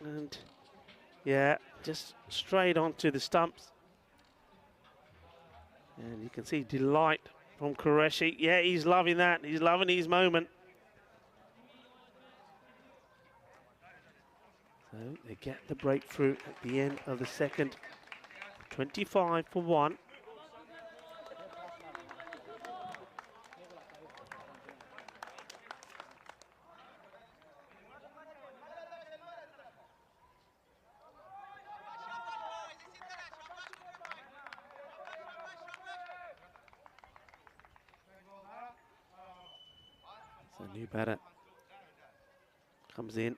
And yeah, just straight onto the stumps. And you can see delight from Qureshi. Yeah, he's loving that. He's loving his moment. So they get the breakthrough at the end of the second. 25 for 1. So new batter comes in.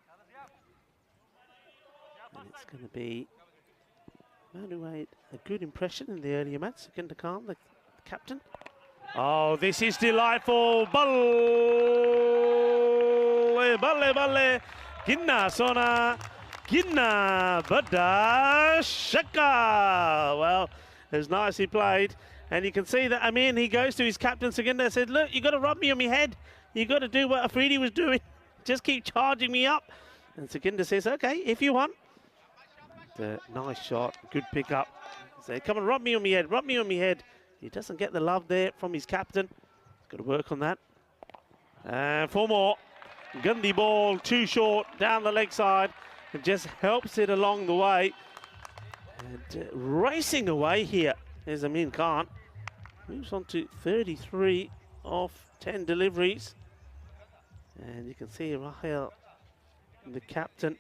And it's going to be man who made a good impression in the earlier match, Sukhinder Khan, the captain. Oh, this is delightful. Balle, balle, balle. Ginna Sona, Ginna Bada Shaka. Well, it was nicely played. And you can see that, I mean, he goes to his captain, Sukhinder, and said, look, you got to rub me on my head. You got to do what Afridi was doing. Just keep charging me up. And Sukhinder says, okay, if you want. Nice shot, good pick up. Say, come on, rub me on my head, rub me on my head. He doesn't get the love there from his captain. He's got to work on that. And 4 more. Gandhi ball, too short, down the leg side. It just helps it along the way. And racing away here is Amin Khan. Moves on to 33 off 10 deliveries. And you can see Rahel, the captain,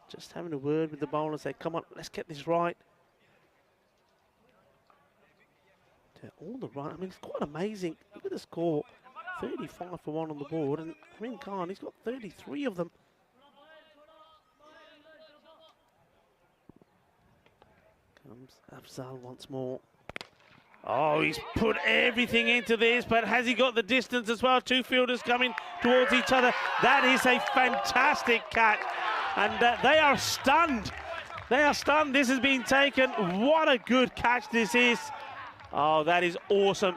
just having a word with the bowler and say, come on, let's get this right. All the right, I mean, it's quite amazing. Look at the score, 35 for 1 on the board, and Amin Khan, he's got 33 of them. Comes Afzal once more. Oh, he's put everything into this, but has he got the distance as well? 2 fielders coming towards each other. That is a fantastic catch. And they are stunned. They are stunned. This has been taken. What a good catch this is. Oh, that is awesome.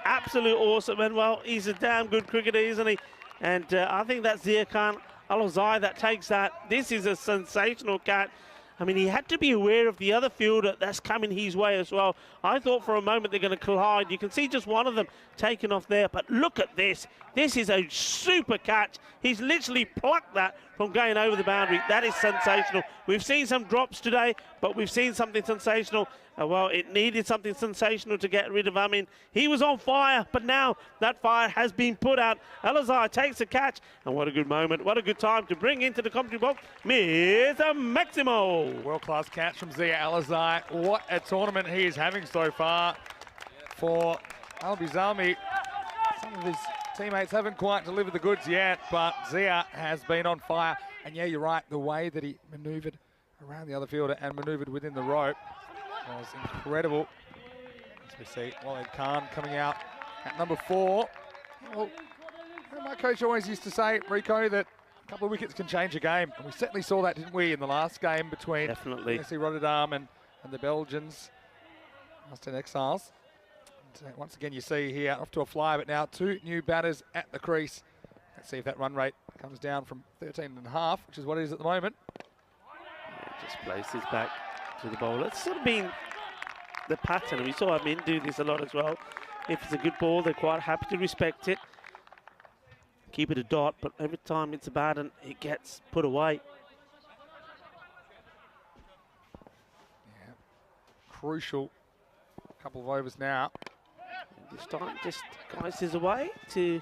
Absolute awesome. And, well, he's a damn good cricketer, isn't he? And I think that's Zia Khan Al-Ozai that takes that. This is a sensational catch. I mean, he had to be aware of the other fielder that's coming his way as well. I thought for a moment they're going to collide. You can see just one of them taken off there, but look at this. This is a super catch. He's literally plucked that from going over the boundary. That is sensational. We've seen some drops today, but we've seen something sensational. Well, it needed something sensational to get rid of Amin. He was on fire, but now that fire has been put out. Al-Ozai takes the catch, and what a good moment. What a good time to bring into the commentary box Mr. Maximo. World-class catch from Zia Al-Ozai. What a tournament he is having so far for Al-Bizami. Some of his teammates haven't quite delivered the goods yet, but Zia has been on fire. And yeah, you're right, the way that he manoeuvred around the other fielder and manoeuvred within the rope was incredible. As we see Walid Khan coming out at number 4. Well, my coach always used to say, Rico, that a couple of wickets can change a game. And we certainly saw that, didn't we, in the last game between SC Rotterdam and the Belgians, Austin Exiles. And, once again, you see here, off to a flyer, but now 2 new batters at the crease. Let's see if that run rate comes down from 13.5, which is what it is at the moment. Yeah, just places back to the bowler. It's sort of been the pattern. We saw Amin do this a lot as well. If it's a good ball, they're quite happy to respect it. Keep it a dot, but every time it's a bad and it gets put away. Yeah, crucial couple of overs now. And this time, just guys is away to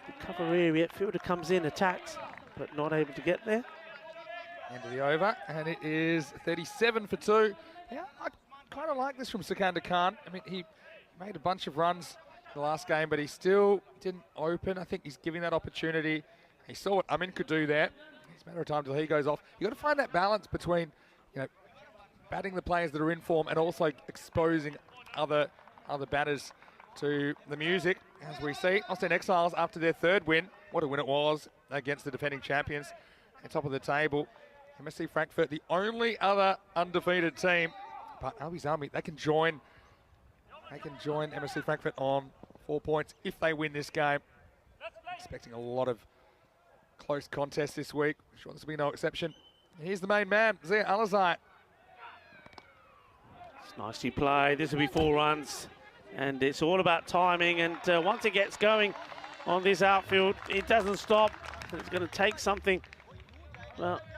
the cover area. Fielder comes in, attacks, but not able to get there. End of the over, and it is 37 for 2. Yeah, I kind of like this from Sukhinder Khan. I mean, he made a bunch of runs in the last game, but he still didn't open. I think he's giving that opportunity. He saw what Amin could do there. It's a matter of time till he goes off. You've got to find that balance between, you know, batting the players that are in form and also exposing other batters to the music. As we see, Austin Exiles, after their 3rd win, what a win it was against the defending champions at top of the table. MSC Frankfurt, the only other undefeated team, but Al-Bizami, they can join MSC Frankfurt on 4 points if they win this game. Expecting a lot of close contest this week. I'm sure this will be no exception. Here's the main man, Zia Alizai. It's nicely played. This will be 4 runs. And it's all about timing. And once it gets going on this outfield, it doesn't stop. It's going to take something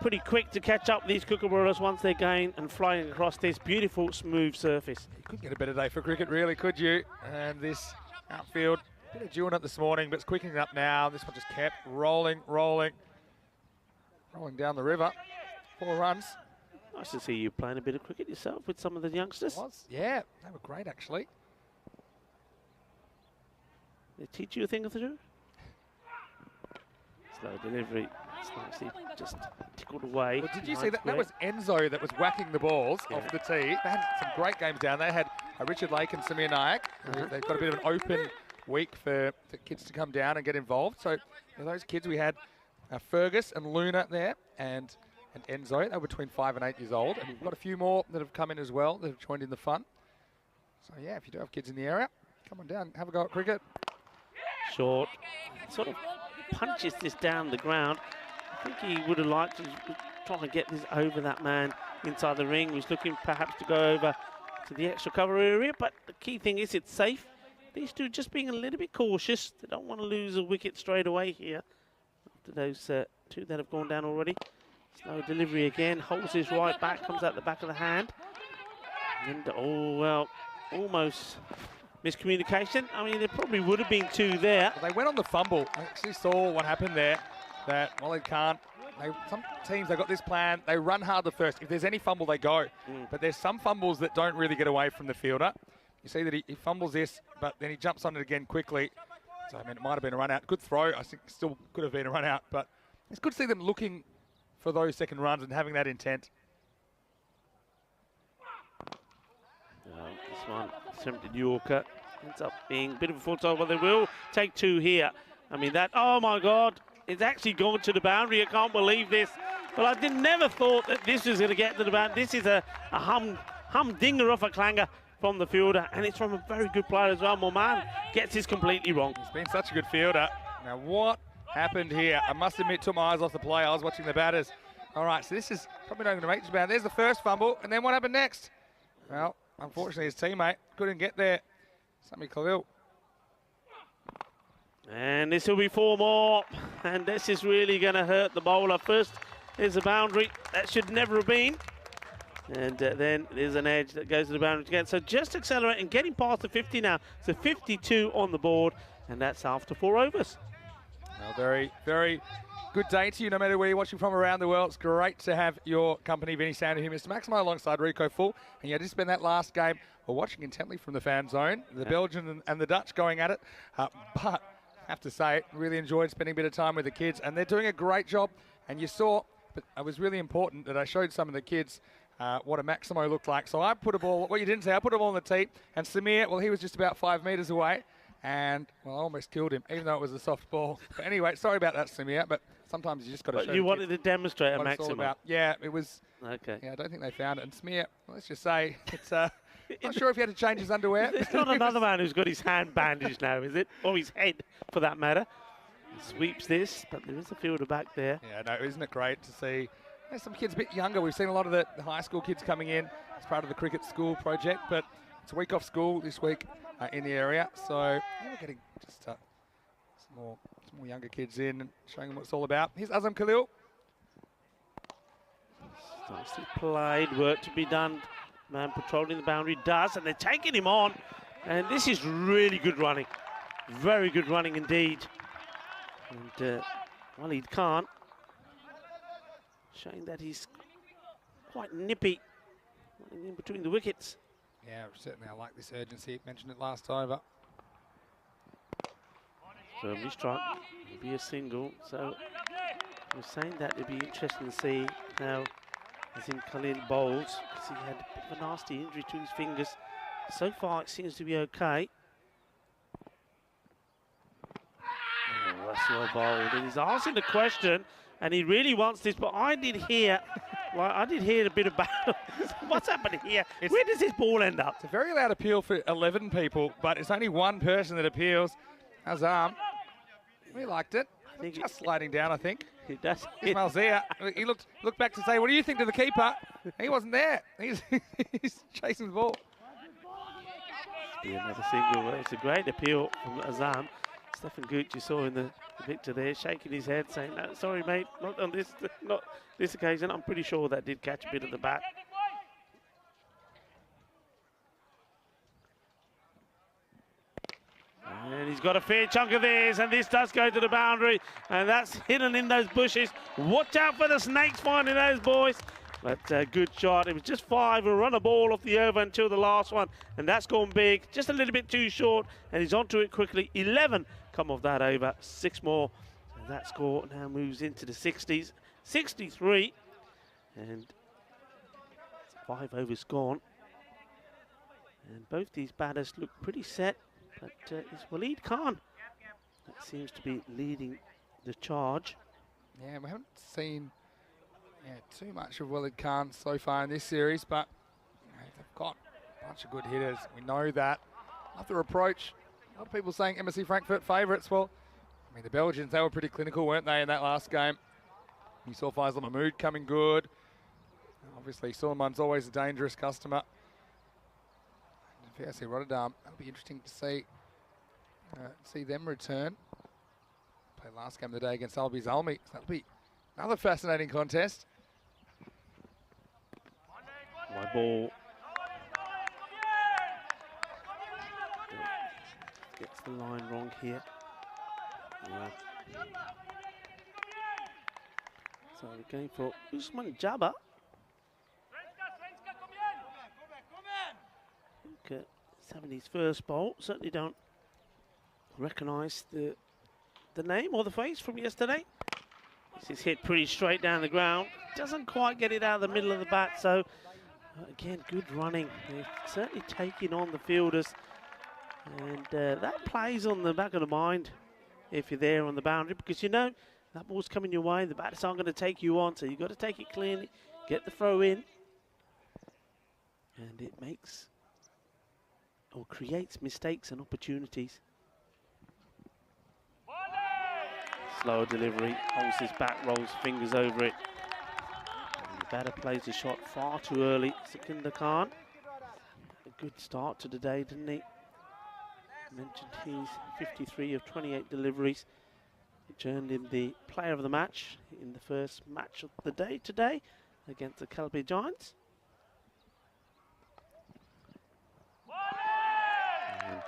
pretty quick to catch up these kookaburras once they're going and flying across this beautiful, smooth surface. You could get a better day for cricket, really, could you? And this outfield, a bit of dew on it this morning, but it's quickening up now. This one just kept rolling down the river. 4 runs. Nice to see you playing a bit of cricket yourself with some of the youngsters. Yeah, they were great, actually. They teach you a thing or two? Slow delivery. It's nicely just tickled away. Well, did you see that? That was Enzo that was whacking the balls off the tee. They had some great games down. They had Richard Lake and Samir Nayak. They've got a bit of an open week for kids to come down and get involved. So for those kids, we had Fergus and Luna there and Enzo. They were between 5 and 8 years old. And we've got a few more that have come in as well that have joined in the fun. So yeah, if you do have kids in the area, come on down, have a go at cricket. Short. Sort of punches this down the ground. I think he would have liked to try to get this over that man inside the ring. He's looking perhaps to go over to the extra cover area, but the key thing is it's safe. These two just being a little bit cautious. They don't want to lose a wicket straight away here after those 2 that have gone down already. Slow delivery again, holds his right back, comes out the back of the hand. And oh, well, almost miscommunication. I mean, there probably would have been 2 there. Well, they went on the fumble. I actually saw what happened there. That, well, they can't. Some teams, they've got this plan. They run hard the first. If there's any fumble, they go. But there's some fumbles that don't really get away from the fielder. You see that he fumbles this, but then he jumps on it again quickly. So, I mean, it might have been a run out. Good throw. I think still could have been a run out. But it's good to see them looking for those second runs and having that intent. This one, attempted Yorker, ends up being a bit of a full time, but they will take 2 here. I mean, that, oh my God, it's actually gone to the boundary. I can't believe this. Well, I never thought that this was going to get to the boundary. This is a humdinger off a clanger from the fielder, and it's from a very good player as well. Moman gets this completely wrong. He's been such a good fielder. Now, what happened here? I must admit, took my eyes off the play. I was watching the batters. All right, so this is probably not going to make this bound. There's the first fumble, and then what happened next? Well, unfortunately, his teammate couldn't get there. Sami Khalil. And this will be 4 more, and this is really going to hurt the bowler. First is a boundary that should never have been, and then there's an edge that goes to the boundary again. So just accelerating, getting past the 50 now. So 52 on the board, and that's after 4 overs. Well, very, very good day to you, no matter where you're watching from around the world. It's great to have your company. Vinny Sander here, Mr. Maximo, alongside Rico Full. And yeah, just spent that last game. We're watching intently from the fan zone. The Belgian and the Dutch going at it. But I have to say, really enjoyed spending a bit of time with the kids. And they're doing a great job. And you saw, but it was really important that I showed some of the kids what a Maximo looked like. So I put a ball, what you didn't say, I put a ball on the tee. And Samir, well, he was just about 5 metres away. And, well, I almost killed him, even though it was a soft ball. But anyway, sorry about that, Samir, but sometimes you just got to show. But you wanted to demonstrate a Maximo. Yeah, it was. Okay. Yeah, I don't think they found it. And Samir, well, let's just say, it's not sure if he had to change his underwear. It's not another man who's got his hand bandaged now, is it? Or his head, for that matter. He sweeps this, but there is a fielder back there. Yeah, no, isn't it great to see? There's some kids a bit younger. We've seen a lot of the high school kids coming in as part of the cricket school project, but it's a week off school this week in the area. So yeah, we're getting just some more younger kids in and showing them what it's all about. Here's Azam Khalil. Nicely played, work to be done. Man patrolling the boundary does, and they're taking him on. And this is really good running. Very good running indeed. And, well, he can't. Showing that he's quite nippy in between the wickets. Yeah, certainly I like this urgency. Mentioned it last over. So mistrike will be a single. So we're saying that it'd be interesting to see how Azim Khalil bowls, because he had a bit of a nasty injury to his fingers. So far, it seems to be okay. Oh, that's well bowled. And he's asking the question, and he really wants this, but I did hear, well, I did hear a bit about what's happening here. Where does this ball end up? It's a very loud appeal for 11 people, but it's only one person that appeals. Azam, we liked it. I think just sliding down, I think. He does. Ismail Zia, he looked back to say, what do you think to the keeper? He wasn't there. He's chasing the ball. Be another single. It's a great appeal from Azam. Stefan Gooch, you saw in the picture there, shaking his head, saying, "No, sorry, mate, not on this occasion." I'm pretty sure that did catch a bit of the bat. And he's got a fair chunk of this, and this does go to the boundary, and that's hidden in those bushes. Watch out for the snakes finding those, boys. But good shot. It was just 5. We'll run a ball off the over until the last one, and that's gone big. Just a little bit too short, and he's onto it quickly. 11 come off that over. 6 more. And that score now moves into the 60s. 63. And 5 overs gone. And both these batters look pretty set, but it's Waleed Khan that seems to be leading the charge. Yeah, we haven't seen too much of Waleed Khan so far in this series, but they've got a bunch of good hitters. We know that. Love their approach. A lot of people saying MSC Frankfurt favourites. Well, I mean, the Belgians, they were pretty clinical, weren't they, in that last game? You saw Faisal Mahmood coming good. Obviously, Suleiman's always a dangerous customer. VSC Rotterdam, that'll be interesting to see them return. Played last game of the day against Albi Zalmi. So that'll be another fascinating contest. My ball gets the line wrong here. Yeah. So we're going for Usman Jabba. He's having his first bowl. Certainly don't recognise the name or the face from yesterday. This is hit pretty straight down the ground. Doesn't quite get it out of the middle of the bat. So again, good running. They're certainly taking on the fielders, and that plays on the back of the mind if you're there on the boundary, because you know that ball's coming your way. The batters aren't going to take you on, so you've got to take it cleanly, get the throw in, and it makes or creates mistakes and opportunities. Slower delivery, holds his bat, rolls fingers over it. And the batter plays the shot far too early. Sikandar Khan, a good start to the day, didn't he? Mentioned he's 53 of 28 deliveries, which earned him the player of the match in the first match of the day today against the Calby Giants.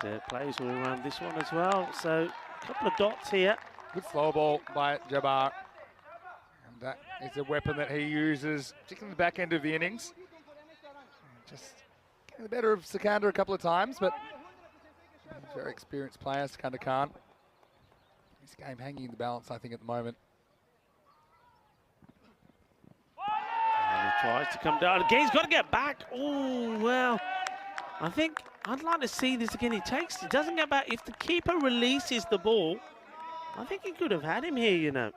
And plays all around this one as well. So a couple of dots here. Good slow ball by Jabbar. And that is a weapon that he uses, particularly in the back end of the innings. Just getting the better of Sikandar a couple of times, but he's a very experienced player, Sikandar Khan. His game hanging in the balance, I think, at the moment. And he tries to come down again. He's got to get back. Oh, well, I think I'd like to see this again. He doesn't get back. If the keeper releases the ball, I think he could have had him here, you know.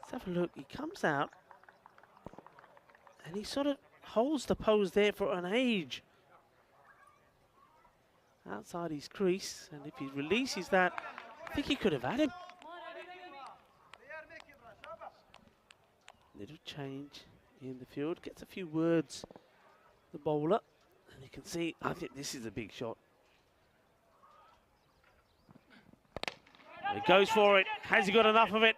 Let's have a look. He comes out and he sort of holds the pose there for an age outside his crease, and if he releases that, I think he could have had him. Little change in the field, gets a few words, the bowler, and you can see, I think this is a big shot. He goes for it. Has he got enough of it?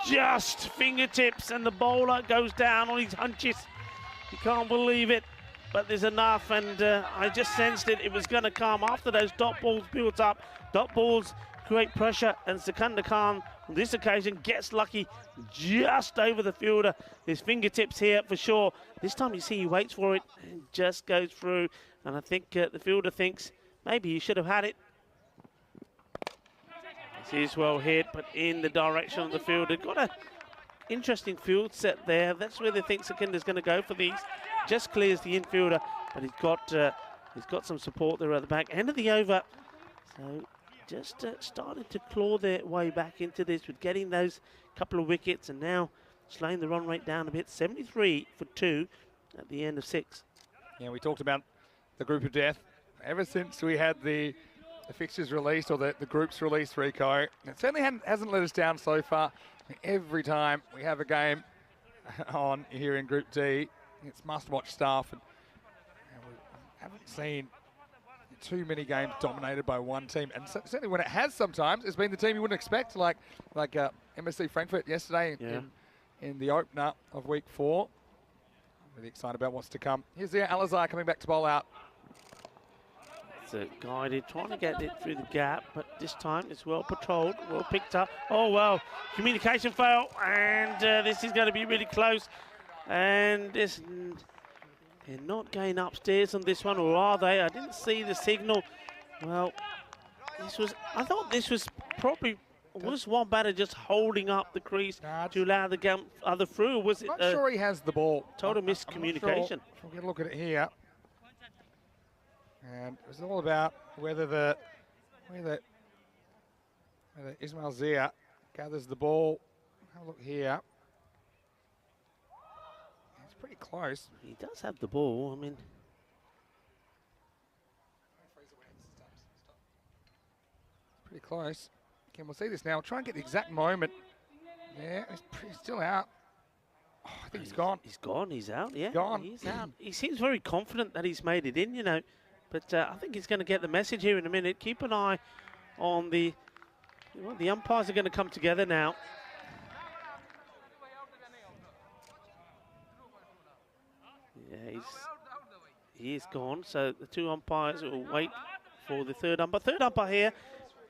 Just fingertips, and the bowler goes down on his hunches. You can't believe it, but there's enough, and I just sensed it. It was going to come after those dot balls built up. Dot balls create pressure, and Sikandar Khan on this occasion gets lucky just over the fielder. His fingertips here for sure. This time you see he waits for it and just goes through, and I think the fielder thinks maybe he should have had it. This is well hit, but in the direction of the field. They've got an interesting field set there. That's where they think Sikandar's going to go for these. Just clears the infielder, but he's got some support there at the back end of the over. So just starting to claw their way back into this with getting those couple of wickets, and now slowing the run rate down a bit. 73 for 2 at the end of 6. Yeah, we talked about the group of death. Ever since we had the fixtures released or the groups released, Rico. It certainly hasn't let us down so far. Every time we have a game on here in Group D, it's must-watch stuff. And we haven't seen too many games dominated by one team. And certainly when it has sometimes, it's been the team you wouldn't expect, like MSC Frankfurt yesterday in the opener of Week 4. I'm really excited about what's to come. Here's the Alizar coming back to bowl out. It's a guided, trying to get it through the gap, but this time it's well patrolled, well picked up. Oh, well, communication fail, and this is going to be really close. And they're not going upstairs on this one, or are they? I didn't see the signal. Well, I thought this was probably, was one batter just holding up the crease to allow the other through, or was it? I'm not sure he has the ball. Total miscommunication. Sure. We'll get a look at it here. And it was all about whether Ismail Zia gathers the ball. Have a look here. It's pretty close. He does have the ball. I mean, it's pretty close. Again, we'll see this now. We'll try and get the exact moment. Yeah, he's still out. Oh, I think he's gone. He's gone. He's out. Yeah, gone. He's out. He seems very confident that he's made it in, you know. But I think he's going to get the message here in a minute. Keep an eye on the umpires are going to come together now. Yeah, he is gone. So the two umpires will wait for the third umpire. Third umpire here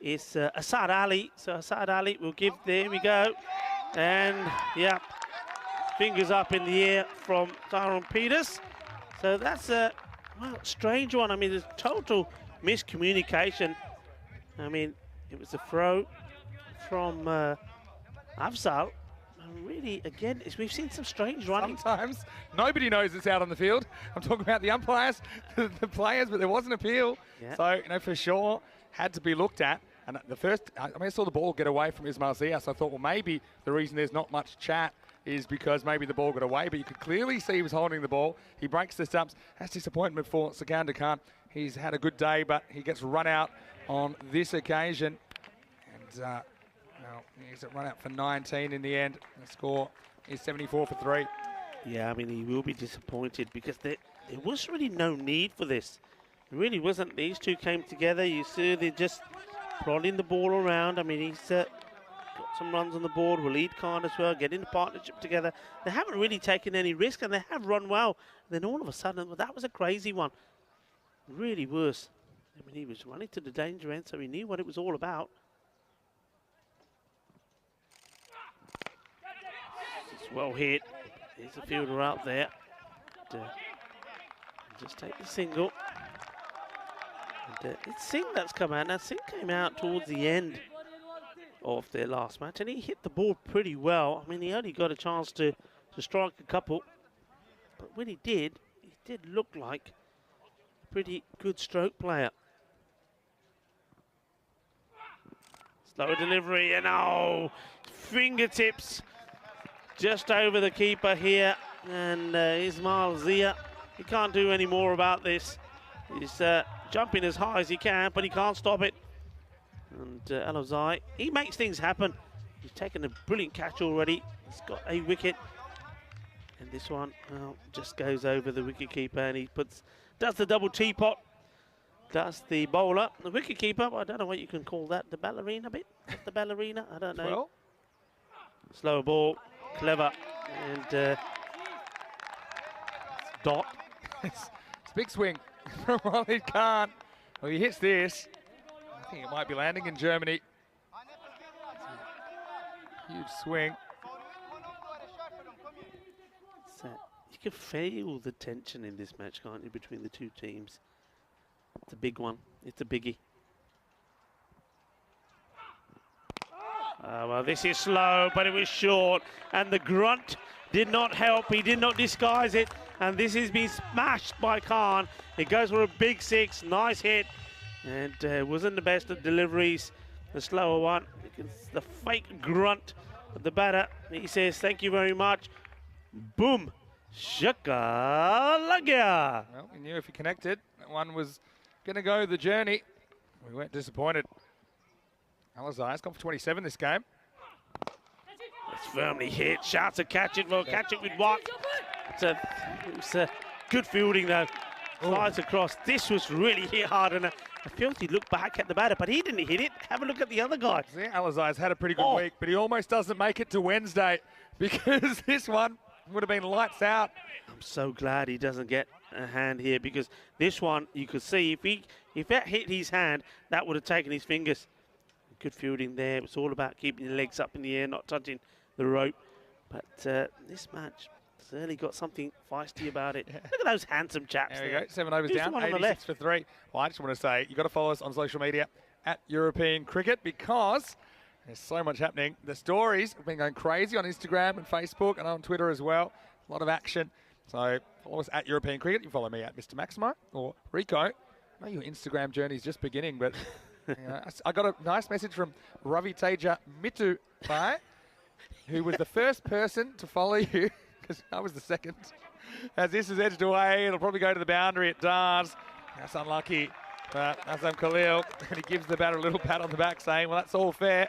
is Asad Ali. So Asad Ali will give, there we go. And yeah, fingers up in the air from Tyrone Peters. So that's a strange one. I mean, there's total miscommunication. I mean, it was a throw from Afzal. And really, again, we've seen some strange running. Sometimes nobody knows it's out on the field. I'm talking about the umpires, the players, but there was an appeal. Yeah. So, you know, for sure, had to be looked at. And the first, I saw the ball get away from Ismail Zia, so I thought, well, maybe the reason there's not much chat is because maybe the ball got away, but you could clearly see he was holding the ball. He breaks the stumps. That's disappointment for Sikandar Khan. He's had a good day, but he gets run out on this occasion. And well, he's run out for 19 in the end. The score is 74 for 3. Yeah, I mean, he will be disappointed because there was really no need for this. It really wasn't. These two came together. You see they're just prodding the ball around. I mean, he's got some runs on the board. Waleed Khan as well, getting the partnership together. They haven't really taken any risk, and they have run well. And then all of a sudden, well, that was a crazy one. It really was. I mean, he was running to the danger end, so he knew what it was all about. It's well hit. There's a fielder out there. Just take the single. And, it's Singh that's come out. Now, Singh came out towards the end of their last match, and he hit the ball pretty well. I mean, he only got a chance to strike a couple, but when he did look like a pretty good stroke player. Slow delivery, and oh, fingertips just over the keeper here, and Ismail Zia, he can't do any more about this. He's jumping as high as he can, but he can't stop it. And Al-Azai, he makes things happen. He's taken a brilliant catch already. He's got a wicket. And this one, well, just goes over the wicketkeeper, and he does the double teapot. Does the bowler. The wicketkeeper, I don't know what you can call that. The ballerina bit? The ballerina? I don't know. Well. Slower ball. Clever. And dot. It's a big swing from Waleed Khan. Well, he hits this. I think it might be landing in Germany. Huge swing. So you can feel the tension in this match, can't you, between the two teams? It's a big one. It's a biggie. Well, this is slow, but it was short. And the grunt did not help. He did not disguise it. And this has been smashed by Khan. It goes for a big 6. Nice hit. And wasn't the best of deliveries. The slower one. It's the fake grunt of the batter. He says, thank you very much. Boom. Shakalaka. Well, we knew if he connected, that one was going to go the journey. we weren't disappointed. Alizai's gone for 27 this game. It's firmly hit. Shouts to catch it. Well, catch it with what? It's a good fielding though. Flies across. This was really hit hard, and I felt he looked back at the batter, but he didn't hit it. Have a look at the other guy. Yeah, Alizai's had a pretty good week, but he almost doesn't make it to Wednesday because this one would have been lights out. I'm so glad he doesn't get a hand here, because this one you could see if that hit his hand, that would have taken his fingers. Good fielding there. It was all about keeping your legs up in the air, not touching the rope. But this match certainly got something feisty about it. Look at those handsome chaps There we there. go, 7 overs Who's down, the one on the 86 left? for 3. Well, I just want to say, you've got to follow us on social media at European Cricket, because there's so much happening. The stories have been going crazy on Instagram and Facebook and on Twitter as well. A lot of action. So follow us at European Cricket. You follow me at Mr. Maximo or Rico. I know your Instagram journey is just beginning, but you know, I got a nice message from Ravi Teja Mittupai, who was the first person to follow you, because I was the second. As this is edged away, it'll probably go to the boundary. It does. That's unlucky. But Azam Khalil, and he gives the batter a little pat on the back, saying, well, that's all fair.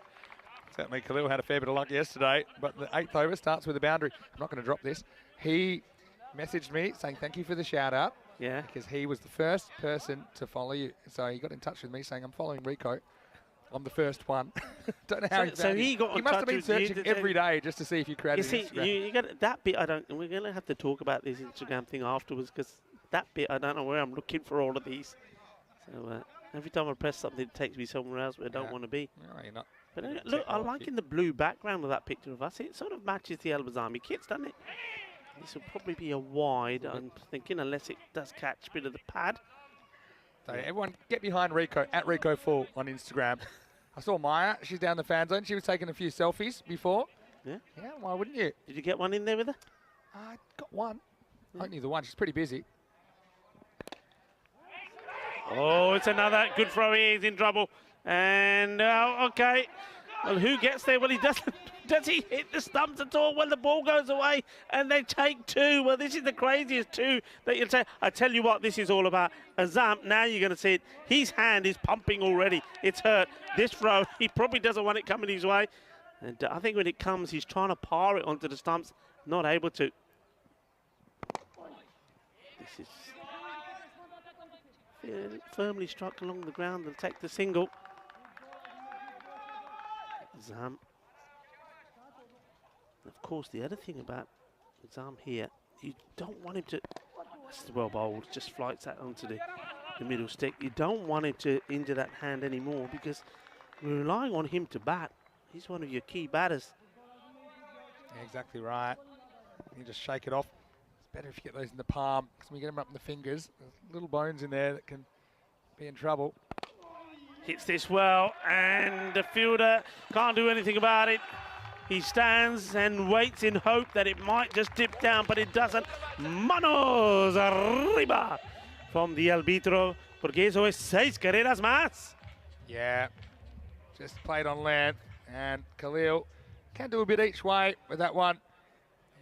Certainly Khalil had a fair bit of luck yesterday, but the 8th over starts with a boundary. I'm not going to drop this. He messaged me saying thank you for the shout out. Yeah. Because he was the first person to follow you. So he got in touch with me saying, I'm following Rico. I'm the first one. Don't know how he got he in must touch have been with you searching every day just to see if you created You see, Instagram. you got that bit. We're going to have to talk about this Instagram thing afterwards, because that bit, I don't know where I'm looking for all of these. So every time I press something, it takes me somewhere else where I don't want to be. No, you're not. But look, I like in the blue background of that picture of us. It sort of matches the Albert Army kits, doesn't it? This will probably be a wide, I'm thinking, unless it does catch a bit of the pad. So everyone get behind Rico, at Rico Full on Instagram. I saw Maya, she's down the fan zone. She was taking a few selfies before. Yeah? Yeah, why wouldn't you? Did you get one in there with her? I got one. Only the one. She's pretty busy. Oh, it's another good throw. He's in trouble. And, okay. Well, who gets there? Well, he doesn't. Does he hit the stumps at all? Well, the ball goes away and they take 2. Well, this is the craziest 2 that you'll say. I tell you what, this is all about. Azam, now you're going to see it. His hand is pumping already. It's hurt. This throw, he probably doesn't want it coming his way. And I think when it comes, he's trying to par it onto the stumps. Not able to. This is firmly struck along the ground and take the single. Azam. Of course, the other thing about Azam here, you don't want him to. That's well bowled, just flights that onto the middle stick. You don't want him to injure that hand anymore, because we're relying on him to bat. He's one of your key batters. Yeah, exactly right. You just shake it off. It's better if you get those in the palm, because when you get them up in the fingers, there's little bones in there that can be in trouble. Hits this well, and the fielder can't do anything about it. He stands and waits in hope that it might just dip down, but it doesn't. Manos arriba from the arbitro, porque eso es 6 carreras más. Yeah, just played on length, and Khalil can do a bit each way with that one.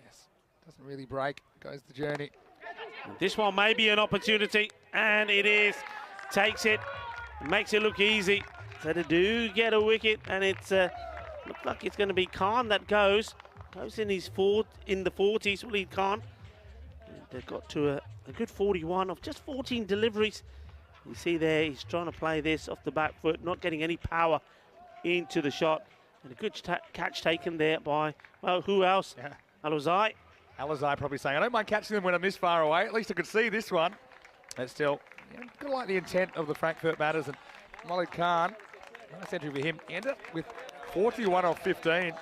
Yes, doesn't really break, goes the journey. And this one may be an opportunity, and it is. Takes it, makes it look easy. So they do get a wicket, and it's looks like it's going to be Khan that goes in his in the 40s. Well, he can't. They've got to a good 41 of just 14 deliveries. You see there, he's trying to play this off the back foot, not getting any power into the shot. And a good catch taken there by, well, who else? Yeah. Alizai. Alizai probably saying, I don't mind catching them when I'm this far away. At least I could see this one. But still, got to like the intent of the Frankfurt batters. And Molly Khan, nice entry for him. Ended up with 41 off 15.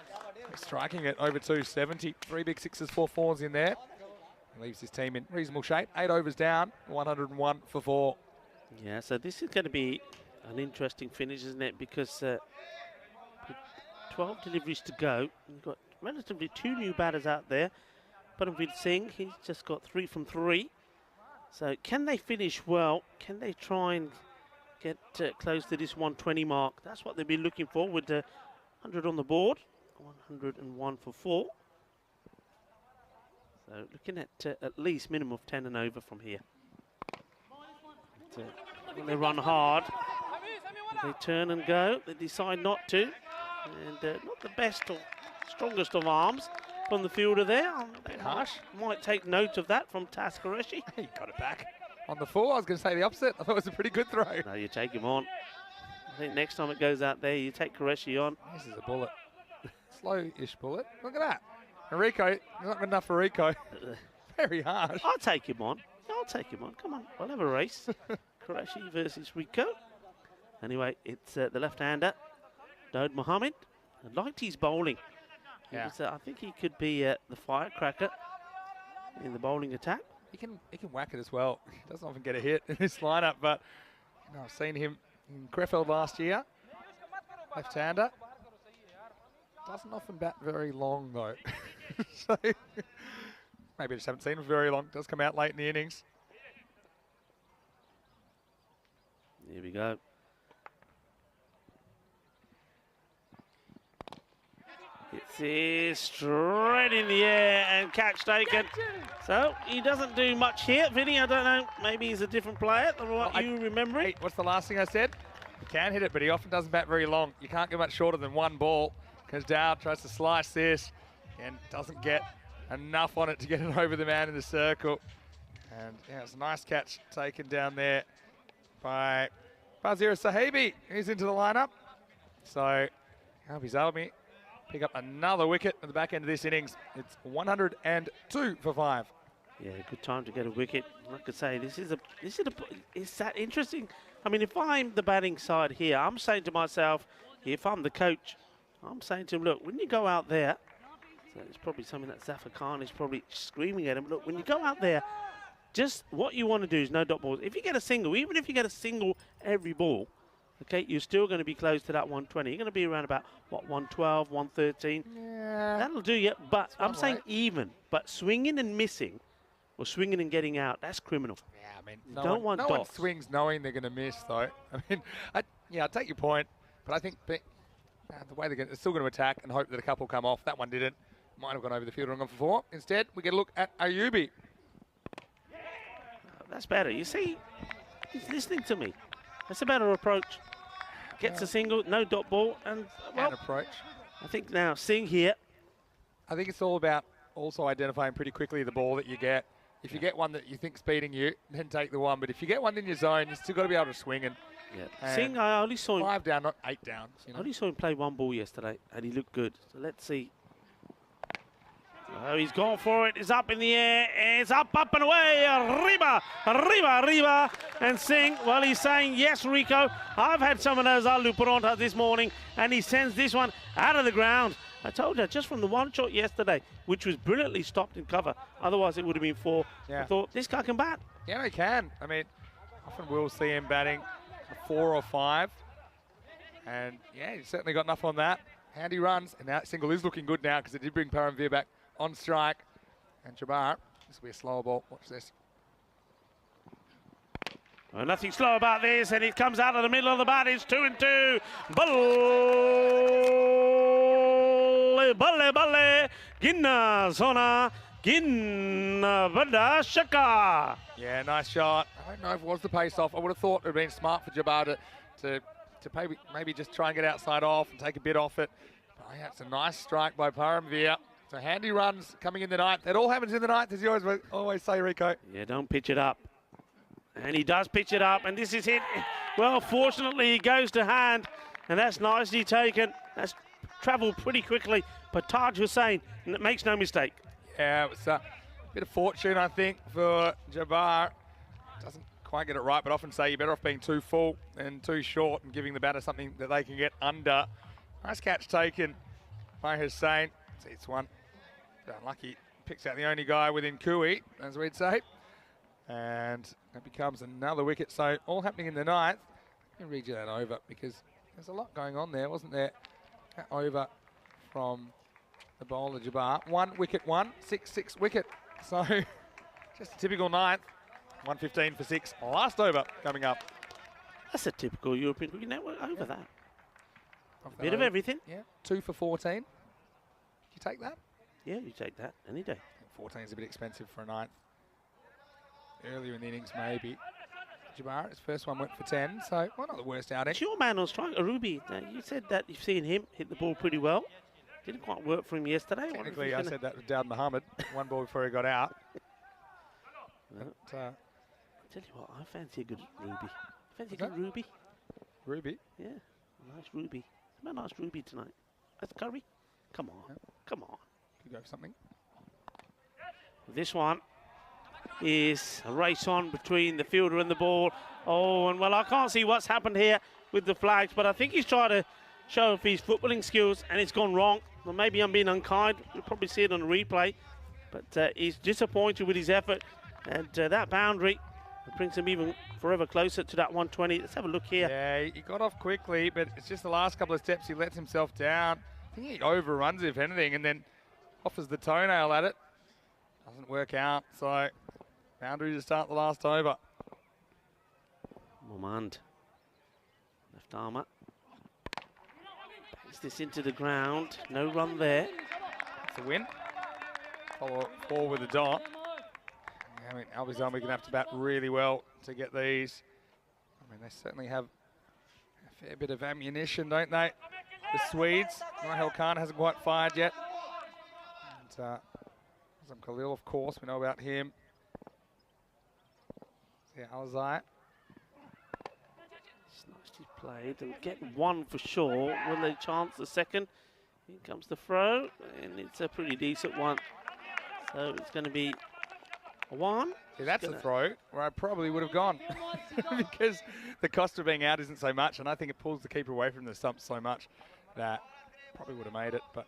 Striking it over 270. 3 big sixes, 4 fours in there. Leaves his team in reasonable shape. 8 overs down, 101 for 4. Yeah, so this is going to be an interesting finish, isn't it? Because with 12 deliveries to go, we've got relatively 2 new batters out there. Paramveer Singh, he's just got 3 from 3. So can they finish well? Can they try and get close to this 120 mark? That's what they'll be looking for with 100 on the board. 101 for 4. So looking at least minimum of 10 and over from here. When they run hard, They turn and go. They decide not to. And not the best or strongest of arms from the fielder there. Bit harsh. Might take note of that from Qureshi. He got it back. On the 4, I was going to say the opposite. I thought it was a pretty good throw. No, you take him on. I think next time it goes out there, you take Qureshi on. This is a bullet. Slow-ish bullet. Look at that. Rico, not good enough for Rico. Very harsh. I'll take him on. I'll take him on. Come on, we'll have a race. Qureshi versus Rico. Anyway, it's the left-hander, Dode Mohammed. I liked his bowling. Yeah. I think he could be the firecracker in the bowling attack. He can whack it as well. He doesn't often get a hit in this lineup, but I've seen him in Krefeld last year. Left-hander. Doesn't often bat very long, though. So maybe I just haven't seen him very long. Does come out late in the innings. Here we go. It's straight in the air and catch taken. So he doesn't do much here. Vinny, I don't know, maybe he's a different player than what you remember. Hey, what's the last thing I said? He can hit it, but he often doesn't bat very long. You can't get much shorter than one ball because Dowd tries to slice this and doesn't get enough on it to get it over the man in the circle. And yeah, it's a nice catch taken down there by Bazir Sahibi, who's into the lineup. So Albi Zalmi pick up another wicket at the back end of this innings. It's 102 for 5. Yeah, good time to get a wicket. Like I say, is that interesting? I mean, if I'm the batting side here, I'm saying to myself, if I'm the coach, I'm saying to him, look, when you go out there, so it's probably something that Zafar Khan is probably screaming at him, look, when you go out there, just what you want to do is no dot balls. If you get a single, even if you get a single every ball, okay, you're still going to be close to that 120. You're going to be around about, what, 112, 113? Yeah. That'll do you. But I'm saying even. But swinging and missing or swinging and getting out, that's criminal. Yeah, I mean, no one swings knowing they're going to miss, though. I mean, I take your point, but I think the way they're still going to attack and hope that a couple come off. That one didn't. Might have gone over the field and gone for 4. Instead, we get a look at Ayubi. That's better. You see, he's listening to me. That's a better approach. Gets a single, no dot ball, and well, approach. I think now Singh here. I think it's all about also identifying pretty quickly the ball that you get. If you get one that you think's beating you, then take the one. But if you get one in your zone, you still got to be able to swing. And Singh, I only saw him 5 down, not 8 down. You know? I only saw him play one ball yesterday, and he looked good. So let's see. Oh, he's gone for it. It's up in the air. It's up and away. Arriba, arriba, arriba. And Singh, well, he's saying, yes, Rico, I've had some of those aloo paronta this morning. And he sends this one out of the ground. I told you, just from the one shot yesterday, which was brilliantly stopped in cover. Otherwise, it would have been 4. Yeah. I thought, this guy can bat. Yeah, he can. I mean, often we'll see him batting a 4 or 5. And, yeah, he's certainly got enough on that. Handy runs. And that single is looking good now because it did bring Paramveer back on strike. And Jabbar, this will be a slower ball. Watch this. Well, nothing slow about this, and it comes out of the middle of the bat. It's 2 and 2. Balle, balle, ginna zona, ginna bada shaka. Yeah, nice shot. I don't know if it was the pace off. I would have thought it would have been smart for Jabbar to maybe just try and get outside off and take a bit off it. But yeah, it's a nice strike by Paramveer. So handy runs coming in the ninth. It all happens in the ninth, as you always say, Rico. Yeah, don't pitch it up. And he does pitch it up, and this is hit. Well, fortunately, he goes to hand, and that's nicely taken. That's travelled pretty quickly. But Taj Hussain makes no mistake. Yeah, it was a bit of fortune, I think, for Jabbar. Doesn't quite get it right, but often say you're better off being too full and too short and giving the batter something that they can get under. Nice catch taken by Hussain. It's one. Unlucky. Picks out the only guy within Kui, as we'd say. And that becomes another wicket. So all happening in the ninth. Let me read you that over because there's a lot going on there, wasn't there? That over from the bowler Jabbar. 1 wicket, 6 wicket. So just a typical ninth. 115 for 6. Last over coming up. That's a typical European cricket network over that. A bit of everything. Yeah, 2 for 14. You take that? Yeah, you take that any day. 14 is a bit expensive for a ninth. Earlier in the innings, maybe. Jabara. His first one went for 10, so well, not the worst outing. It's your man on strike, Ruby. You said that you've seen him hit the ball pretty well. Didn't quite work for him yesterday. Technically, I said that with Dowd Muhammad. One ball before he got out. Well, But, tell you what, I fancy a good Ruby. Fancy a good Ruby? Ruby. Yeah, a nice Ruby. A nice Ruby tonight. That's Curry. Come on, come on. Could go for something. This one is a race on between the fielder and the ball. Oh, and well, I can't see what's happened here with the flags, but I think he's trying to show off his footballing skills, and it's gone wrong. Well, maybe I'm being unkind. You'll probably see it on the replay, but he's disappointed with his effort, and that boundary brings him even forever closer to that 120. Let's have a look here. Yeah, he got off quickly, but it's just the last couple of steps he lets himself down. I think he overruns, if anything, and then offers the toenail at it. Doesn't work out, so boundary to start the last over. Momand, left armour. Bangs this into the ground. No run there. It's a win. Follow forward with the dot. I mean, Albizan, we're going to have to bat really well to get these. I mean, they certainly have a fair bit of ammunition, don't they? The Swedes. Rahel Khan hasn't quite fired yet. And Azam Khalil, of course, we know about him. Yeah, Alzai. It's nicely played. They'll get one for sure. Will they chance the second? Here comes the throw, and it's a pretty decent one. So it's going to be a one. See, that's a throw where I probably would have gone because the cost of being out isn't so much, and I think it pulls the keeper away from the stumps so much that probably would have made it. But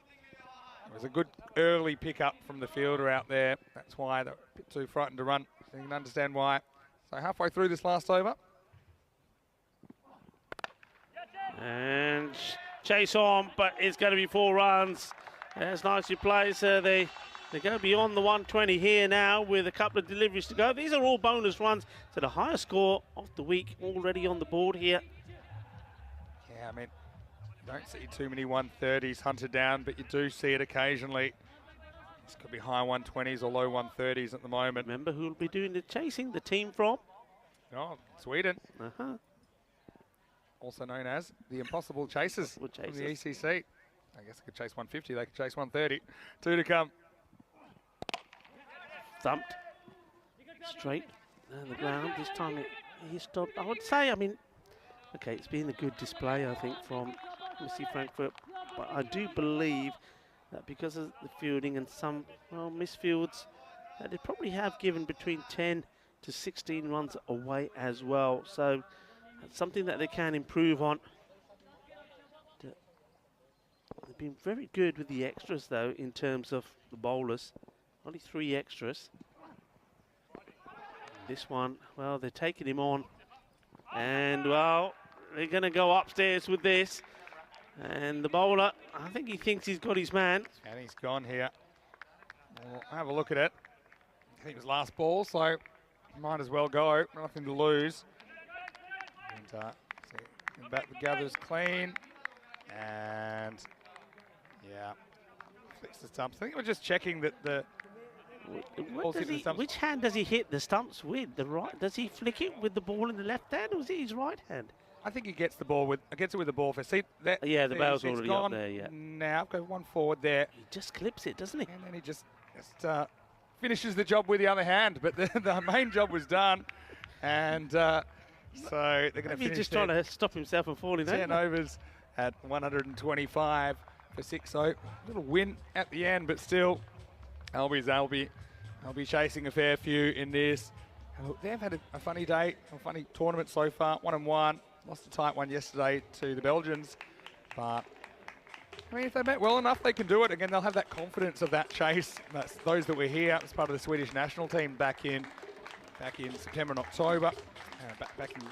it was a good early pickup from the fielder out there. That's why they're a bit too frightened to run. So you can understand why. So halfway through this last over. And chase on, but it's going to be 4 runs. That's nicely played. So they go beyond the 120 here now with a couple of deliveries to go. These are all bonus runs to the highest score of the week already on the board here. Yeah, I mean, you don't see too many 130s hunted down, but you do see it occasionally. This could be high 120s or low 130s at the moment. Remember who will be doing the chasing? The team from? Oh, Sweden. Uh-huh. Also known as the Impossible Chasers from the ECC. I guess they could chase 150, they could chase 130. 2 to come. Thumped. Straight down the ground. This time he stopped. I would say, I mean, okay, it's been a good display, I think, from SC Frankfurt. But I do believe that because of the fielding and some, well, misfields, that they probably have given between 10 to 16 runs away as well. So that's something that they can improve on. They've been very good with the extras, though, in terms of the bowlers. Only 3 extras. This one, well, they're taking him on. And, well, they're going to go upstairs with this. And the bowler, I think he thinks he's got his man. And he's gone here. We'll have a look at it. I think it was last ball, so might as well go. Nothing to lose. And see, back the gathers clean. And, yeah, fix the stumps. I think we're just checking that the... Which hand does he hit the stumps with? The right? Does he flick it with the ball in the left hand, or is it his right hand? I think he gets the ball with it with the ball first. See, that, yeah, the ball's already up there. Yeah. Now go one forward there. He just clips it, doesn't he? And then he just finishes the job with the other hand. But the main job was done, and so they're going to finish. He's just trying to stop himself from falling over. 10 overs at 125 for 6-0. Little win at the end, but still. I'll be chasing a fair few in this. They've had a funny day, a funny tournament so far. 1-1. Lost a tight one yesterday to the Belgians. But, I mean, if they met well enough, they can do it. Again, they'll have that confidence of that chase. That's those that were here as part of the Swedish national team back in September and October. Back in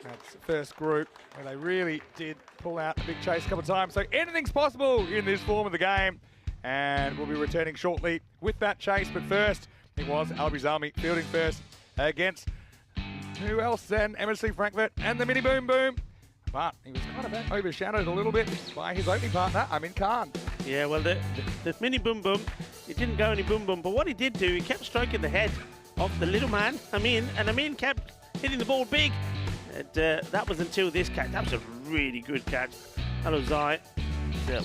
that first group, where they really did pull out the big chase a couple of times. So anything's possible in this form of the game. And we'll be returning shortly with that chase. But first, it was Albizami fielding first against who else then? MSC Frankfurt and the Mini Boom Boom. But he was kind of overshadowed a little bit by his opening partner, Amin Khan. Yeah, well, the Mini Boom Boom, it didn't go any boom boom. But what he did do, he kept stroking the head of the little man, Amin. And Amin kept hitting the ball big. And that was until this catch. That was a really good catch. Alozai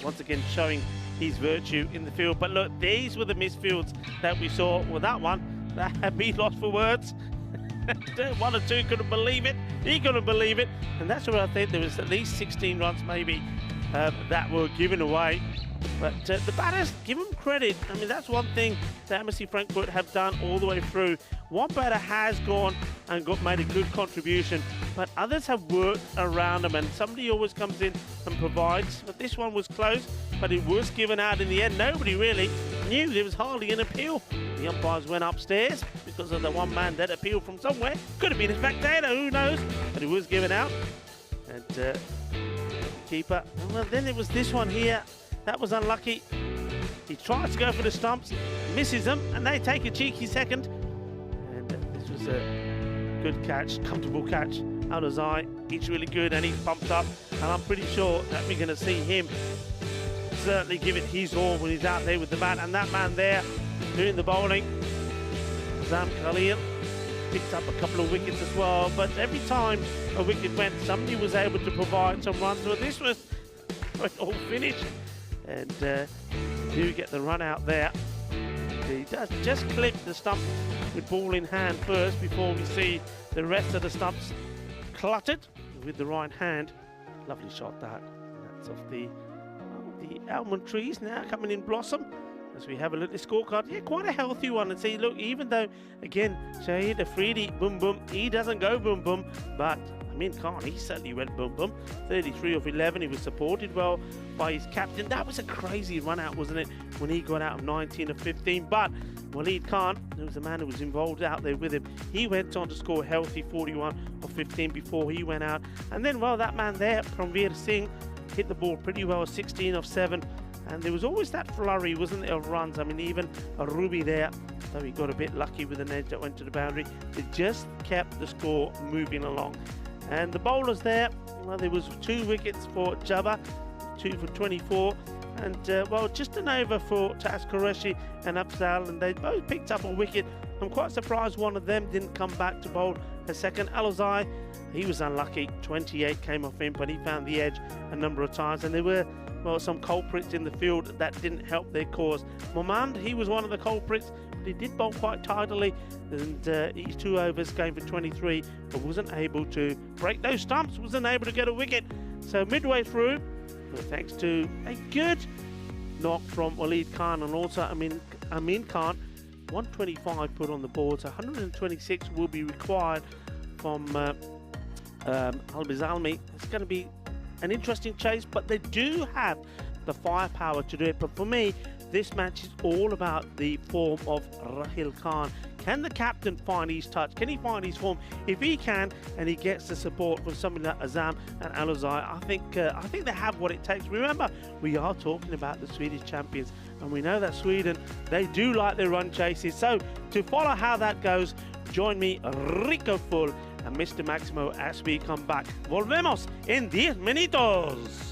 once again showing his virtue in the field. But look, these were the misfields that we saw. Well, that one, that had me lost for words. One or two couldn't believe it. He couldn't believe it. And that's where I think there was at least 16 runs maybe that were given away. But the batters, give them credit. I mean, that's one thing that MSC Frankfurt have done all the way through. One batter has gone and made a good contribution, but others have worked around them, and somebody always comes in and provides. But this one was close, but it was given out in the end. Nobody really knew there was hardly an appeal. The umpires went upstairs because of the one man that appealed from somewhere. Could have been a spectator, who knows? But it was given out. And keeper, well, then it was this one here. That was unlucky. He tries to go for the stumps, misses them, and they take a cheeky second. And this was a good catch, comfortable catch. Alozai, he's really good, and he's pumped up. And I'm pretty sure that we're going to see him certainly give it his all when he's out there with the bat. And that man there doing the bowling, Zam Khalil, picked up a couple of wickets as well. But every time a wicket went, somebody was able to provide some runs. But this was all finished. And do get the run out there. He does just clip the stump with ball in hand first before we see the rest of the stumps cluttered with the right hand. Lovely shot that. And that's off the almond trees now coming in blossom. As we have a look at the scorecard, yeah, quite a healthy one. And see, look, even though, again, Shahid Afridi, boom, boom, he doesn't go boom, boom, but Amin Khan, he certainly went boom, boom. 33 of 11, he was supported well by his captain. That was a crazy run out, wasn't it, when he got out of 19 of 15. But Waleed Khan, who was the man who was involved out there with him, he went on to score a healthy 41 of 15 before he went out. And then, well, that man there, Pramveer Singh, hit the ball pretty well, 16 of 7. And there was always that flurry, wasn't there, of runs. I mean, even a Ruby there, though he got a bit lucky with an edge that went to the boundary, they just kept the score moving along. And the bowlers there, well, there was 2 wickets for Jabba, 2 for 24, and well, just an over for Tas Qureshi and Afzal, and they both picked up a wicket. I'm quite surprised one of them didn't come back to bowl a second. Alozai, he was unlucky, 28 came off him, but he found the edge a number of times, and there were, well, some culprits in the field that didn't help their cause. Momand, he was one of the culprits, but he did bowl quite tidily, and his 2 overs going for 23, but wasn't able to break those stumps, wasn't able to get a wicket. So midway through, thanks to a good knock from Waleed Khan, and also Amin Khan, 125 put on the board, so 126 will be required from Al-Bizalmi. It's going to be an interesting chase, but they do have the firepower to do it. But for me, this match is all about the form of Rahil Khan. Can the captain find his touch? Can he find his form? If he can, and he gets the support from somebody like Azam and Alozai, I think they have what it takes. Remember, we are talking about the Swedish champions, and we know that Sweden, they do like their run chases. So to follow how that goes, join me, Rico Full and Mr. Maximo, as we come back. Volvemos en 10 minutos.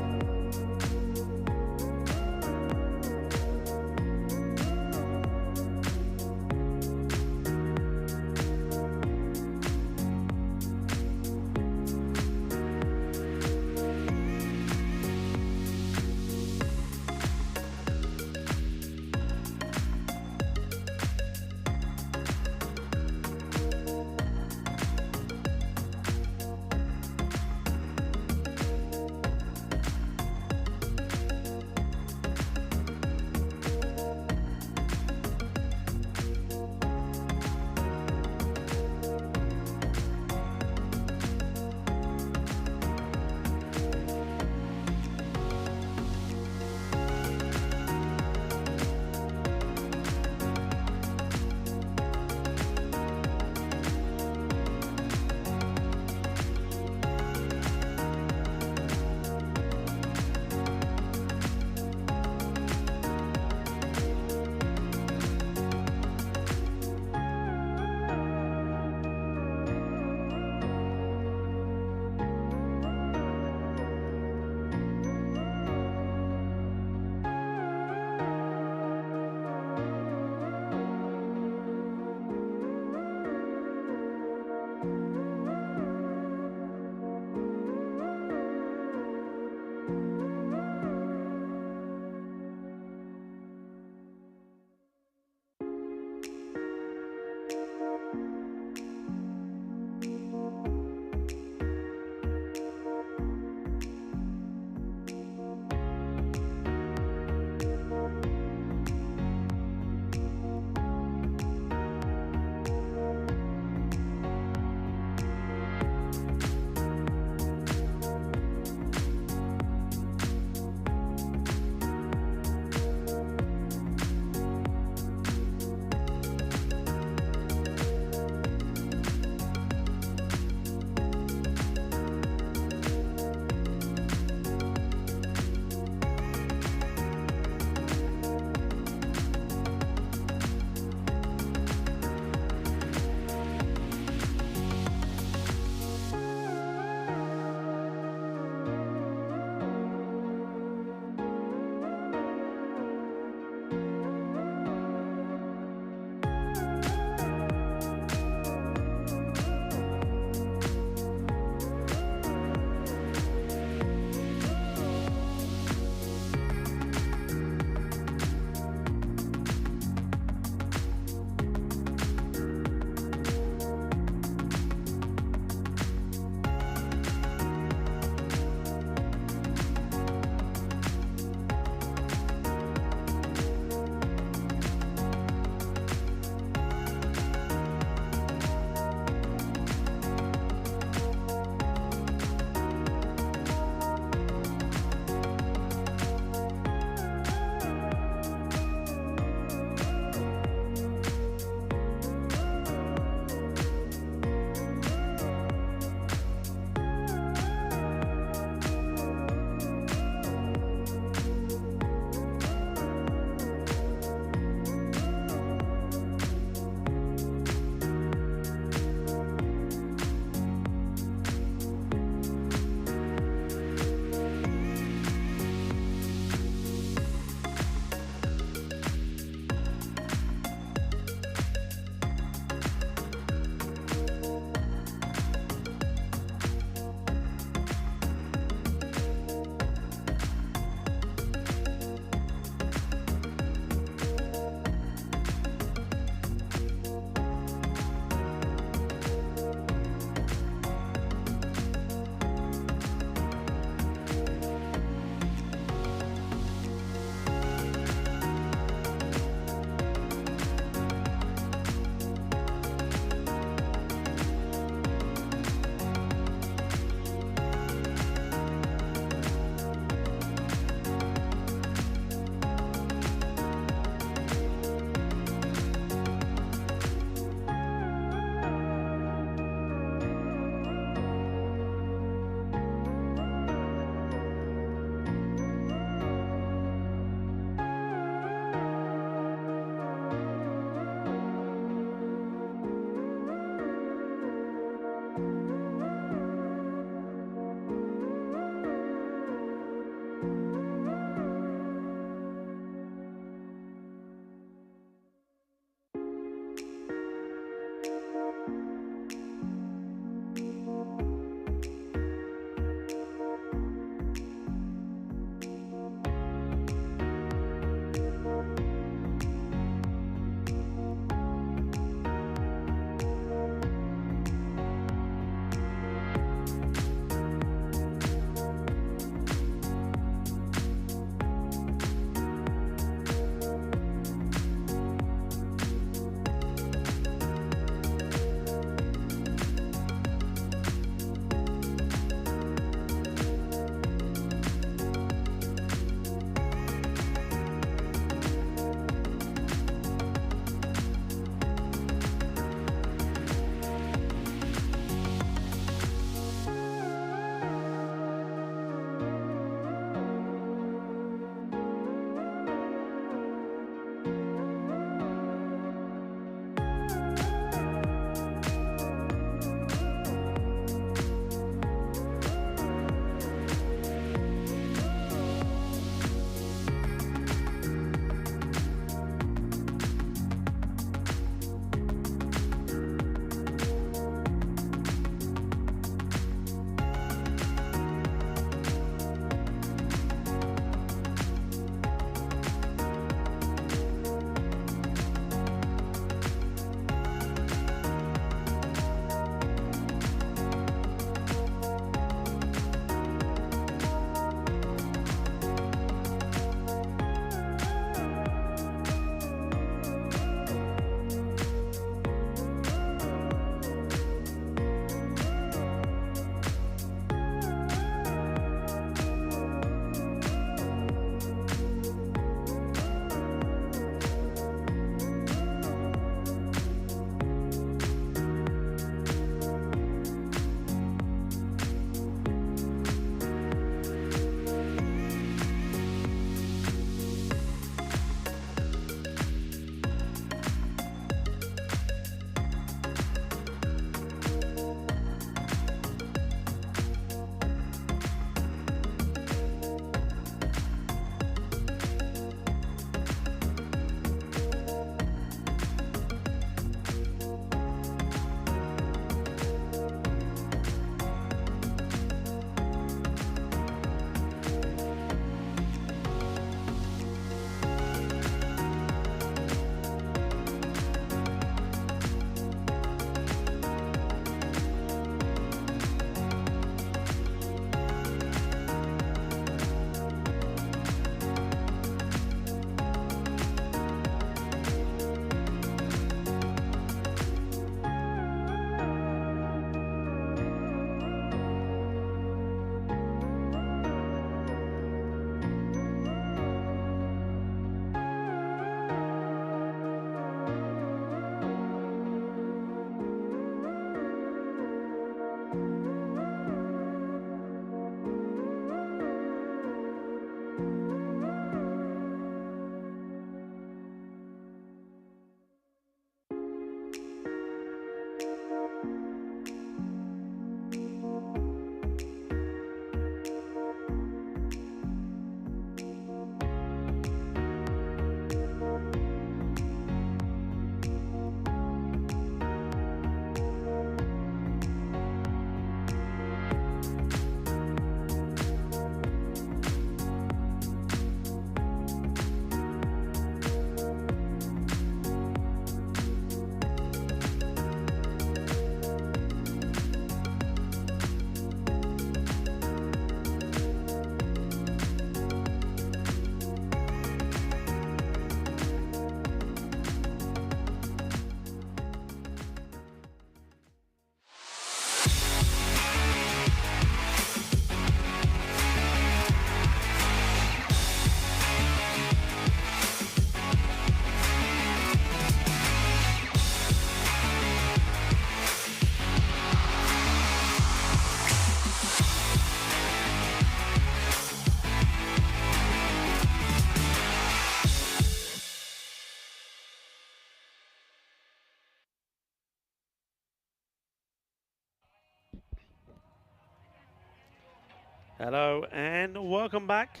Hello and welcome back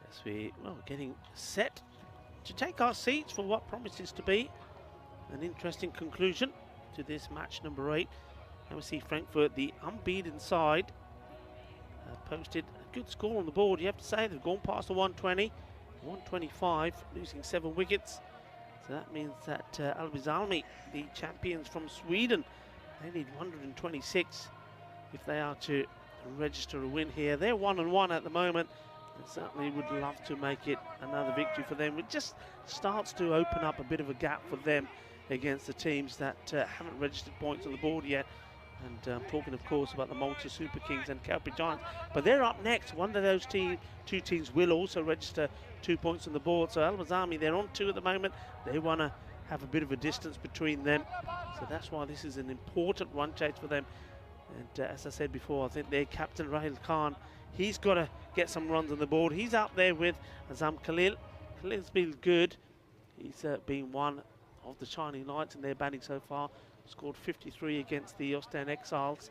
as we, getting set to take our seats for what promises to be an interesting conclusion to this match number 8. And we see Frankfurt, the unbeaten side, posted a good score on the board. You have to say they've gone past the 120, 125, losing 7 wickets. So that means that Albizalmi, the champions from Sweden, they need 126 if they are to register a win here. They're 1-1 at the moment, and certainly would love to make it another victory for them. It just starts to open up a bit of a gap for them against the teams that haven't registered points on the board yet. And I'm talking, of course, about the Malta Super Kings and Calpe Giants. But they're up next. One of those two teams will also register 2 points on the board. So Albazami, they're on 2 at the moment. They want to have a bit of a distance between them. So that's why this is an important run chase for them. And as I said before, I think their captain, Rahil Khan, he's got to get some runs on the board. He's up there with Azam Khalil. Khalil's been good. He's been one of the shining lights in their batting so far. Scored 53 against the Ostend Exiles.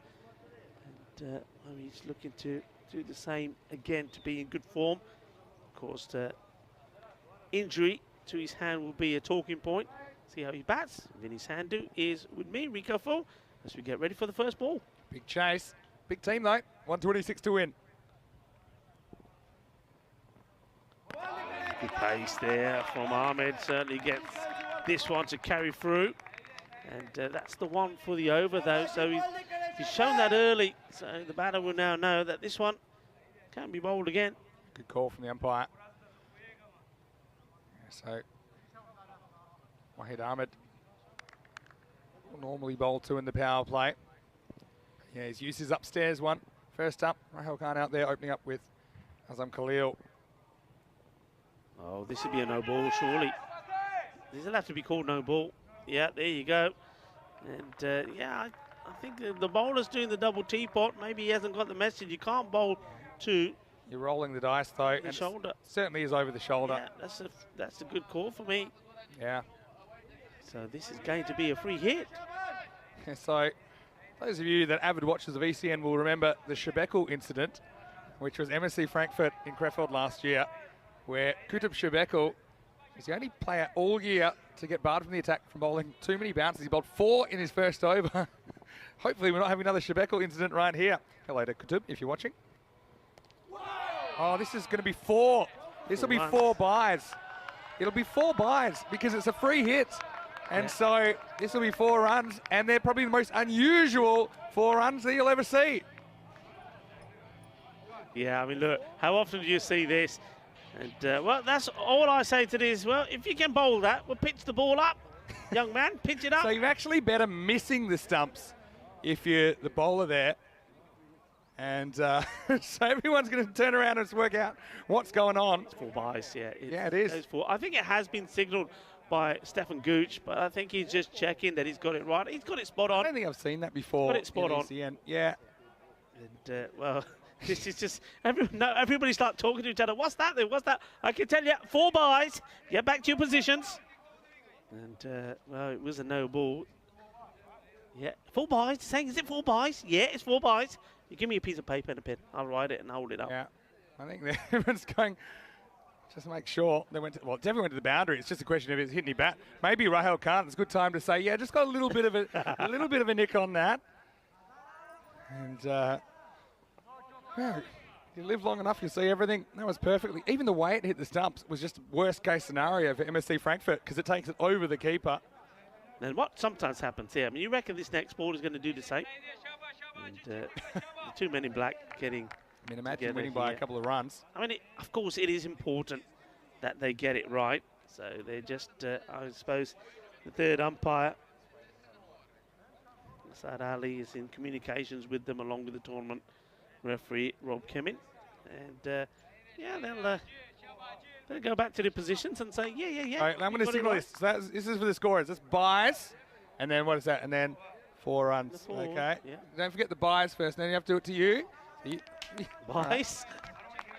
And he's looking to do the same again to be in good form. Of course, the injury to his hand will be a talking point. See how he bats. Vinny's Sandu is with me, Rico Full, as we get ready for the first ball. Big chase. Big team, though. 126 to win. Good pace there from Ahmed. Certainly gets this one to carry through. And that's the one for the over, though. So he's shown that early. So the batter will now know that this one can't be bowled again. Good call from the umpire. So Wahid Ahmed will normally bowl 2 in the power play. Yeah, his use is upstairs one. First up, Rahul Khan out there opening up with Azam Khalil. Oh, this would be a no ball, surely. This will have to be called no ball. Yeah, there you go. And yeah, I think the bowler's doing the double teapot. Maybe he hasn't got the message. You can't bowl 2. You're rolling the dice, though. The shoulder. Certainly is over the shoulder. Yeah, that's a good call for me. Yeah. So this is going to be a free hit. Yeah, so those of you that avid watchers of ECN will remember the Shebekel incident, which was MSC Frankfurt in Krefeld last year, where Kutub Shebekel is the only player all year to get barred from the attack from bowling too many bounces. He bowled 4 in his first over. Hopefully we're not having another Shebekel incident right here. Hello to Kutub, if you're watching. Oh, this is going to be 4. This will be 4 buys. It'll be 4 buys because it's a free hit. And so this will be 4 runs, and they're probably the most unusual 4 runs that you'll ever see. Yeah, I mean, look, how often do you see this? And, well, that's all I say to this. Well, if you can bowl that, we'll pitch the ball up. Young man, pitch it up. So you're actually better missing the stumps if you're the bowler there. And so everyone's going to turn around and work out what's going on. It's 4 buys, yeah. It is. 4. I think it has been signalled by Stefan Gooch, but I think he's just checking that he's got it right. He's got it spot on. I don't think I've seen that before. Got it spot on. ECN. Yeah. And, well, this is just, everybody start talking to each other. What's that then? What's that? I can tell you, 4 buys. Get back to your positions. And, well, it was a no ball. Yeah, 4 buys. Saying, is it 4 buys? Yeah, it's 4 buys. You give me a piece of paper and a pen. I'll write it and hold it up. Yeah, I think everyone's going just to make sure they went to, well, definitely went to the boundary. It's just a question of it's hitting your bat. Maybe Rahul Khan, it's a good time to say, yeah, just got a little bit of a little bit of a nick on that. And well, you live long enough, you see everything. That was perfectly. Even the way it hit the stumps was just worst case scenario for MSC Frankfurt because it takes it over the keeper. And what sometimes happens here, I mean, you reckon this next ball is going to do the same? And the 2 men in black getting. I mean, imagine winning by a couple of runs. I mean, of course, it is important that they get it right. So they're just, I suppose, the 3rd umpire, Saad Ali, is in communications with them along with the tournament referee, Rob Kemin. And, yeah, they'll go back to their positions and say, yeah. All right, I'm going to signal this. So this is for the scorers. This buys, and then what is that? And then 4 runs. 4, okay. Yeah. Don't forget the buys first. Then you have to do it to you. Buys.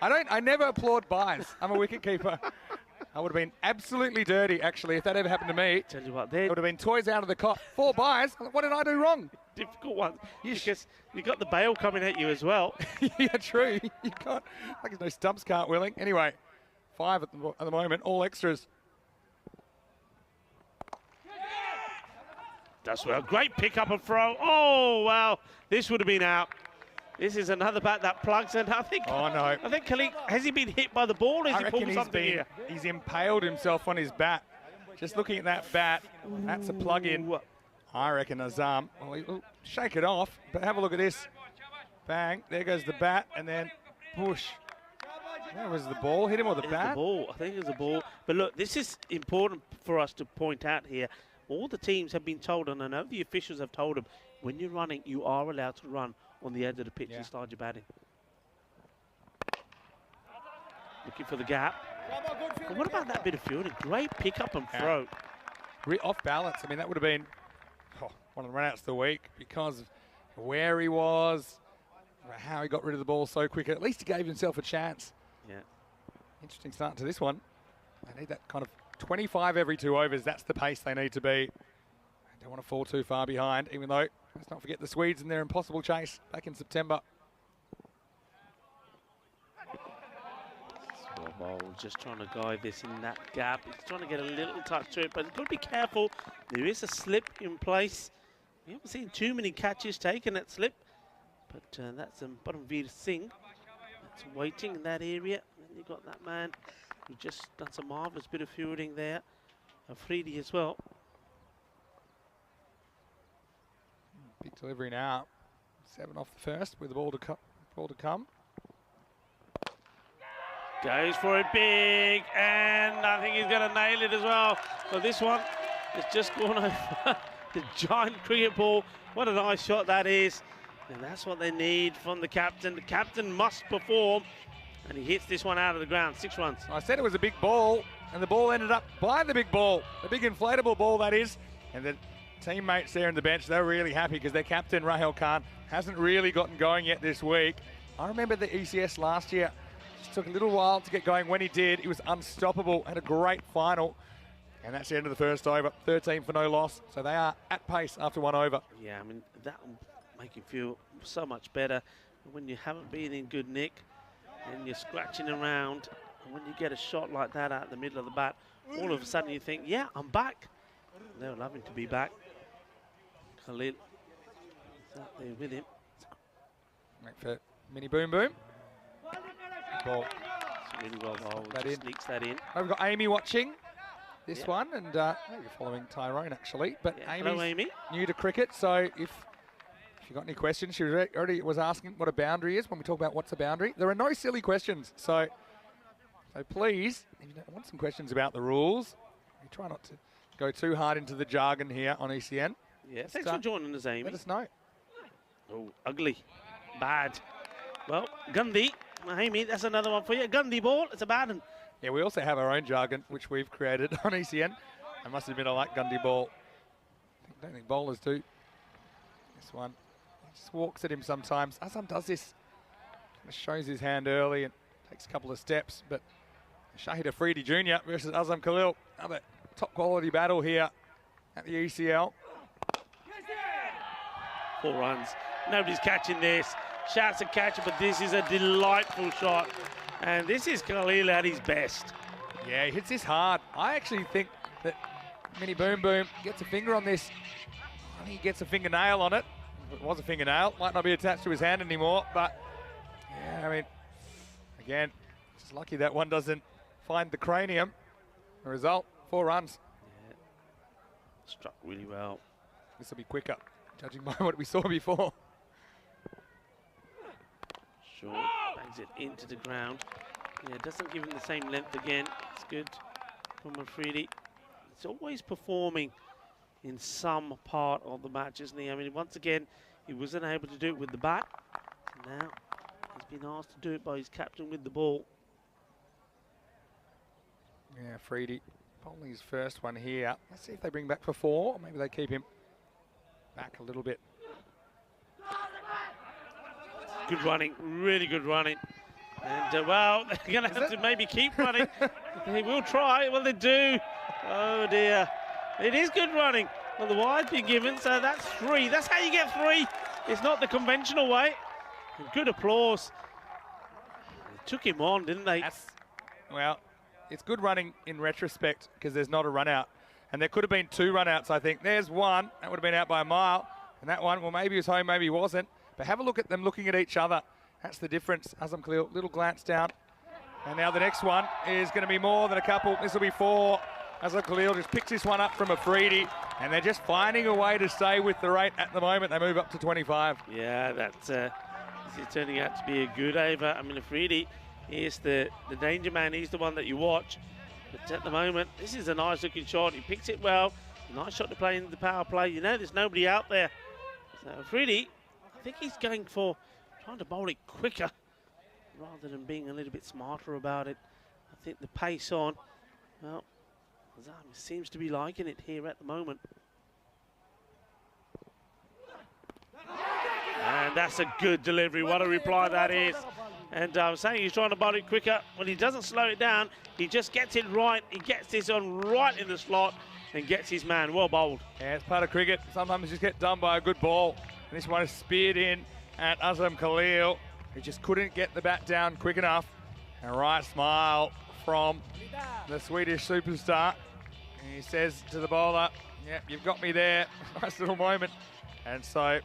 I never applaud buys. I'm a wicket keeper. I would have been absolutely dirty, actually, if that ever happened to me. Tell you what, it would have been toys out of the cot. 4 buys. What did I do wrong? difficult ones because you got the bail coming at you as well. Yeah, true. You can't. Like there's no stumps cartwheeling. Anyway, 5 at the moment, all extras. Does well. Great pick up and throw. Oh, wow. This would have been out. This is another bat that plugs, and I think. Oh no! I think Khalid, has he been hit by the ball? Or has he pulled something here? He's impaled himself on his bat. Just looking at that bat, that's a plug-in. I reckon Azam. Well, he'll shake it off, but have a look at this. Bang! There goes the bat, and then push. Where was the ball? Hit him with the bat. The ball. I think it was the ball. But look, this is important for us to point out here. All the teams have been told, and I know the officials have told them, when you're running, you are allowed to run on the edge of the pitch and start your batting. Looking for the gap. But what about that bit of fielding? Great pick up and throw. Off balance. I mean, that would have been one of the run-outs of the week because of where he was, how he got rid of the ball so quick. At least he gave himself a chance. Yeah. Interesting start to this one. They need that kind of 25 every 2 overs. That's the pace they need to be. They don't want to fall too far behind, even though, let's not forget the Swedes and their impossible chase back in September. Schoolboy just trying to guide this in that gap. He's trying to get a little touch to it, but he's got to be careful. There is a slip in place. We haven't seen too many catches taken at slip, but that's Paramveer Singh. That's waiting in that area. And then you've got that man who just done some marvellous bit of fielding there. Afridi as well. Big delivery now. 7 off the first with the ball to come. Goes for it big, and I think he's going to nail it as well. So this one has just gone over the giant cricket ball. What a nice shot that is. And that's what they need from the captain. The captain must perform, and he hits this one out of the ground. 6 runs. I said it was a big ball, and the ball ended up by the big ball. The big inflatable ball, that is. And the teammates there on the bench, they're really happy because their captain, Rahul Khan, hasn't really gotten going yet this week. I remember the ECS last year. Just took a little while to get going. When he did, he was unstoppable. Had a great final. And that's the end of the first over. 13 for no loss. So they are at pace after 1 over. Yeah, I mean, that will make you feel so much better when you haven't been in good nick and you're scratching around. And when you get a shot like that out the middle of the bat, all of a sudden you think, yeah, I'm back. They're loving to be back. Khalil is out there with him. Wait for mini boom boom. Ball. It's really well bowled. Sneaks that in. Oh, we've got Amy watching this one, and maybe following Tyrone actually. But Hello, Amy. New to cricket, so if you got any questions, she already was asking what a boundary is when we talk about what's a boundary. There are no silly questions, so please, if you want some questions about the rules, we try not to go too hard into the jargon here on ECN. Yeah, thanks for joining us, Amy. Let us know. Oh, ugly. Bad. Well, Gandhi. Amy, that's another one for you. Gandhi ball, it's a bad one. Yeah, we also have our own jargon, which we've created on ECN. I must admit, I like Gandhi ball. I don't think bowlers do. This one. He just walks at him sometimes. Azam does this. Shows his hand early and takes a couple of steps. But Shahid Afridi Jr. versus Azam Khalil. Another top quality battle here at the ECL. 4 runs. Nobody's catching this. Shouts a catch, but this is a delightful shot. And this is Khalil at his best. Yeah, he hits this hard. I actually think that Mini Boom Boom gets a finger on this. I think he gets a fingernail on it. If it was a fingernail, might not be attached to his hand anymore. But, yeah, I mean, again, just lucky that one doesn't find the cranium. The result, 4 runs. Yeah. Struck really well. This will be quicker, judging by what we saw before. Short, bangs it into the ground. Yeah, doesn't give him the same length again. It's good from Afridi. He's always performing in some part of the match, isn't he? I mean, once again, he wasn't able to do it with the bat. Now he's been asked to do it by his captain with the ball. Yeah, Afridi bowling his first one here. Let's see if they bring back for 4, or maybe they keep him back a little bit. Good running, really good running. And, well, they're going to have to maybe keep running. They will try. Well, they do. Oh, dear. It is good running. Well, the wide's been given, so that's 3. That's how you get 3. It's not the conventional way. And good applause. They took him on, didn't they? Well, it's good running in retrospect because there's not a run out. And there could have been 2 run outs, I think. There's one. That would have been out by a mile. And that one, well, maybe he was home, maybe he wasn't. But have a look at them looking at each other. That's the difference. Azam Khalil, little glance down. And now the next one is going to be more than a couple. This will be 4. Azam Khalil just picks this one up from Afridi. And they're just finding a way to stay with the rate at the moment. They move up to 25. Yeah, that's turning out to be a good over. I mean, Afridi is the danger man. He's the one that you watch. But at the moment, this is a nice looking shot. He picks it well. Nice shot to play in the power play. You know there's nobody out there. So Afridi, I think he's going for trying to bowl it quicker rather than being a little bit smarter about it. I think the pace on, well, Azam seems to be liking it here at the moment. And that's a good delivery. What a reply that is. And I was saying he's trying to bowl it quicker. When he doesn't slow it down, he just gets it right. He gets this on right in the slot and gets his man. Well bowled. Yeah, it's part of cricket. Sometimes you just get done by a good ball. And this one is speared in at Azam Khalil, who just couldn't get the bat down quick enough. A right smile from the Swedish superstar. And he says to the bowler, yep, you've got me there. Nice little moment. And so,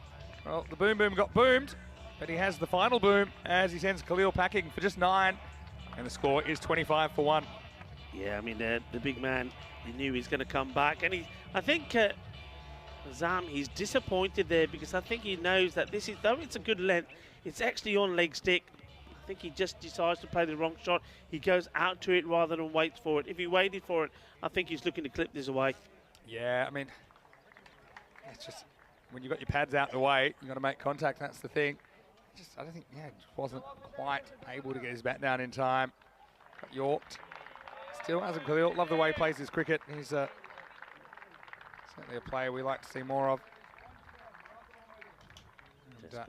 well, the boom got boomed, but he has the final boom as he sends Khalil packing for just 9. And the score is 25 for 1. Yeah, I mean, the big man, he knew he's going to come back. And I think Azam, he's disappointed there because I think he knows that this is, though it's a good length, it's actually on leg stick. I think he just decides to play the wrong shot. He goes out to it rather than waits for it. If he waited for it, I think he's looking to clip this away. Yeah, I mean, it's just when you've got your pads out the way, you've got to make contact. That's the thing. I don't think, yeah, just wasn't quite able to get his bat down in time. Got yorked. Still, Azam Khalil, love the way he plays his cricket. He's certainly a player we like to see more of.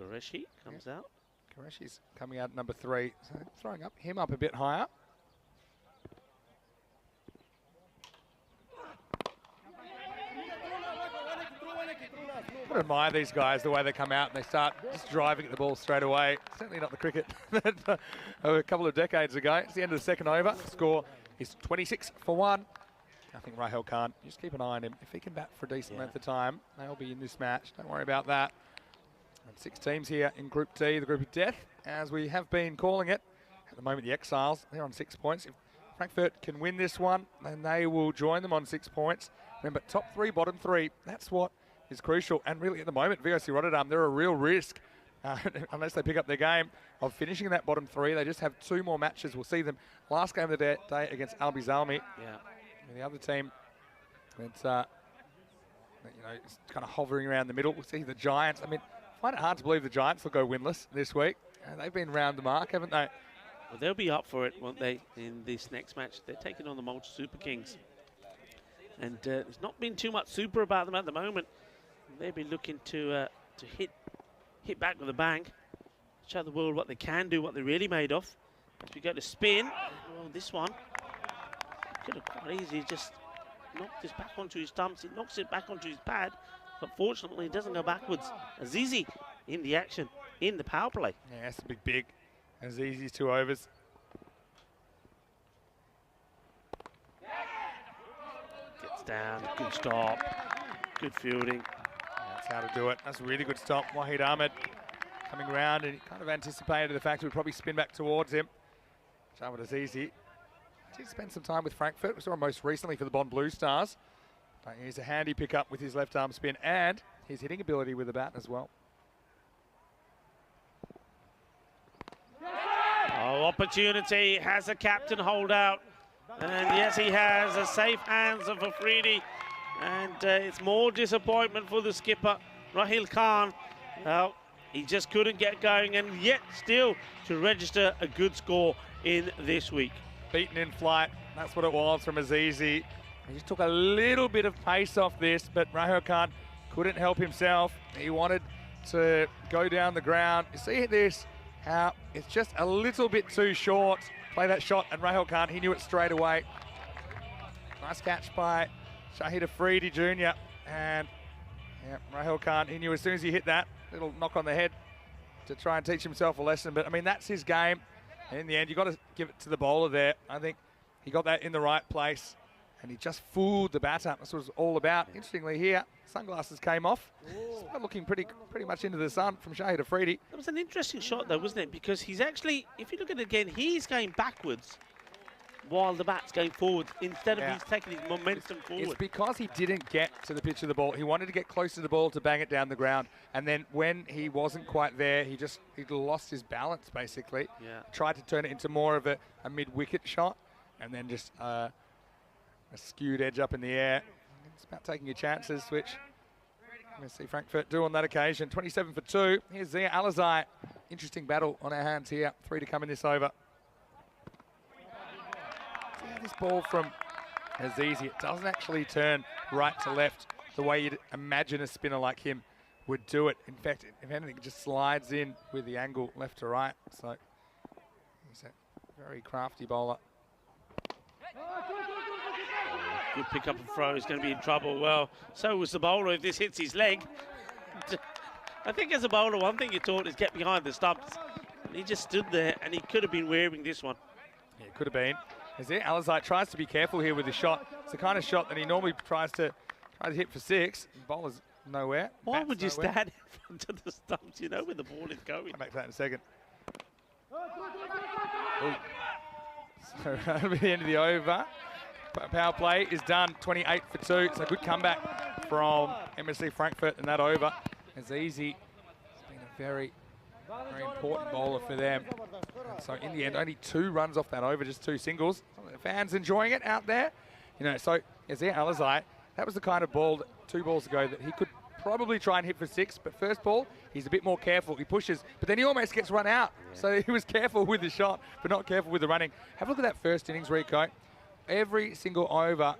Qureshi comes out. Qureshi's coming out at number 3, so throwing him up a bit higher. I admire these guys, the way they come out and they start just driving at the ball straight away. Certainly not the cricket that a couple of decades ago. It's the end of the second over. The score is 26 for 1. I think Rahul Khan, just keep an eye on him. If he can bat for a decent length of time, they'll be in this match. Don't worry about that. And 6 teams here in Group D, the Group of Death, as we have been calling it. At the moment, the Exiles, they're on 6 points. If Frankfurt can win this one, then they will join them on 6 points. Remember, top 3, bottom 3, that's what is crucial. And really, at the moment, VOC Rotterdam, they're a real risk, unless they pick up their game, of finishing in that bottom 3. They just have 2 more matches. We'll see them last game of the day against Albi Zalmi. Yeah. And the other team, it's you know, it's kind of hovering around the middle. We'll see the Giants. I mean, I find it hard to believe the Giants will go winless this week. They've been round the mark, haven't they? Well, they'll be up for it, won't they, in this next match? They're taking on the Malta Super Kings. And there's not been too much super about them at the moment. They'll be looking to hit back with a bang, show the world what they can do, what they're really made of. As we go to spin, well, this one could have quite easily just knocked this back onto his stumps. It knocks it back onto his pad, but fortunately it doesn't go backwards. Azizi in the action, in the power play. Yeah, that's a big. Azizi's 2 overs. Gets down, good stop, good fielding. That's how to do it. That's a really good stop. Wahid Ahmed coming round, and he kind of anticipated the fact it would probably spin back towards him. Javad Azizi did spend some time with Frankfurt. We saw him most recently for the Bond Blue Stars. But he's a handy pickup with his left arm spin and his hitting ability with the bat as well. Oh, opportunity, has a captain hold out. And yes, he has a safe hands of Afridi. And it's more disappointment for the skipper, Rahul Khan. Well, he just couldn't get going, and yet still to register a good score in this week. Beaten in flight, that's what it was from Azizi. He just took a little bit of pace off this, but Rahul Khan couldn't help himself. He wanted to go down the ground. You see this, how it's just a little bit too short. Play that shot, and Rahul Khan, he knew it straight away. Nice catch by Shahid Afridi Jr. And Yeah, Rahul Khan, he knew as soon as he hit that little knock on the head to try and teach himself a lesson. But, I mean, that's his game. And in the end, you've got to give it to the bowler there. I think he got that in the right place. And he just fooled the batter. That's what it was all about. Interestingly here, sunglasses came off. Looking pretty much into the sun from Shahid Afridi. That was an interesting shot, though, wasn't it? Because he's actually, if you look at it again, he's going backwards while the bat's going forward instead of he's taking his momentum forward. It's because he didn't get to the pitch of the ball. He wanted to get close to the ball to bang it down the ground. And then when he wasn't quite there, he lost his balance, basically. Yeah. Tried to turn it into more of a mid-wicket shot and then just a skewed edge up in the air. It's about taking your chances, which I'm going to see Frankfurt do on that occasion. 27 for 2. Here's Zia Alizai. Interesting battle on our hands here. 3 to come in this over. Yeah, this ball from Azizi, it doesn't actually turn right to left the way you'd imagine a spinner like him would do it. In fact, if anything, it just slides in with the angle left to right. So he's a very crafty bowler. Good pick up and throw. He's going to be in trouble. Well, so was the bowler if this hits his leg. I think as a bowler, one thing you're taught is get behind the stumps. And he just stood there and he could have been wearing this one. Yeah, it could have been. Azir Alizai tries to be careful here with the shot. It's the kind of shot that he normally tries to hit for 6. The bowler's nowhere. Why would you stand in front of the stumps, you know, where the ball is going? Come back to that in a second. Ooh. So that'll be the end of the over. Power play is done, 28 for 2. It's a good comeback from MSC Frankfurt in that over. Azizi has been a very important bowler for them. And so in the end, only 2 runs off that over, just 2 singles. Some of the fans enjoying it out there. You know, so Azir Alizai, that was the kind of ball that 2 balls ago that he could probably try and hit for 6, but first ball, he's a bit more careful. He pushes, but then he almost gets run out. Yeah. So he was careful with the shot, but not careful with the running. Have a look at that first innings, Rico. Every single over,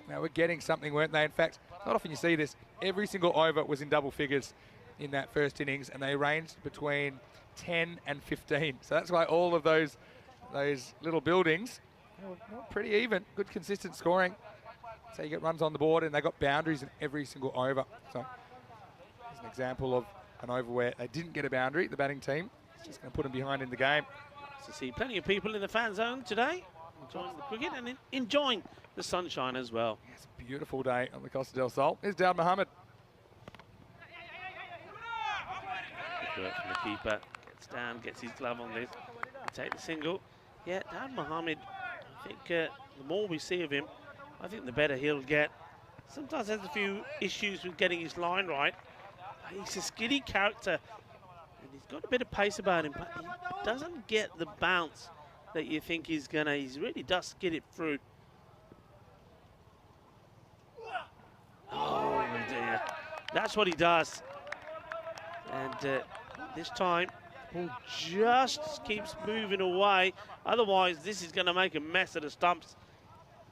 now we're getting something, weren't they? In fact, not often you see this. Every single over was in double figures in that first innings, and they ranged between 10 and 15. So that's why all of those little buildings were pretty even. Good consistent scoring. So you get runs on the board, and they got boundaries in every single over. So here's an example of an over where they didn't get a boundary. The batting team is just going to put them behind in the game. So see plenty of people in the fan zone today, enjoying the cricket and enjoying the sunshine as well. It's a beautiful day on the Costa del Sol. Here's Daud Mohammed. Good work from the keeper. Gets down, gets his glove on this. Take the single. Yeah, Daud Mohammed, I think the more we see of him, I think the better he'll get. Sometimes has a few issues with getting his line right. He's a skinny character, and he's got a bit of pace about him, but he doesn't get the bounce that you think he's gonna. He really does get it through. Oh dear, that's what he does. And this time, ball just keeps moving away. Otherwise, this is gonna make a mess of the stumps.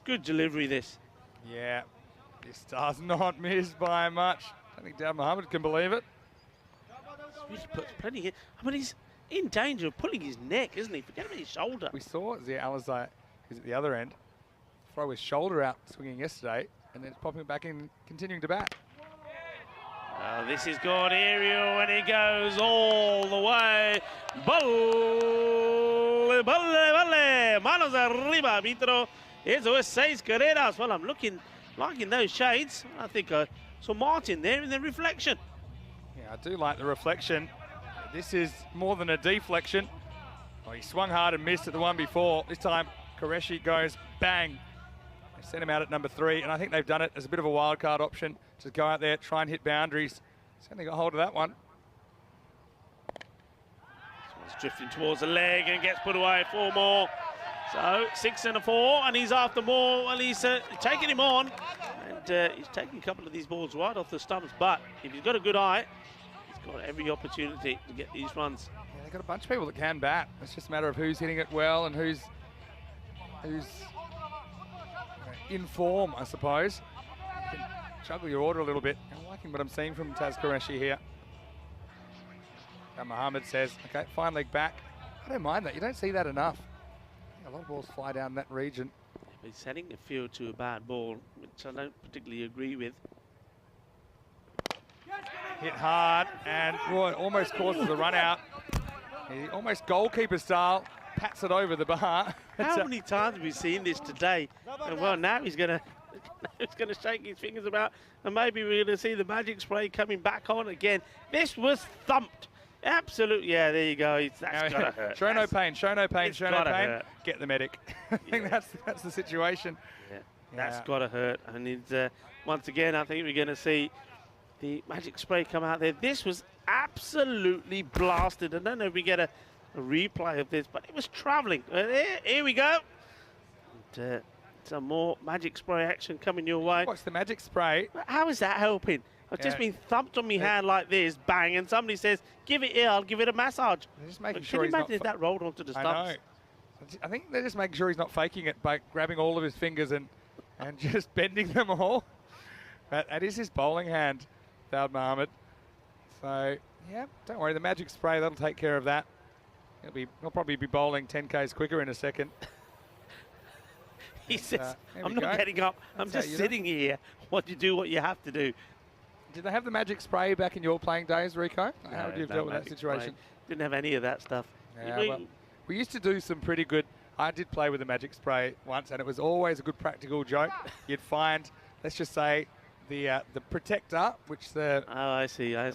Good delivery, this. Yeah, this does not miss by much. I think Daud Mohammed can believe it. He's puts plenty here. I mean, he's in danger of pulling his neck, isn't he? Forget about his shoulder. We saw Zia Alizai, who's at the other end, throw his shoulder out swinging yesterday, and then it's popping it back in, continuing to bat. Oh, this is good, aerial, and he goes all the way. Balle, balle, balle. Manos arriba, Vitro. Eso es 6 carreras. Well, I'm liking those shades. I think I saw Martin there in the reflection. Yeah, I do like the reflection. This is more than a deflection. Oh, he swung hard and missed at the one before. This time, Qureshi goes bang. They sent him out at number 3, and I think they've done it as a bit of a wild card option. Just go out there, try and hit boundaries. Certainly got hold of that one. This one's drifting towards the leg and gets put away. 4 more. So 6 and a 4, and he's after more. Well, he's taking him on, and he's taking a couple of these balls right off the stumps. But if he's got a good eye, he's got every opportunity to get these runs. Yeah, they've got a bunch of people that can bat. It's just a matter of who's hitting it well and who's in form, I suppose. You can juggle your order a little bit. I'm liking what I'm seeing from Taz Qureshi here. And Mohammed says, okay, fine leg back. I don't mind that. You don't see that enough. A lot of balls fly down that region. He's setting the field to a bad ball, which I don't particularly agree with. hit hard, and boy, it almost causes a run out. He almost goalkeeper style pats it over the bar. How many times have we seen this today? And well, now he's going to shake his fingers about, and maybe we're going to see the magic spray coming back on again. This was thumped. Absolutely, yeah, there you go. That's got to hurt. Show no pain, show no pain, show no pain. Hurt. Get the medic. I think that's the situation. Yeah, that's got to hurt. And it's, once again, I think we're going to see the magic spray come out there. This was absolutely blasted. I don't know if we get a replay of this, but it was travelling. Here we go. And, some more magic spray action coming your way. What's the magic spray? How is that helping? I've just been thumped on my hand like this, bang, and somebody says, give it here, I'll give it a massage. They're just making sure. Can you imagine if that rolled onto the stumps? I know. I think they're just making sure he's not faking it by grabbing all of his fingers and just bending them all. But that is his bowling hand, Daud Mohammed. So, yeah, don't worry. The magic spray, that'll take care of that. He'll probably be bowling 10 Ks quicker in a second. He says, I'm not getting up. I'm just sitting here. What you do, what you have to do. Did they have the magic spray back in your playing days, Rico? How would you have dealt with that situation? Didn't have any of that stuff. Yeah, well, we used to do some pretty good. I did play with the magic spray once, and it was always a good practical joke. You'd find, let's just say, the protector, which the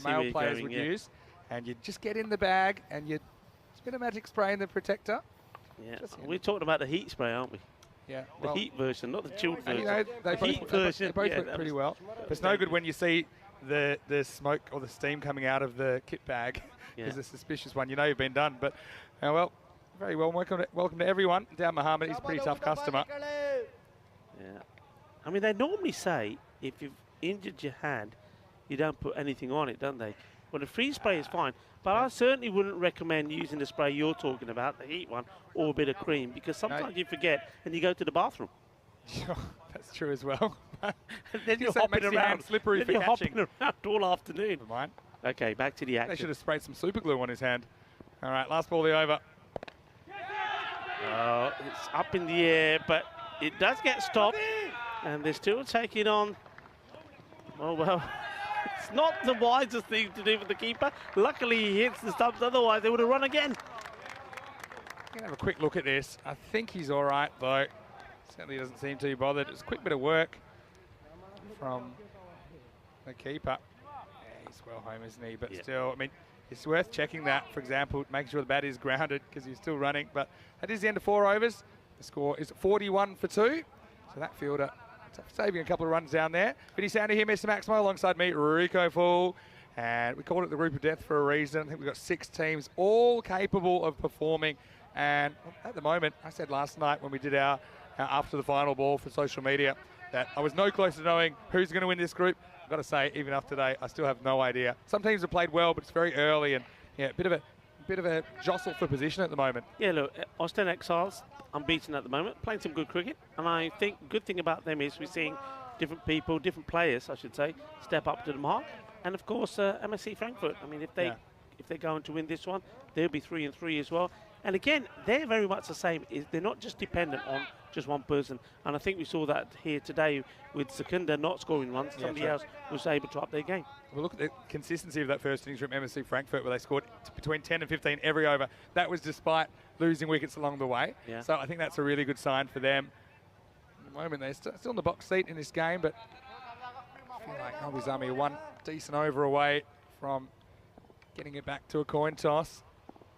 male players would use, and you'd just get in the bag and you'd spin a magic spray in the protector. Yeah, we're talking about the heat spray, aren't we? Yeah, the heat version, not the chilled version. You know, they both work pretty well. But it's no good when you see the smoke or the steam coming out of the kit bag. Is a suspicious one. You know you've been done. But well, very well. Welcome to everyone. Daud Mohammed, he's a pretty tough customer. Yeah, I mean they normally say if you've injured your hand, you don't put anything on it, don't they? Well, the freeze spray is fine, but I certainly wouldn't recommend using the spray you're talking about, the heat one, or a bit of cream, because sometimes you forget and you go to the bathroom. That's true as well. And then you're hopping around, slippery for catching. Hopping around all afternoon. Never mind. Okay, back to the action. They should have sprayed some super glue on his hand. All right, last ball of the over. Oh, it's up in the air, but it does get stopped, and they're still taking on. Oh well. It's not the wisest thing to do for the keeper. Luckily, he hits the stumps. Otherwise, they would have run again. I'm going to have a quick look at this. I think he's all right, though. Certainly doesn't seem too bothered. It's a quick bit of work from the keeper. Yeah, he's well home, isn't he? But still, I mean, it's worth checking that, for example, making sure the bat is grounded because he's still running. But that is the end of 4 overs. The score is 41 for 2. So that fielder saving a couple of runs down there. Vinny Sandy here, Mr. Maximo, alongside me, Rico Full. And we called it the group of death for a reason. I think we've got 6 teams, all capable of performing. And at the moment, I said last night when we did our after the final ball for social media that I was no closer to knowing who's going to win this group. I've got to say, even after today, I still have no idea. Some teams have played well, but it's very early and a bit of a jostle for position at the moment. Yeah, look, Austin Exiles, unbeaten at the moment, playing some good cricket. And I think the good thing about them is we're seeing different people, different players, I should say, step up to the mark. And of course, MSC Frankfurt. I mean, if they're going to win this one, they'll be 3-3 as well. And again, they're very much the same. They're not just dependent on just one person. And I think we saw that here today with Secunda not scoring runs. Somebody else was able to up their game. Well, look at the consistency of that first innings from MSC Frankfurt, where they scored between 10 and 15 every over. That was despite losing wickets along the way. Yeah. So I think that's a really good sign for them. At the moment, they're still in the box seat in this game, but I feel like Albizami are one decent over away from getting it back to a coin toss.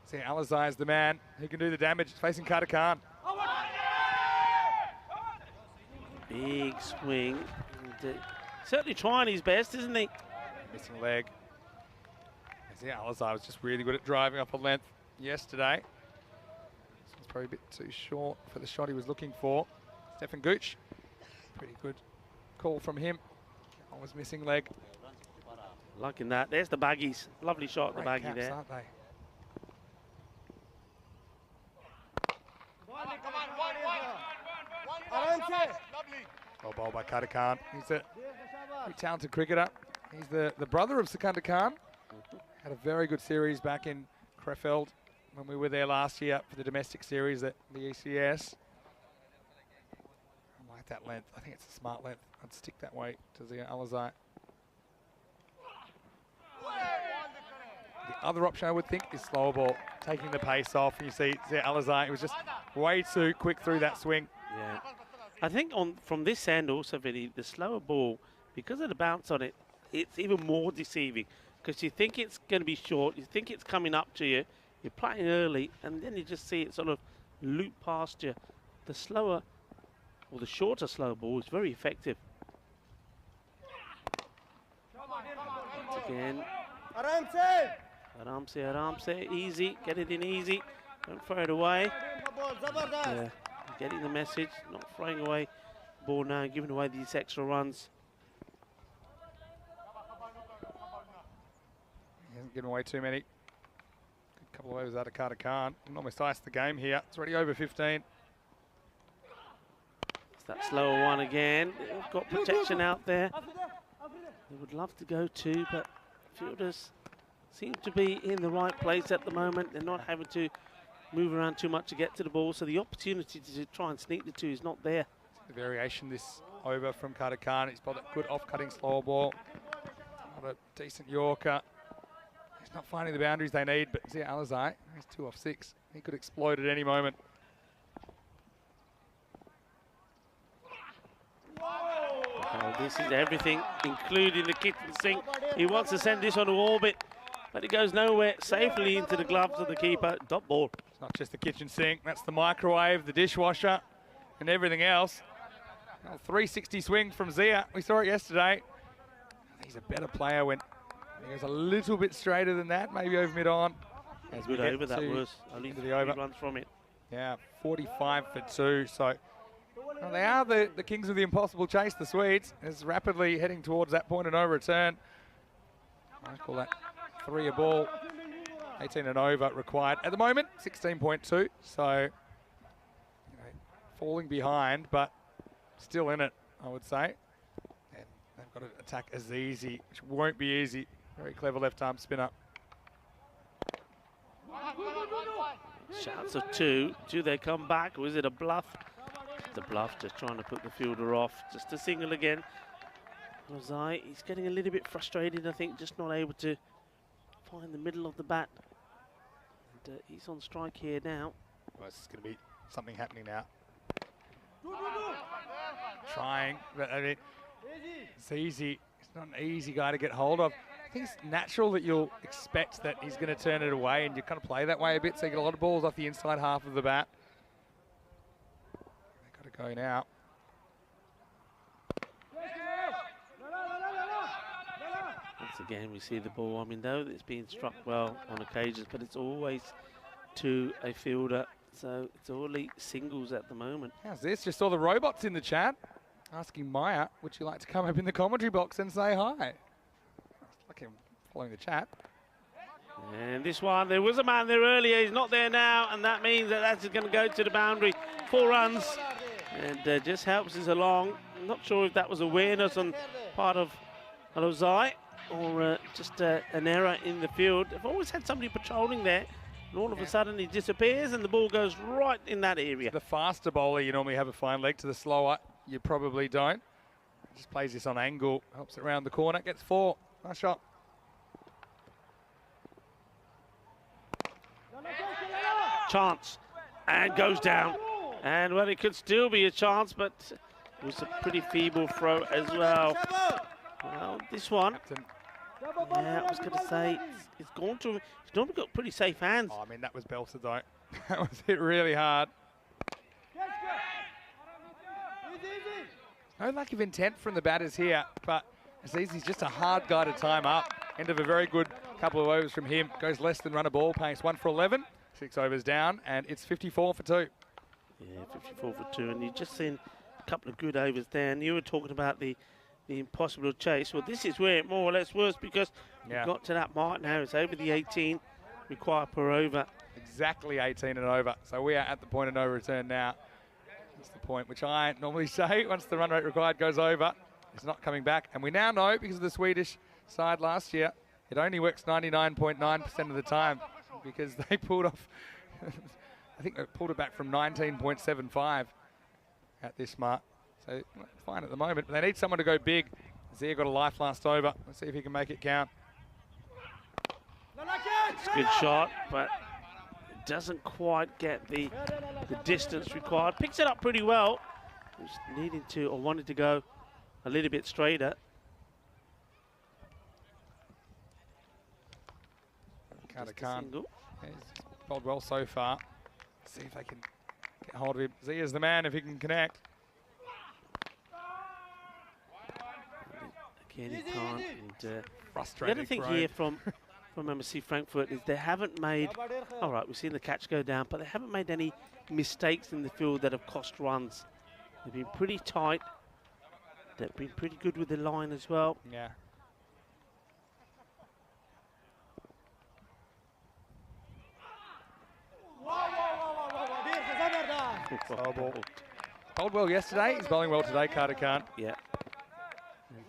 See, Alizai is the man who can do the damage. It's facing Carter Khan. Big swing. And, certainly trying his best, isn't he? Missing leg. See, Alizai was just really good at driving up a length yesterday. This one's probably a bit too short for the shot he was looking for. Stefan Gooch. Pretty good call from him. Always missing leg. Liking that. There's the baggies. Lovely shot, Great the baggie caps, there. Aren't they? Well bowled by Carter Khan. He's a very talented cricketer. He's the brother of Secunda Khan. Had a very good series back in Krefeld when we were there last year for the domestic series at the ECS. I like that length. I think it's a smart length. I'd stick that way to the Alizai. The other option I would think is slower ball, taking the pace off. You see Zia Alizai, it was just way too quick through that swing. Yeah. I think from this end also, Vinny, the slower ball, because of the bounce on it, it's even more deceiving. Because you think it's going to be short, you think it's coming up to you, you're playing early, and then you just see it sort of loop past you. The slower, or the shorter slow ball is very effective. Once again. Aramse, easy, get it in easy, don't throw it away. Getting the message, not throwing away the ball now, giving away these extra runs. He hasn't given away too many. Good couple of overs out of Carter Khan. Almost iced the game here. It's already over 15. It's that slower one again. They've got protection out there. They would love to go to, but fielders seem to be in the right place at the moment. They're not having to move around too much to get to the ball, so the opportunity to try and sneak the two is not there. The variation this over from Carter Khan. He's got a good off-cutting slower ball. Not a decent Yorker. He's not finding the boundaries they need, but Zia Alizai, he's 2 off 6. He could explode at any moment. Oh, this is everything, including the kitchen sink. He wants to send this on to orbit, but it goes nowhere, safely into the gloves of the keeper. Dot ball. It's not just the kitchen sink, that's the microwave, the dishwasher, and everything else. Oh, 360 swing from Zia. We saw it yesterday. He's a better player when he goes a little bit straighter than that, maybe over mid-on. As good over that was. Only the over. Runs from it. Yeah, 45 for 2. So well, they are the kings of the impossible chase, the Swedes. Is rapidly heading towards that point of no return. I call that 3 a ball. 18 and over required at the moment. 16.2. So you know, falling behind, but still in it, I would say. And they've got to attack Azizi, which won't be easy. Very clever left arm spinner. Shouts of 2. Do they come back, or is it a bluff? The bluff, just trying to put the fielder off. Just a single again. Rozai, he's getting a little bit frustrated, I think, just not able to find the middle of the bat. And he's on strike here now. Well, it's going to be something happening now. Trying, but I mean, it's easy. It's not an easy guy to get hold of. I think it's natural that you'll expect that he's going to turn it away, and you kind of play that way a bit, so you get a lot of balls off the inside half of the bat. They've got to go now. Once again, we see the ball. I mean, though it's being struck well on occasions, but it's always to a fielder. So it's only singles at the moment. How's this? Just saw the robots in the chat asking Maya, would you like to come up in the commentary box and say hi? Like him following the chat. And this one, there was a man there earlier. He's not there now, and that means that that's going to go to the boundary. 4 runs, and just helps us along. I'm not sure if that was awareness on part of Alozai or just an error in the field. I've always had somebody patrolling there, and all of a sudden he disappears, and the ball goes right in that area. The faster bowler, you normally have a fine leg. To the slower, you probably don't. Just plays this on angle, helps it around the corner, gets 4. Nice shot. Chance, and goes down. And well, it could still be a chance, but it was a pretty feeble throw as well. Well, this one, yeah, I was going to say, it's gone to him. He's normally got pretty safe hands. Oh, I mean, that was belted though. That was hit really hard. No lack of intent from the batters here, but Azizi's just a hard guy to time up. End of a very good couple of overs from him. Goes less than run a ball, pace 1 for 11. 6 overs down, and it's 54 for 2. Yeah, 54 for 2, and you've just seen a couple of good overs there. And you were talking about the impossible chase. Well, this is where it more or less was, because we've got to that mark now. It's over the 18 required per over. Exactly 18 and over. So we are at the point of no return now. That's the point which I normally say once the run rate required goes over. It's not coming back. And we now know, because of the Swedish side last year, it only works 99.9% of the time, because they pulled off, I think they pulled it back from 19.75 at this mark. So fine at the moment, but they need someone to go big. Zia got a life last over. Let's see if he can make it count. It's a good shot, but it doesn't quite get the distance required. Picks it up pretty well. Just needing to, or wanted to go a little bit straighter. Khan. He's bowled well so far. See if they can get hold of him. Zia's the man if he can connect. Again, he can't. And, frustrating. The other thing here from MSC Frankfurt is they haven't made, all right, we've seen the catch go down, but they haven't made any mistakes in the field that have cost runs. They've been pretty tight. They've been pretty good with the line as well. Yeah. Bowled well yesterday. He's bowling well today, Carter Khan. Yeah.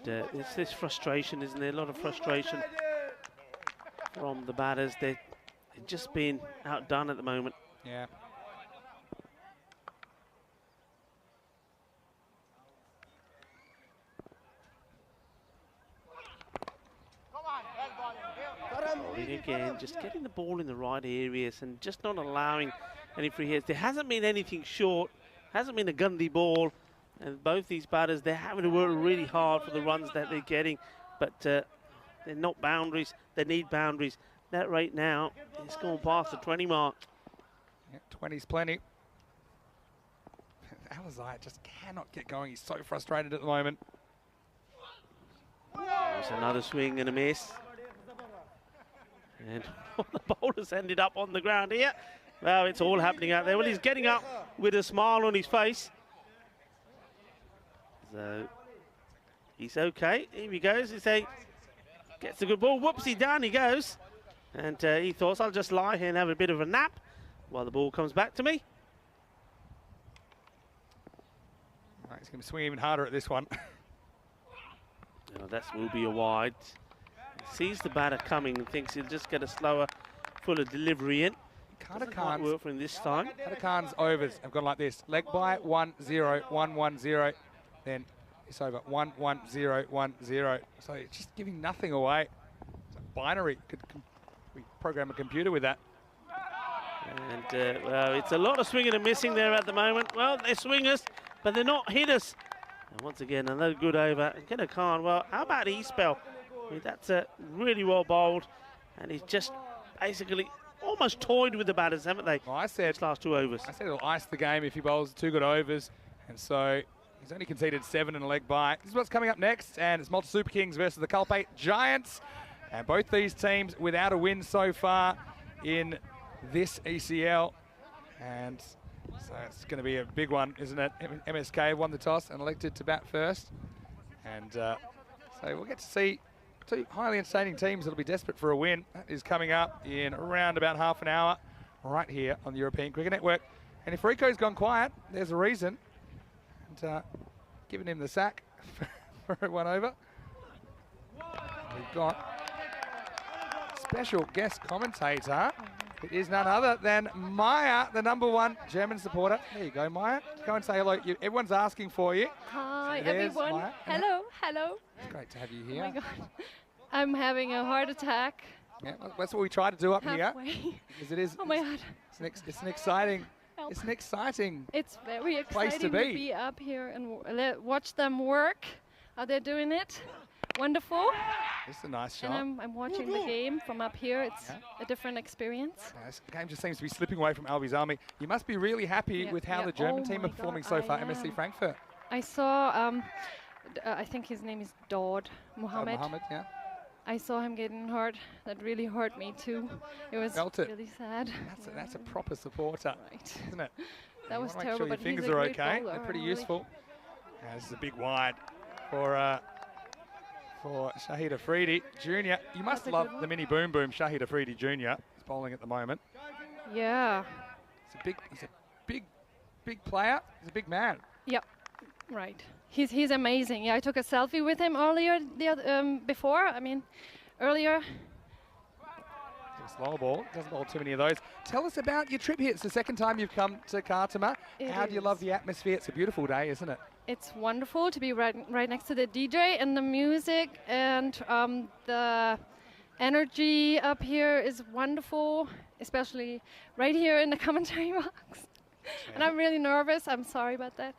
And it's this frustration, isn't there? A lot of frustration from the batters. They've just been outdone at the moment. Yeah. Bowling again, just getting the ball in the right areas and just not allowing any free hits. There hasn't been anything short, hasn't been a Gundy ball, and both these batters, they're having to work really hard for the runs that they're getting, but they're not boundaries. They need boundaries. That rate now is going past the 20 mark. Yeah, 20's plenty. Alizai just cannot get going. He's so frustrated at the moment. There's another swing and a miss. And the bowler's ended up on the ground here. Well, it's all happening out there. Well, he's getting up with a smile on his face. So he's okay. Here he goes. Gets a good ball. Whoopsie, down he goes. And he thought, I'll just lie here and have a bit of a nap while the ball comes back to me. Right, he's going to swing even harder at this one. Oh, that will be a wide. He sees the batter coming and thinks he'll just get a slower, fuller delivery in. Carter Doesn't Khan's quite work for him this time. Carter Khan's overs have gone like this. Leg by 1-0, 1-1-0. Then it's over 1-1-0, 1-0. So it's just giving nothing away. It's a binary. We program a computer with that. And well, it's a lot of swinging and missing there at the moment. Well, they're swingers, but they're not hitters. And once again, another good over. And Carter Khan, well, how about E-spell? I mean, that's really well bowled. And he's just basically almost toyed with the batters, haven't they? Well, I said, these last two overs. I said it'll ice the game if he bowls 2 good overs. And so he's only conceded 7 in a leg by. This is what's coming up next. And it's Malta Super Kings versus the Culpate Giants. And both these teams without a win so far in this ECL. And so it's going to be a big one, isn't it? MSK won the toss and elected to bat first. And so we'll get to see 2 highly entertaining teams that'll be desperate for a win. That is coming up in around about half an hour right here on the European Cricket Network. And if Rico's gone quiet, there's a reason. And giving him the sack for 1 over. We've got special guest commentator. It is none other than Maya, the #1 German supporter. There you go, Maya. Go and say hello. Everyone's asking for you. Hi, So everyone. Maya. Hello, hello. It's great to have you Oh here. my God. I'm having a heart attack. Yeah, well, that's what we try to do up here. Halfway. Because it is. Oh my God. It's an exciting. Help. It's an exciting. It's very Place to exciting be. up here and watch them work. How they're doing it. Wonderful. This is a nice shot. And I'm watching the game from up here. It's a different experience. This game just seems to be slipping away from Albi's Army. You must be really happy with how the German team my are performing God, so I far, am. MSC Frankfurt. I saw, I think his name is Daud Mohammed. Mohammed, yeah. I saw him getting hurt. That really hurt me too. It was Felt it. really sad. That's a proper supporter, Right. isn't it? That was Make terrible, sure your but fingers he's a are great okay. bowler. They're pretty Really. useful. This is a big wide for Shahid Afridi Jr. You must That's a love good one. the mini boom boom Shahid Afridi Jr. He's bowling at the moment. Yeah. He's a big player. He's a big man. Yep. Right. He's amazing. Yeah, I took a selfie with him earlier earlier. Slower ball. Doesn't bowl too many of those. Tell us about your trip here. It's the second time you've come to Khartoum. How do you love the atmosphere? It's a beautiful day, isn't it? It's wonderful to be right next to the DJ and the music and the energy up here is wonderful, especially right here in the commentary box. And I'm really nervous. I'm sorry about that.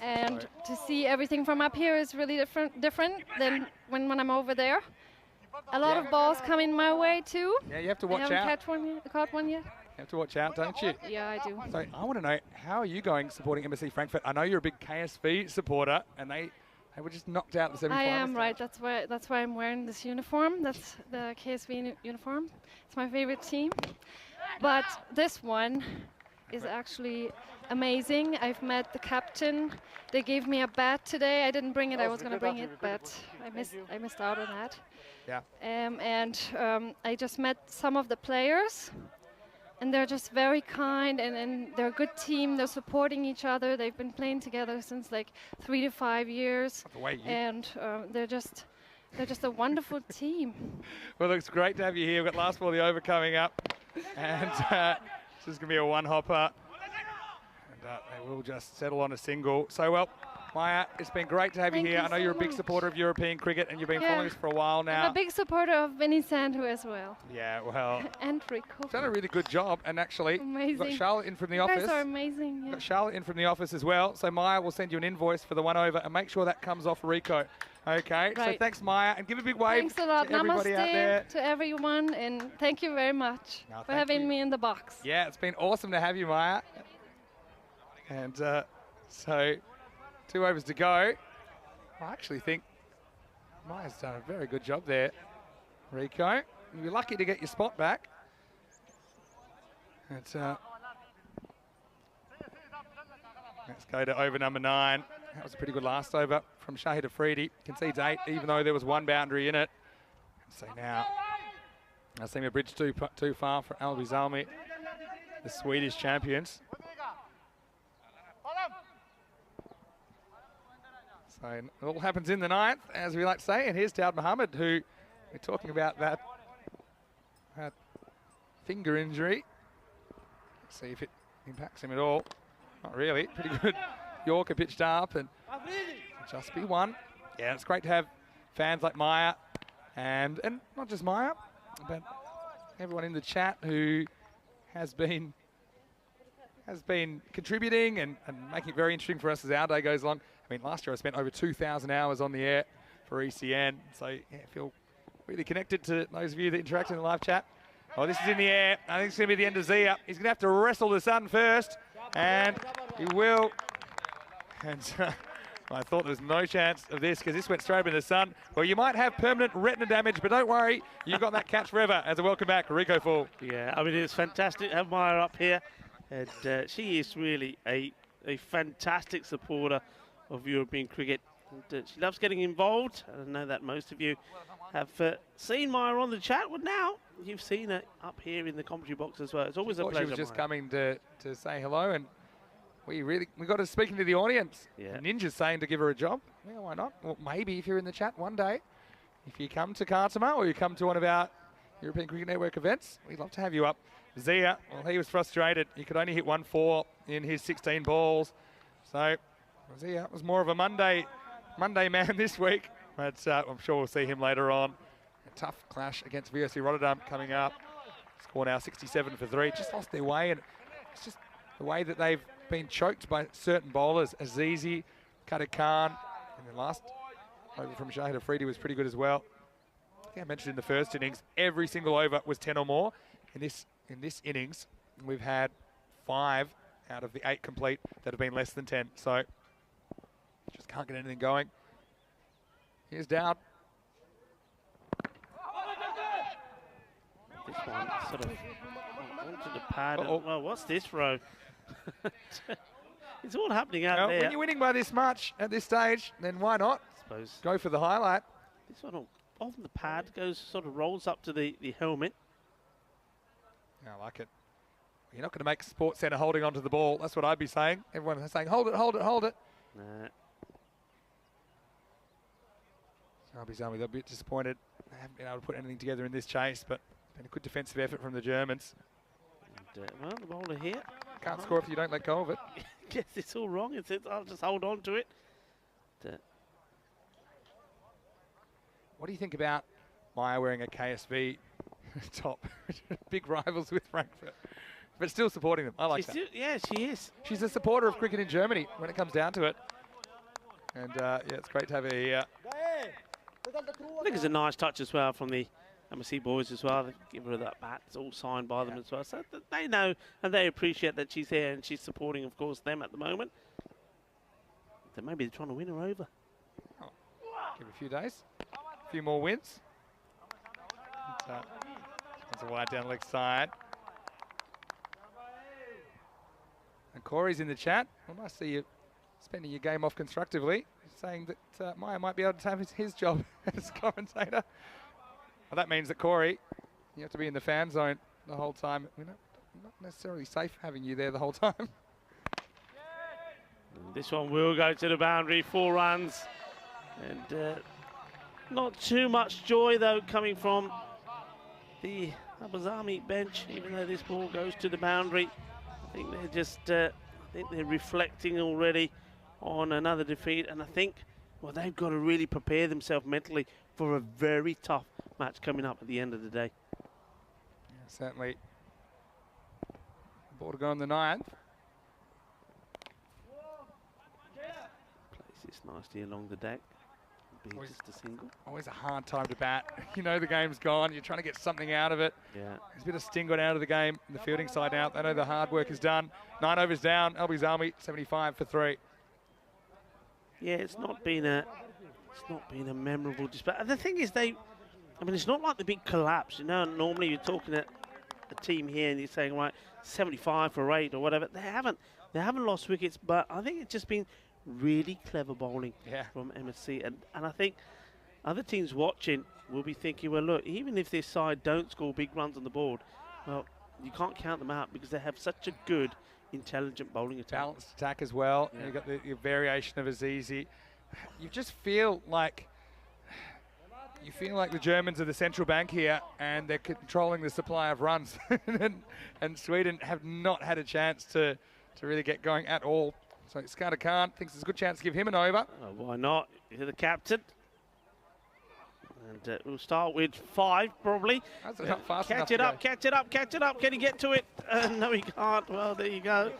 And to see everything from up here is really different than when I'm over there. A lot of balls coming my way too. Yeah, you have to watch I haven't out. caught one yet. You have to watch out, don't you? Yeah, I do. So I want to know, how are you going supporting MSC Frankfurt? I know you're a big KSV supporter, and they were just knocked out in the semi-finals. I am, right. That's why I'm wearing this uniform. That's the KSV uniform. It's my favorite team. But this one is actually amazing. I've met the captain. They gave me a bat today. I didn't bring it. I was going to bring it, but I missed out on that. Yeah. And I just met some of the players. And they're just very kind, and they're a good team. They're supporting each other. They've been playing together since like 3 to 5 years, and they're just a wonderful team. Well, it's great to have you here. We've got last ball of the over coming up, and this is going to be a one-hopper, and they will just settle on a single. So, well, Maya, it's been great to have you here. I know you're a big supporter of European cricket, and you've been following us for a while now. I'm a big supporter of Vinny Sandhu as well. Yeah, well, and Rico. You've done a really good job, and actually, we've got Charlotte in from the office. You guys are amazing. Yeah. Got Charlotte in from the office as well. So Maya will send you an invoice for the one over, and make sure that comes off Rico. Okay. Right. So thanks, Maya, and give a big wave Thanks a lot. to everybody out there. Namaste to everyone, and thank you very much for having me in the box. Yeah, it's been awesome to have you, Maya. And so 2 overs to go. I actually think Maya's done a very good job there, Rico. You're lucky to get your spot back. Let's go to over number 9. That was a pretty good last over from Shahid Afridi. Concedes 8, even though there was one boundary in it. So now, I seem a bridge too far for Albi Zalmi, the Swedish champions. So it all happens in the 9th, as we like to say. And here's Daud Mohammed, who we're talking about that finger injury. Let's see if it impacts him at all. Not really. Pretty good. Yorker pitched up, and just be one. Yeah, it's great to have fans like Maya, and not just Maya, but everyone in the chat who has been contributing and making it very interesting for us as our day goes along. I mean, last year I spent over 2,000 hours on the air for ECN, so yeah, I feel really connected to those of you that interact in the live chat. Oh, this is in the air. I think it's going to be the end of Zia. He's going to have to wrestle the sun first, and he will. And I thought there was no chance of this because this went straight up in the sun. Well, you might have permanent retina damage, but don't worry, you've got that catch forever. As a welcome back, Rico Fall. Yeah, I mean, it's fantastic to have Maya up here, and she is really a fantastic supporter of European cricket. And, she loves getting involved. I know that most of you have seen Maya on the chat. Well, now you've seen her up here in the commentary box as well. It's always a pleasure. She was just coming to say hello, and we got her speaking to the audience. Yeah. Ninja's saying to give her a job. Yeah, why not? Well, maybe if you're in the chat one day, if you come to Kartama or you come to one of our European Cricket Network events, we'd love to have you up. Zia, well, he was frustrated. He could only hit 1-4 in his 16 balls. So Zia was more of a Monday man this week, but I'm sure we'll see him later on. A tough clash against VOC Rotterdam coming up. Score now 67 for 3. Just lost their way, and it's just the way that they've been choked by certain bowlers. Azizi, Qadir Khan, and the last over from Shahid Afridi was pretty good as well. I think I mentioned in the first innings, every single over was 10 or more. In this innings, we've had 5 out of the 8 complete that have been less than 10. So just can't get anything going. Here's Daud. This one sort of onto the pad. Well, what's this row? It's all happening out there. When you're winning by this much at this stage, then why not? I suppose. Go for the highlight. This one on the pad sort of rolls up to the helmet. Yeah, I like it. You're not going to make Sports Centre holding onto the ball. That's what I'd be saying. Everyone is saying, hold it, hold it, hold it. Nah. I'll be a bit disappointed. They haven't been able to put anything together in this chase, but been a good defensive effort from the Germans. And, well, the bowler here. Can't score if you don't let go of it. Yes, it's all wrong. I'll just hold on to it. What do you think about Maya wearing a KSV top. Big rivals with Frankfurt. But still supporting them. I like that. Yeah, she is. She's a supporter of cricket in Germany when it comes down to it. And yeah, it's great to have her here. I think it's a nice touch as well from the MSC boys as well. They give her that bat. It's all signed by them as well. So they know and they appreciate that she's there and she's supporting, of course, them at the moment. So maybe they're trying to win her over. Oh, give it a few days. A few more wins. That's a wide down leg side. And Corey's in the chat. Well, nice to see you spending your game off constructively, saying that Maya might be able to have his job as commentator. Well, that means that Corey, you have to be in the fan zone the whole time. We're not necessarily safe having you there the whole time. This one will go to the boundary, 4 runs. And not too much joy, though, coming from the Abazami bench, even though this ball goes to the boundary. I think they're just, I think they're reflecting already on another defeat. And I think, well, they've got to really prepare themselves mentally for a very tough match coming up at the end of the day. Yeah, certainly. Ball to go on the 9th. Plays this nicely along the deck. Be just a single. Always a hard time to bat. You know the game's gone. You're trying to get something out of it. Yeah. There's a bit of sting got out of the game. The fielding side now. They know the hard work is done. 9 overs down. Albie's Army 75 for 3. Yeah, it's not been a memorable display. The thing is, I mean, it's not like the big collapse. You know, normally you're talking at a team here and you're saying, right, 75 for 8 or whatever. They haven't lost wickets, but I think it's just been really clever bowling from MSC. And I think other teams watching will be thinking, well, look, even if this side don't score big runs on the board, well, you can't count them out because they have such a good, intelligent bowling attack. Balanced attack as well. Yeah. You've got the variation of Azizi. You just feel like the Germans are the central bank here and they're controlling the supply of runs. and Sweden have not had a chance to really get going at all. So Skada Khan thinks there's a good chance to give him an over. Oh, why not? You're the captain. And we'll start with 5 probably. That's not fast catch enough it up, catch it up, catch it up. Can he get to it? No, he can't. Well, there you go.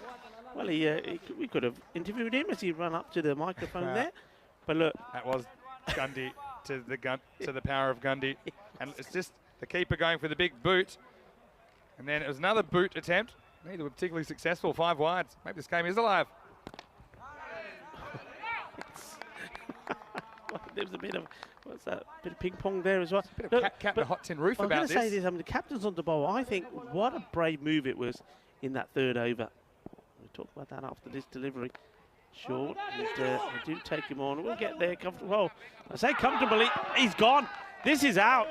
Well, we could have interviewed him as he ran up to the microphone there. But look, that was Gundy to the power of Gundy, and it's just the keeper going for the big boot, and then it was another boot attempt. Neither were particularly successful. 5 wides. Maybe this game is alive. There was a bit of bit of ping pong there as well. Bit of captain hot tin roof about this. I'm going to say this. I mean, the captain's on the bowl. I think what a brave move it was in that 3rd over. We'll talk about that after this delivery. Short, and they do take him on. We'll get there comfortably. Well, I say comfortably. He's gone. This is out.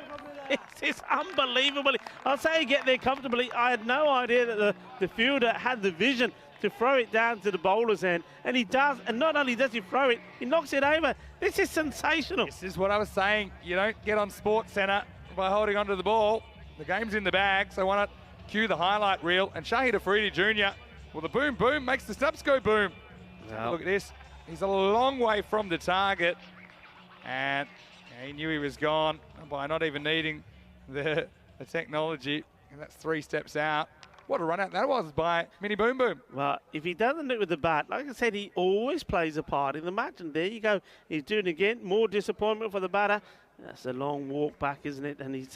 This is unbelievable. I'll say get there comfortably. I had no idea that the fielder had the vision to throw it down to the bowler's end, and he does. And not only does he throw it, he knocks it over. This is sensational. This is what I was saying. You don't get on Sports Centre by holding onto the ball. The game's in the bag, so why not cue the highlight reel? And Shahid Afridi Jr. Well, the boom boom makes the stumps go boom. Well, look at this. He's a long way from the target, and he knew he was gone by not even needing the technology. And that's 3 steps out. What a run out that was by Mini Boom Boom. Well, if he doesn't do it with the bat, like I said, he always plays a part in the match. And there you go. He's doing it again. More disappointment for the batter. That's a long walk back, isn't it? And he's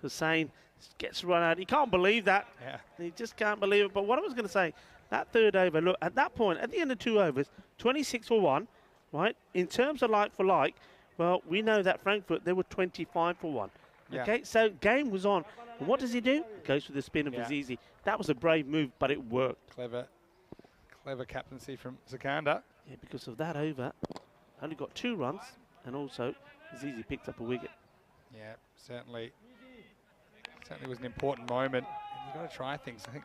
Hussain gets run out. He can't believe that. Yeah. He just can't believe it. But what I was going to say, that 3rd over, look, at that point, at the end of 2 overs, 26 for 1, right? In terms of like for like, well, we know that Frankfurt, they were 25 for 1. Yeah. Okay, so game was on. And what does he do? Goes for the spin of Azizi. That was a brave move, but it worked. Clever captaincy from Zakanda. Yeah, because of that over, only got 2 runs, and also Azizi picked up a wicket. Yeah, certainly was an important moment. And you've got to try things. I think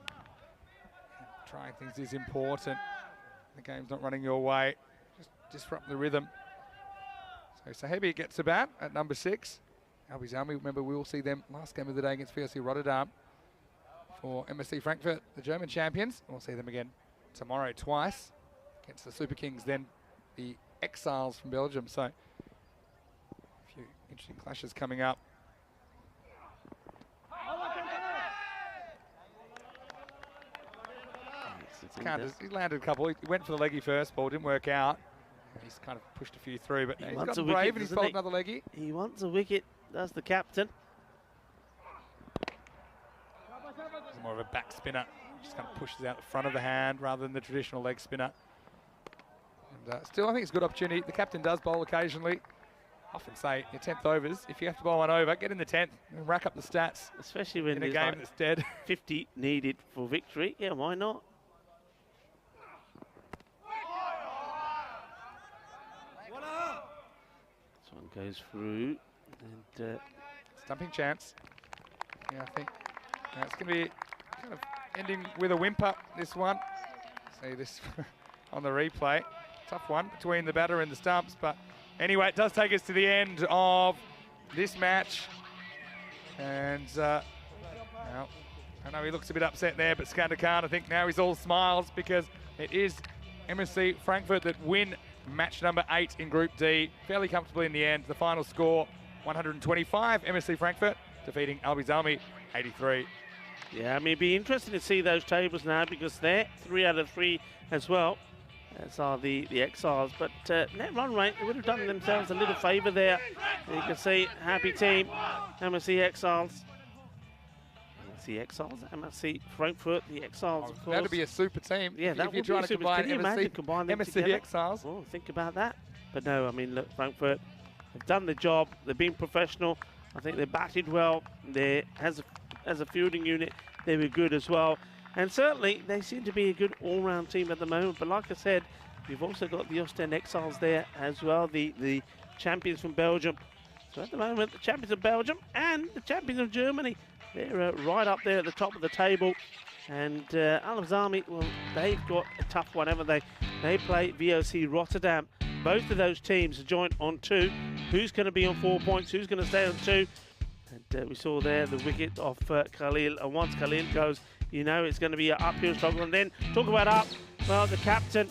trying things is important. The game's not running your way. Just disrupt the rhythm. So Sahebi gets a bat at number 6. Albie's Army, remember we will see them last game of the day against VSC Rotterdam for MSC Frankfurt, the German champions. We'll see them again tomorrow twice against the Super Kings, then the exiles from Belgium. So a few interesting clashes coming up. He landed a couple. He went for the leggy first ball, didn't work out. He's kind of pushed a few through, but he's got brave and he's bowled another leggy. He wants a wicket, does the captain. He's more of a back spinner. Just kind of pushes out the front of the hand rather than the traditional leg spinner. And still, I think it's a good opportunity. The captain does bowl occasionally. Often say your 10th overs, if you have to bowl one over, get in the 10th and rack up the stats. Especially when in a game that's dead. 50 needed for victory. Yeah, why not? This one goes through. And stumping chance. Yeah, I think it's going to be kind of ending with a whimper, this one. See this on the replay. Tough one between the batter and the stumps, but anyway, it does take us to the end of this match. And well, I know he looks a bit upset there, but Skander Khan, I think now he's all smiles because it is MSC Frankfurt that win match number 8 in Group D fairly comfortably in the end. The final score, 125, MSC Frankfurt defeating Albi Zalmi, 83. Yeah, I mean, it'd be interesting to see those tables now because they're 3 out of 3 as well, as are the Exiles. But net run rate, they would have done themselves a little favour there. You can see, happy team, MSC Exiles. MSC Exiles, MSC Frankfurt, the Exiles, of course. That'd be a super team. Yeah, that if you're would trying be to combine Can you imagine combine them MSC together? Exiles. Oh, think about that. But no, I mean, look, Frankfurt have done the job. They've been professional. I think they batted well. They, as a fielding unit, they were good as well. And certainly, they seem to be a good all-round team at the moment. But like I said, we've also got the Ostend Exiles there as well, the champions from Belgium. So at the moment, the champions of Belgium and the champions of Germany, they're right up there at the top of the table. And Al Zalmi, well, they've got a tough one, haven't they? They play VOC Rotterdam. Both of those teams are joint on 2. Who's going to be on 4 points? Who's going to stay on 2? And we saw there the wicket of Khalil. And once Khalil goes, you know it's going to be an uphill struggle. And then talk about up. Well, the captain,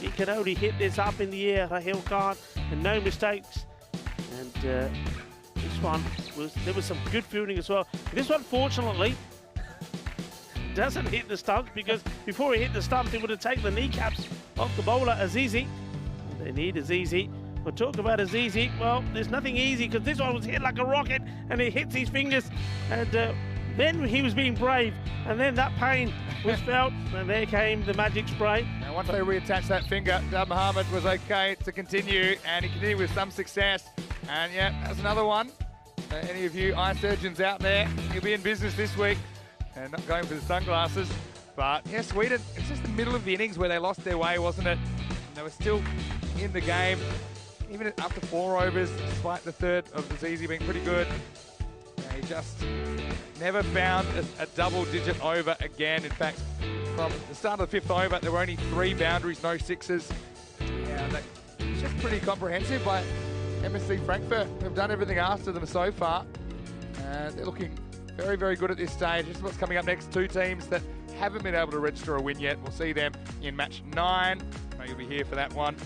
he can only hit this up in the air. Rahil Khan, and no mistakes. And this one there was some good fielding as well. This one, fortunately, doesn't hit the stumps because before he hit the stumps, he would have taken the kneecaps off the bowler, Azizi. They need Azizi. We'll talk about Azizi. Well, there's nothing easy because this one was hit like a rocket and it hits his fingers. And then he was being brave. And then that pain was felt. And there came the magic spray. Now, once they reattached that finger, Dad Mohammed was okay to continue. And he continued with some success. And yeah, that's another one. Any of you eye surgeons out there, you'll be in business this week. And not going for the sunglasses. But yeah, Sweden, it's just the middle of the innings where they lost their way, wasn't it? And they were still in the game, even after 4 overs, despite the third of Azizi being pretty good. He just never found a double-digit over again. In fact, from the start of the 5th over, there were only 3 boundaries, no 6s. Yeah, it's just pretty comprehensive by MSC Frankfurt, who've done everything asked of them so far. And they're looking very, very good at this stage. This is what's coming up next. 2 teams that haven't been able to register a win yet. We'll see them in match 9. I know you'll be here for that one.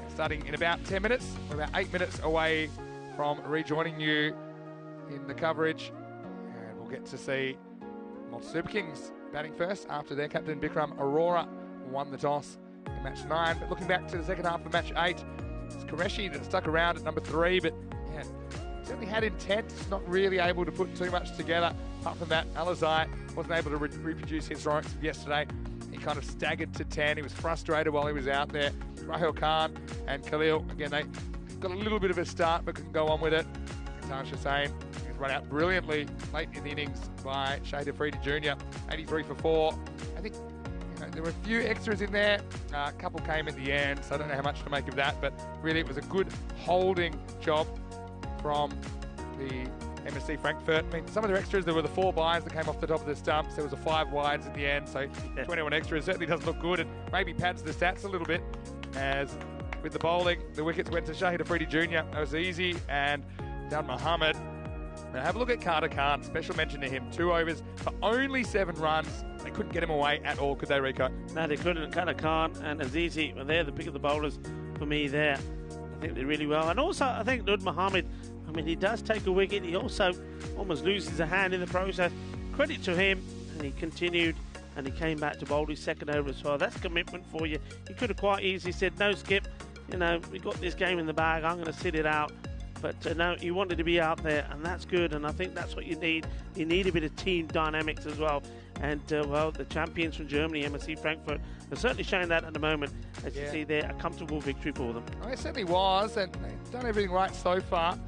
Starting in about 10 minutes. We're about 8 minutes away from rejoining you in the coverage. And we'll get to see Malta Super Kings batting first after their captain Bikram Arora won the toss in match 9. But looking back to the second half of match 8, it's Qureshi that stuck around at number 3, but yeah, certainly had intent, just not really able to put too much together. Apart from that, Alizai wasn't able to reproduce his heroics of yesterday. He kind of staggered to 10. He was frustrated while he was out there. Rahil Khan and Khalil, again, they got a little bit of a start but couldn't go on with it. Hassan Hussain is run out brilliantly late in the innings by Shahid Afridi Jr. 83 for 4. I think there were a few extras in there. A couple came at the end, so I don't know how much to make of that, but really it was a good holding job from the MSC Frankfurt. I mean, some of their extras, there were the 4 byes that came off the top of the stumps. There was a 5 wides at the end, so 21 extras certainly doesn't look good and maybe pads the stats a little bit. As with the bowling, the wickets went to Shahid Afridi Jr. That was easy, and Dan Mohammed. Now have a look at Carter Khan. Special mention to him. 2 overs for only 7 runs. They couldn't get him away at all, could they, Rico? No, they couldn't. Carter Khan and Azizi were there, the pick of the bowlers for me there. I think they're really well. And also, I think Nud Mohammed, I mean, he does take a wicket. He also almost loses a hand in the process. Credit to him. And he continued and he came back to bowl his second over as well. That's commitment for you. You could have quite easily said, no, Skip, you know, we got this game in the bag, I'm going to sit it out. But no, you wanted to be out there, and that's good, and I think that's what you need. You need a bit of team dynamics as well. And, well, the champions from Germany, MSC Frankfurt, are certainly showing that at the moment. As you see there, a comfortable victory for them. Well, it certainly was, and they've done everything right so far.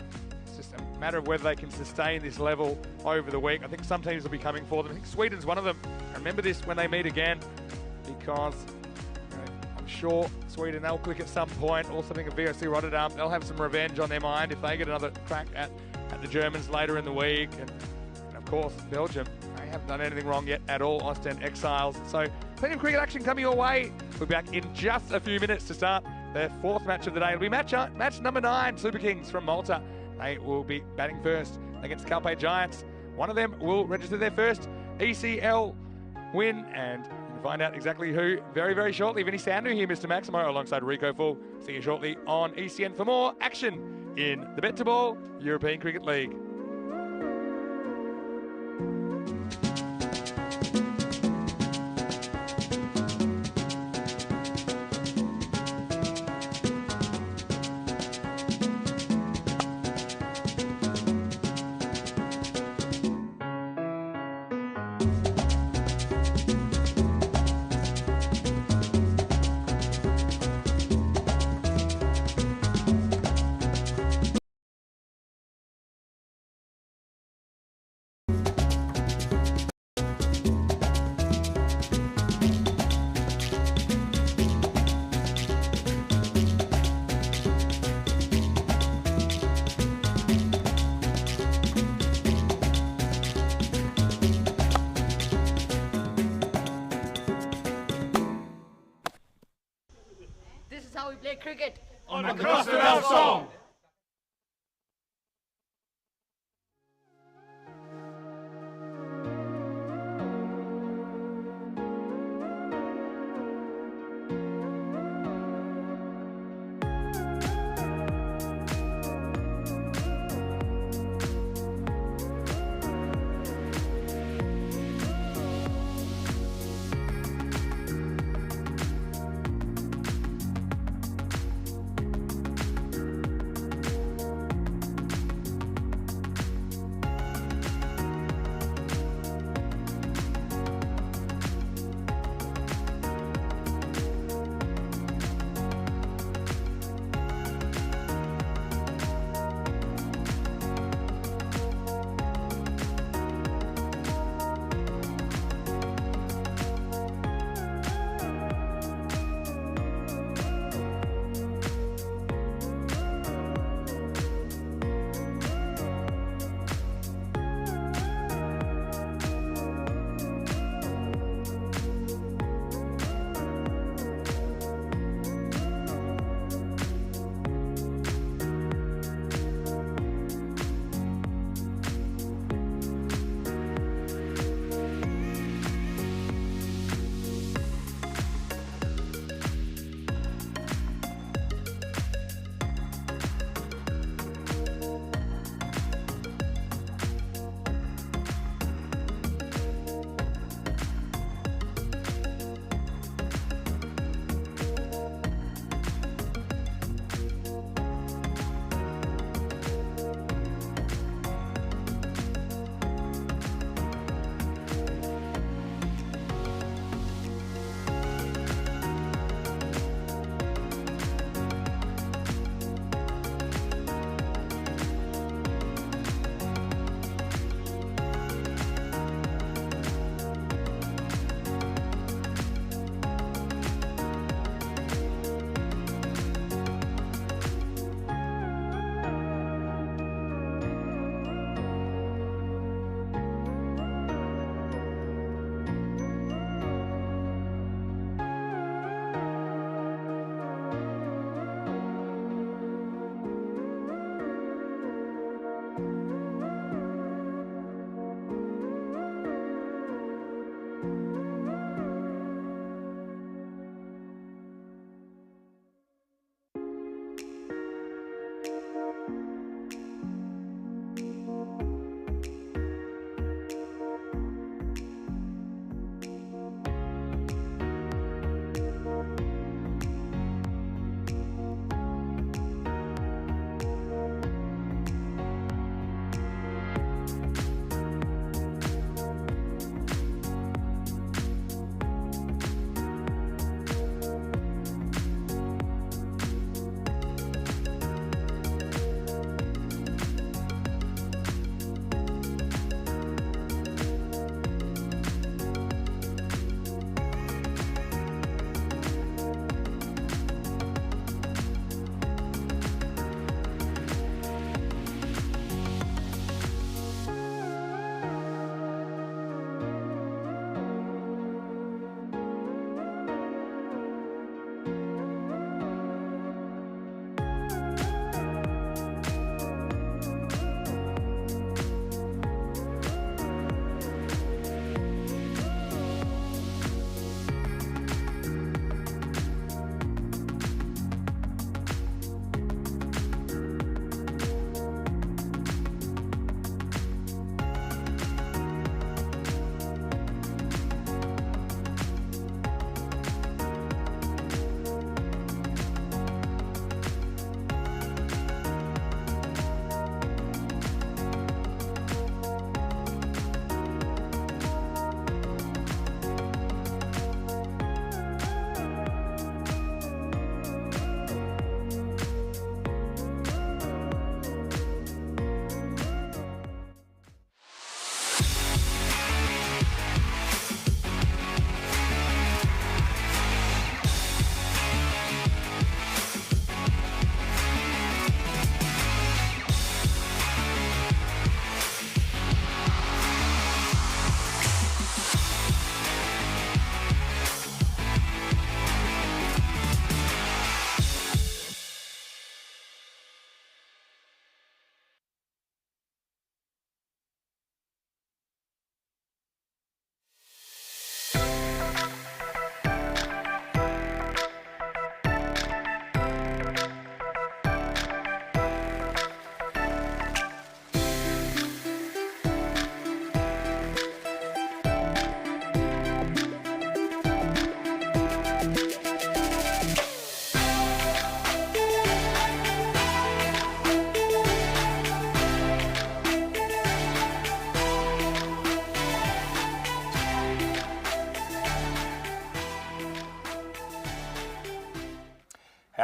It's just a matter of whether they can sustain this level over the week. I think some teams will be coming for them. I think Sweden's one of them. Remember this when they meet again, because I'm sure Sweden, they'll click at some point, or something of VOC Rotterdam. They'll have some revenge on their mind if they get another crack at the Germans later in the week. And of course, Belgium, they haven't done anything wrong yet at all. Ostend exiles. So plenty of cricket action coming your way. We'll be back in just a few minutes to start their fourth match of the day. It'll be match number 9, Super Kings from Malta. They will be batting first against Calpe Giants. One of them will register their first ECL win, and we'll find out exactly who very, very shortly. Vinny Sandu here, Mr. Maximo, alongside Rico Full. See you shortly on ECN for more action in the Bet to Ball European Cricket League. How we play cricket on the Coast of El Sol.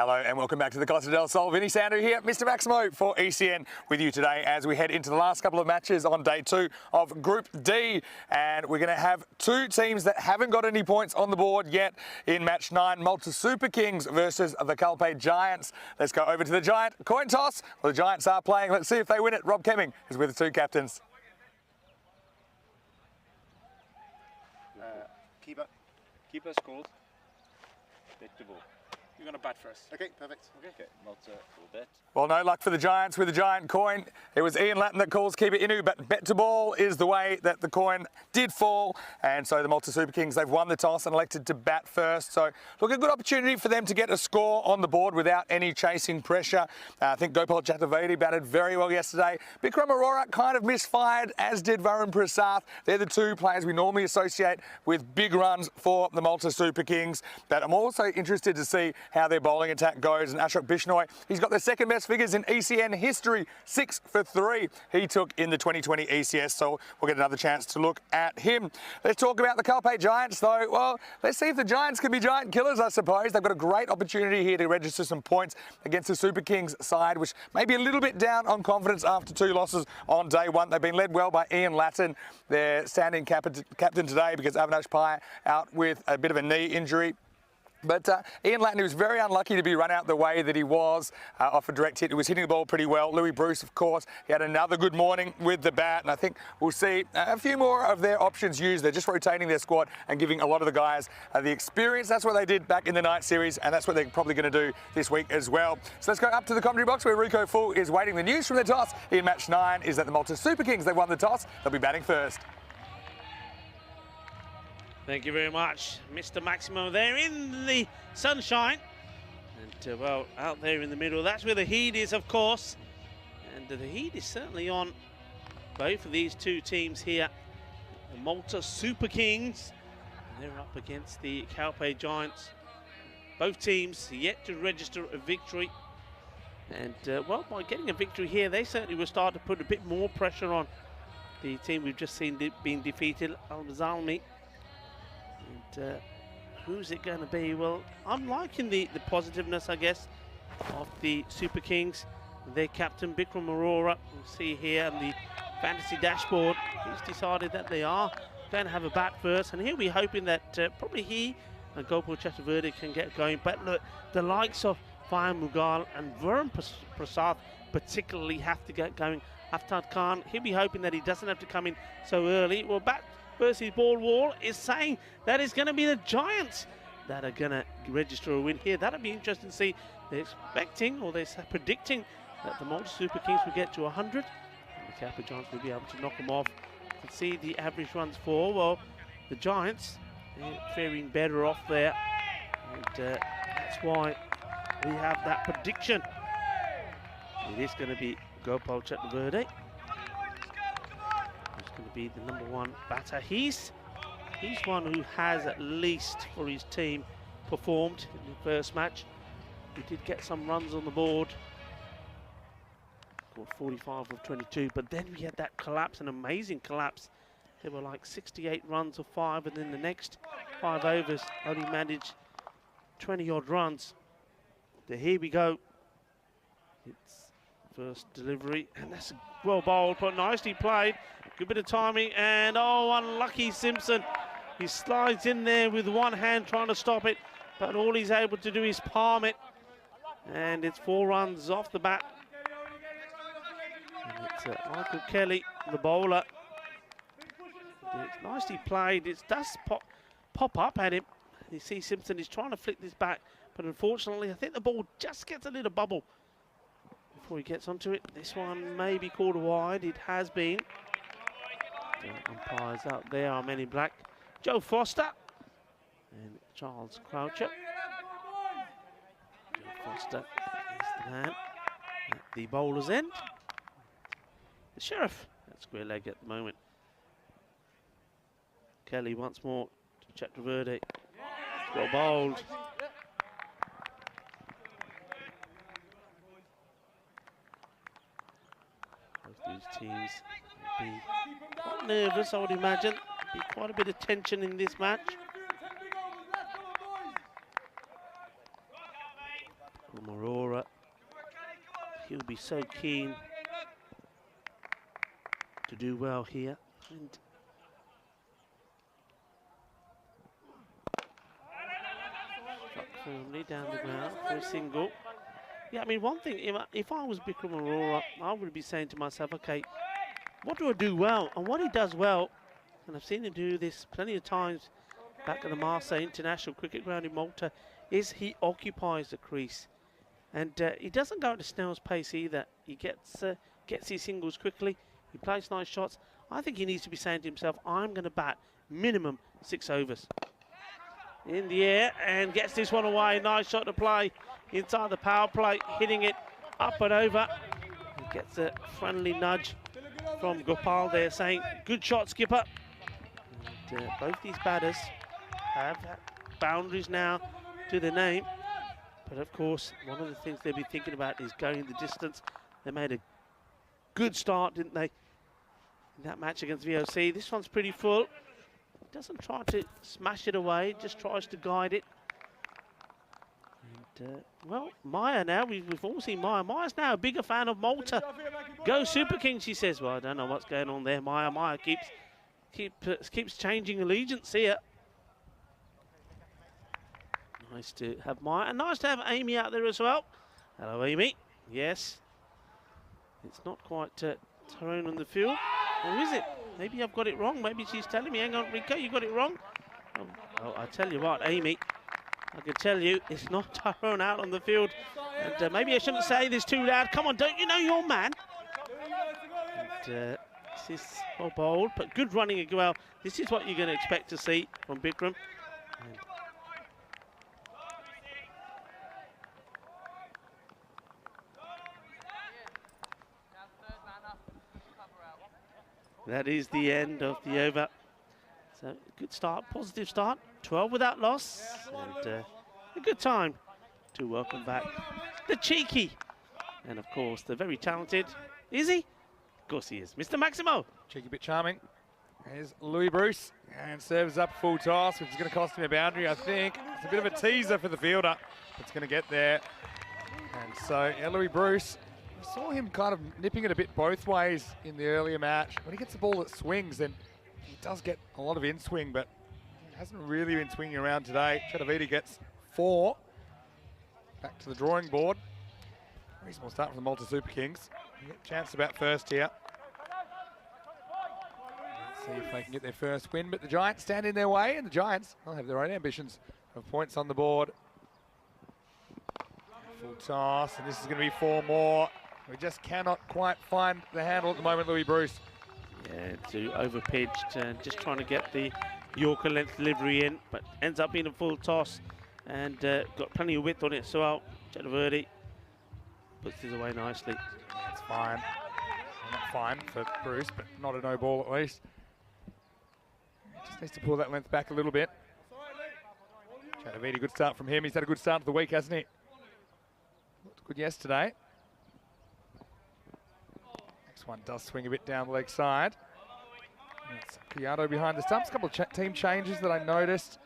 Hello and welcome back to the Costa del Sol. Vinny Sandu here, Mr. Maximo for ECN with you today as we head into the last couple of matches on day 2 of Group D. And we're going to have 2 teams that haven't got any points on the board yet in match 9, Malta Super Kings versus the Calpe Giants. Let's go over to the Giant coin toss. Well, the Giants are playing. Let's see if they win it. Rob Kemming is with the 2 captains. Keeper called. Bet the ball. You're going to bat first. Okay, perfect. Okay. Malta will bet. Well, no luck for the Giants with the Giant coin. It was Ian Latin that calls keeper Inu, but bet to ball is the way that the coin did fall. And so the Malta Super Kings, they've won the toss and elected to bat first. So, look, a good opportunity for them to get a score on the board without any chasing pressure. I think Gopal Chaturvedi batted very well yesterday. Bikram Arora kind of misfired, as did Varun Prasath. They're the 2 players we normally associate with big runs for the Malta Super Kings. But I'm also interested to see how their bowling attack goes. And Ashok Bishnoi, he's got the second best figures in ECN history, 6 for 3 he took in the 2020 ECS, so we'll get another chance to look at him. Let's talk about the Calpe Giants though. Well, let's see if the Giants can be giant killers, I suppose. They've got a great opportunity here to register some points against the Super Kings side, which may be a little bit down on confidence after 2 losses on day 1. They've been led well by Ian Latin, their standing captain today, because Avinash Pai out with a bit of a knee injury. But Ian Latin, who was very unlucky to be run out the way that he was off a direct hit. He was hitting the ball pretty well. Louis Bruce, of course, he had another good morning with the bat. And I think we'll see a few more of their options used. They're just rotating their squad and giving a lot of the guys the experience. That's what they did back in the night series, and that's what they're probably going to do this week as well. So let's go up to the commentary box where Rico Full is waiting. The news from the toss in match 9 is that the Malta Super Kings, they've won the toss. They'll be batting first. Thank you very much, Mr. Maximo there in the sunshine. And, well, out there in the middle, that's where the heat is, of course. And the heat is certainly on both of these 2 teams here. The Malta Super Kings, and they're up against the Calpe Giants. Both teams yet to register a victory. And, well, by getting a victory here, they certainly will start to put a bit more pressure on the team we've just seen being defeated, Al-Zalmi. And who's it going to be? Well, I'm liking the positiveness, I guess, of the Super Kings. Their captain, Bikram Arora, we'll see here on the fantasy dashboard. He's decided that they are going to have a bat first, and he'll be hoping that probably he and Gopal Chaturvedi can get going. But look, the likes of Fahim Mughal and Varun Prasath particularly have to get going. Aftad Khan, he'll be hoping that he doesn't have to come in so early. Well, bat versus ball wall is saying that it's going to be the Giants that are going to register a win here. That'll be interesting to see. They're expecting, or they're predicting, that the Malta Super Kings will get to 100 and the Calpe Giants will be able to knock them off. You can see the average runs for, well, the Giants, they're faring better off there, and that's why we have that prediction. It is going to be Gopal Chaturvedi. Going to be the number 1 batter. He's one who has, at least for his team, performed in the first match. He did get some runs on the board, scored 45 of 22, but then we had that collapse, an amazing collapse. There were like 68 runs of 5, and then the next 5 overs only managed 20 odd runs. So here we go. It's first delivery, and that's well bowled, but nicely played. Good bit of timing, and oh, unlucky Simpson. He slides in there with one hand trying to stop it, but all he's able to do is palm it. And it's 4 runs off the bat. And it's Michael Kelly, the bowler. It's nicely played. It does pop up at him. You see Simpson is trying to flick this back, but unfortunately, I think the ball just gets a little bubble before he gets onto it. This one may be called wide. It has been. Umpires out there are men in black. Joe Foster and Charles Croucher. Joe Foster is the man at the bowler's end. The Sheriff at square leg at the moment. Kelly once more to Chaturvedi. Well bowled. Both these teams will be quite nervous, I would imagine. Be quite a bit of tension in this match. be so keen to do well here. And struck firmly down the ground for a single. Yeah, I mean, one thing, if I was Bikram Arora, I would be saying to myself, okay, what do I do well? And what he does well, and I've seen him do this plenty of times back at the Marseille International Cricket Ground in Malta, is he occupies the crease. And he doesn't go at a snail's pace either. He gets his singles quickly. He plays nice shots. I think he needs to be saying to himself, I'm going to bat minimum 6 overs. In the air and gets this one away. Nice shot to play inside the power play, hitting it up and over. He gets a friendly nudge from Gopal there saying, good shot, skipper. And, both these batters have boundaries now to their name. But of course, one of the things they'll be thinking about is going the distance. They made a good start, didn't they, in that match against VOC. This one's pretty full. Doesn't try to smash it away, just tries to guide it. And, well, Maya now, we've all seen Maya. Maya's now a bigger fan of Malta. Go Super King, she says. Well, I don't know what's going on there, Maya. Maya keeps changing allegiance here. Nice to have Maya, and nice to have Amy out there as well. Hello, Amy. Yes. It's not quite Tyrone on the field. Or is it? Maybe I've got it wrong. Maybe she's telling me, hang on, Rico, you got it wrong. Oh, I tell you what, Amy, I can tell you it's not Tyrone out on the field. And maybe I shouldn't say this too loud. Come on, don't you know your man? And, this is well bowled, but good running as well. This is what you're going to expect to see from Bikram. And that is the end of the over. So, good start, positive start. 12 without loss. And a good time to welcome back the cheeky. And, of course, the very talented. Is he? Of course he is. Mr. Maximo. Cheeky bit charming. Here's Louis Bruce. And serves up full toss, which is going to cost him a boundary, I think. It's a bit of a teaser for the fielder. It's going to get there. And so, yeah, Louis Bruce. I saw him kind of nipping it a bit both ways in the earlier match. When he gets the ball that swings, then he does get a lot of in-swing, but he hasn't really been swinging around today. Chatavidi gets 4. Back to the drawing board. Reasonable start from the Malta Super Kings. They get a chance to bat first here. Let's see if they can get their first win, but the Giants stand in their way, and the Giants will have their own ambitions of points on the board. Full toss, and this is going to be 4 more. We just cannot quite find the handle at the moment, Louis Bruce. Yeah, too overpitched and just trying to get the Yorker length delivery in, but ends up being a full toss and got plenty of width on it. So Chatavidi puts this away nicely. That's fine. Well, not fine for Bruce, but not a no ball at least. Just needs to pull that length back a little bit. Chatavidi, good start from him. He's had a good start of the week, hasn't he? Looked good yesterday. Next one does swing a bit down the leg side. It's Kiyado behind the stumps. A couple of team changes that I noticed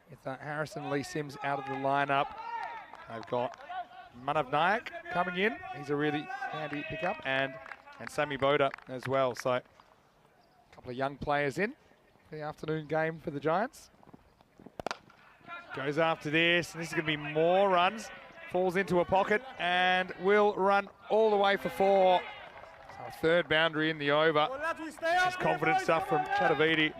with Harrison and Lee Sims out of the lineup. They've got Manav Nayak coming in. He's a really handy pickup, and Sammy Boda as well. So a couple of young players in for the afternoon game for the Giants. Goes after this, and this is going to be more runs. Falls into a pocket and will run all the way for 4. So a third boundary in the over. This is confident stuff from Chatavidi.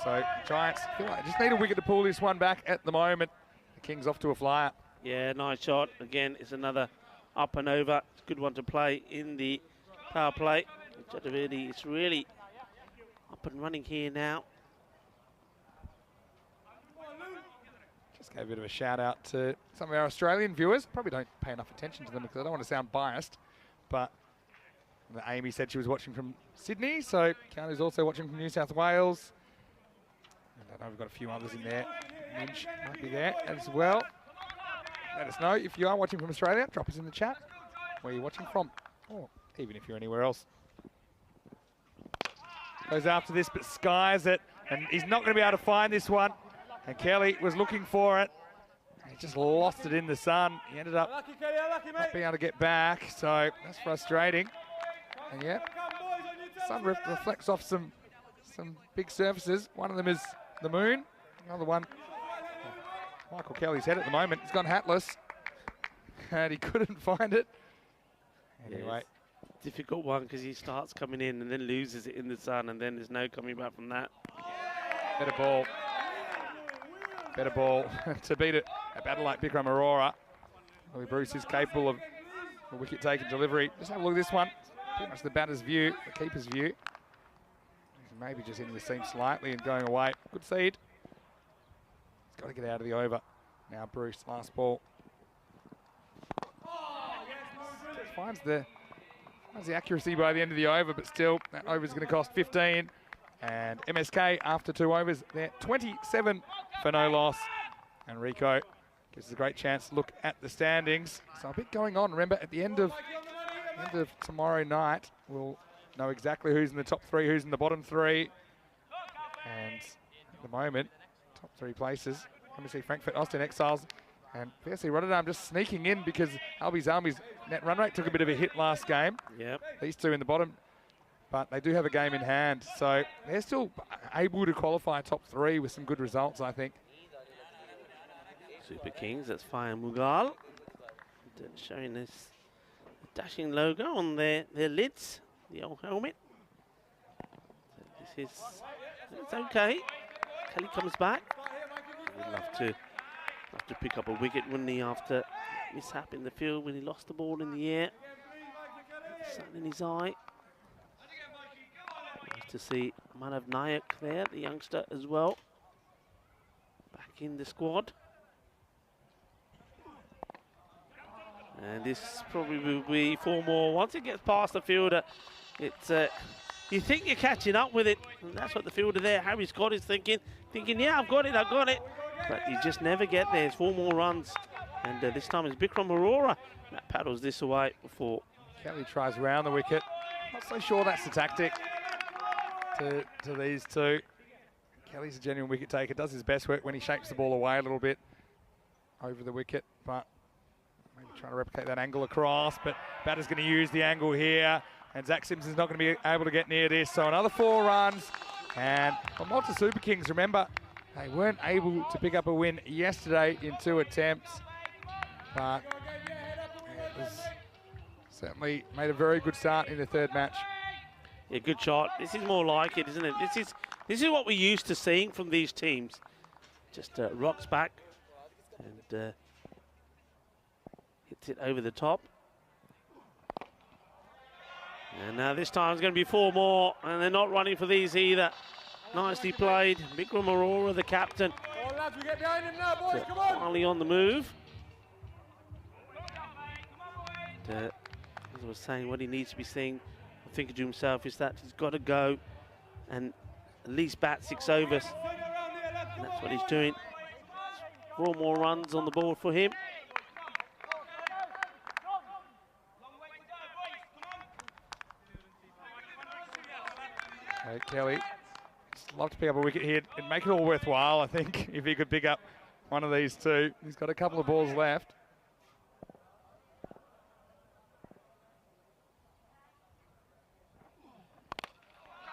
So Giants feel like they just need a wicket to pull this one back at the moment. The Kings off to a flyer. Yeah, nice shot. Again, it's another up and over. It's a good one to play in the power play. Chatavidi is really up and running here now. Just gave a bit of a shout out to some of our Australian viewers. Probably don't pay enough attention to them because I don't want to sound biased. But Amy said she was watching from Sydney, so Keanu's also watching from New South Wales. And I know we've got a few others in there. Minch might be there as well. Let us know if you are watching from Australia. Drop us in the chat where you're watching from, or even if you're anywhere else. Goes after this, but skies it, and he's not going to be able to find this one. And Kelly was looking for it. He just lost it in the sun. He ended up not being able to get back, so that's frustrating. And yeah, sun reflects off some big surfaces. One of them is the moon. Another one, Michael Kelly's head at the moment. He's gone hatless, and he couldn't find it. Anyway. Difficult one because he starts coming in and then loses it in the sun, and then there's no coming back from that. Better ball. Better ball to beat it. A battle like Bikram Aurora. Bruce is capable of a wicket-taking delivery. Just have a look at this one. Pretty much the batter's view, the keeper's view. He's maybe just hitting the seam slightly and going away. Good seed. He's got to get out of the over. Now Bruce, last ball. Finds the accuracy by the end of the over, but still, that over is going to cost 15. And MSK, after 2 overs, they're 27 for no loss. And Rico gives us a great chance to look at the standings. So a bit going on. Remember, at the end of tomorrow night, we'll know exactly who's in the top 3, who's in the bottom 3. And at the moment, top 3 places, MSC Frankfurt, Austin Exiles, and PSC Rotterdam just sneaking in because Albi Zalmi's net run rate took a bit of a hit last game. Yep. These 2 in the bottom, but they do have a game in hand. So they're still able to qualify top 3 with some good results, I think. Super Kings, that's Fire Mughal. Showing this dashing logo on their lids, the old helmet. So this is, it's okay. Kelly comes back. Would love to pick up a wicket, wouldn't he, after mishap in the field when he lost the ball in the air. Sun in his eye. Nice to see Manav Nayak there, the youngster as well, back in the squad. And this probably will be 4 more. Once it gets past the fielder, it's you think you're catching up with it, and that's what the fielder there, Harry Scott, is thinking, yeah, I've got it. But you just never get there. It's 4 more runs. And this time it's Bikram Aurora that paddles this away before. Kelly tries round the wicket. Not so sure that's the tactic to these 2. Kelly's a genuine wicket taker, does his best work when he shapes the ball away a little bit over the wicket, but maybe trying to replicate that angle across, but batter's going to use the angle here, and Zach Simpson's not going to be able to get near this. So another 4 runs, and for Malta Super Kings, remember, they weren't able to pick up a win yesterday in 2 attempts, but it was certainly made a very good start in the 3rd match. Yeah, good shot. This is more like it, isn't it? This is what we're used to seeing from these teams. Just rocks back and hits it over the top. And now this time it's going to be 4 more, and they're not running for these either. Nicely played. Bikram Aurora, the captain. Come on, lads, we get behind him now, boys, come on. Finally on the move. As I was saying, what he needs to be saying, thinking to himself, is that he's got to go and at least bat 6 overs. And that's what he's doing. 4 more runs on the board for him. Kelly, just love to pick up a wicket here and make it all worthwhile, I think, if he could pick up one of these 2. He's got a couple of balls left.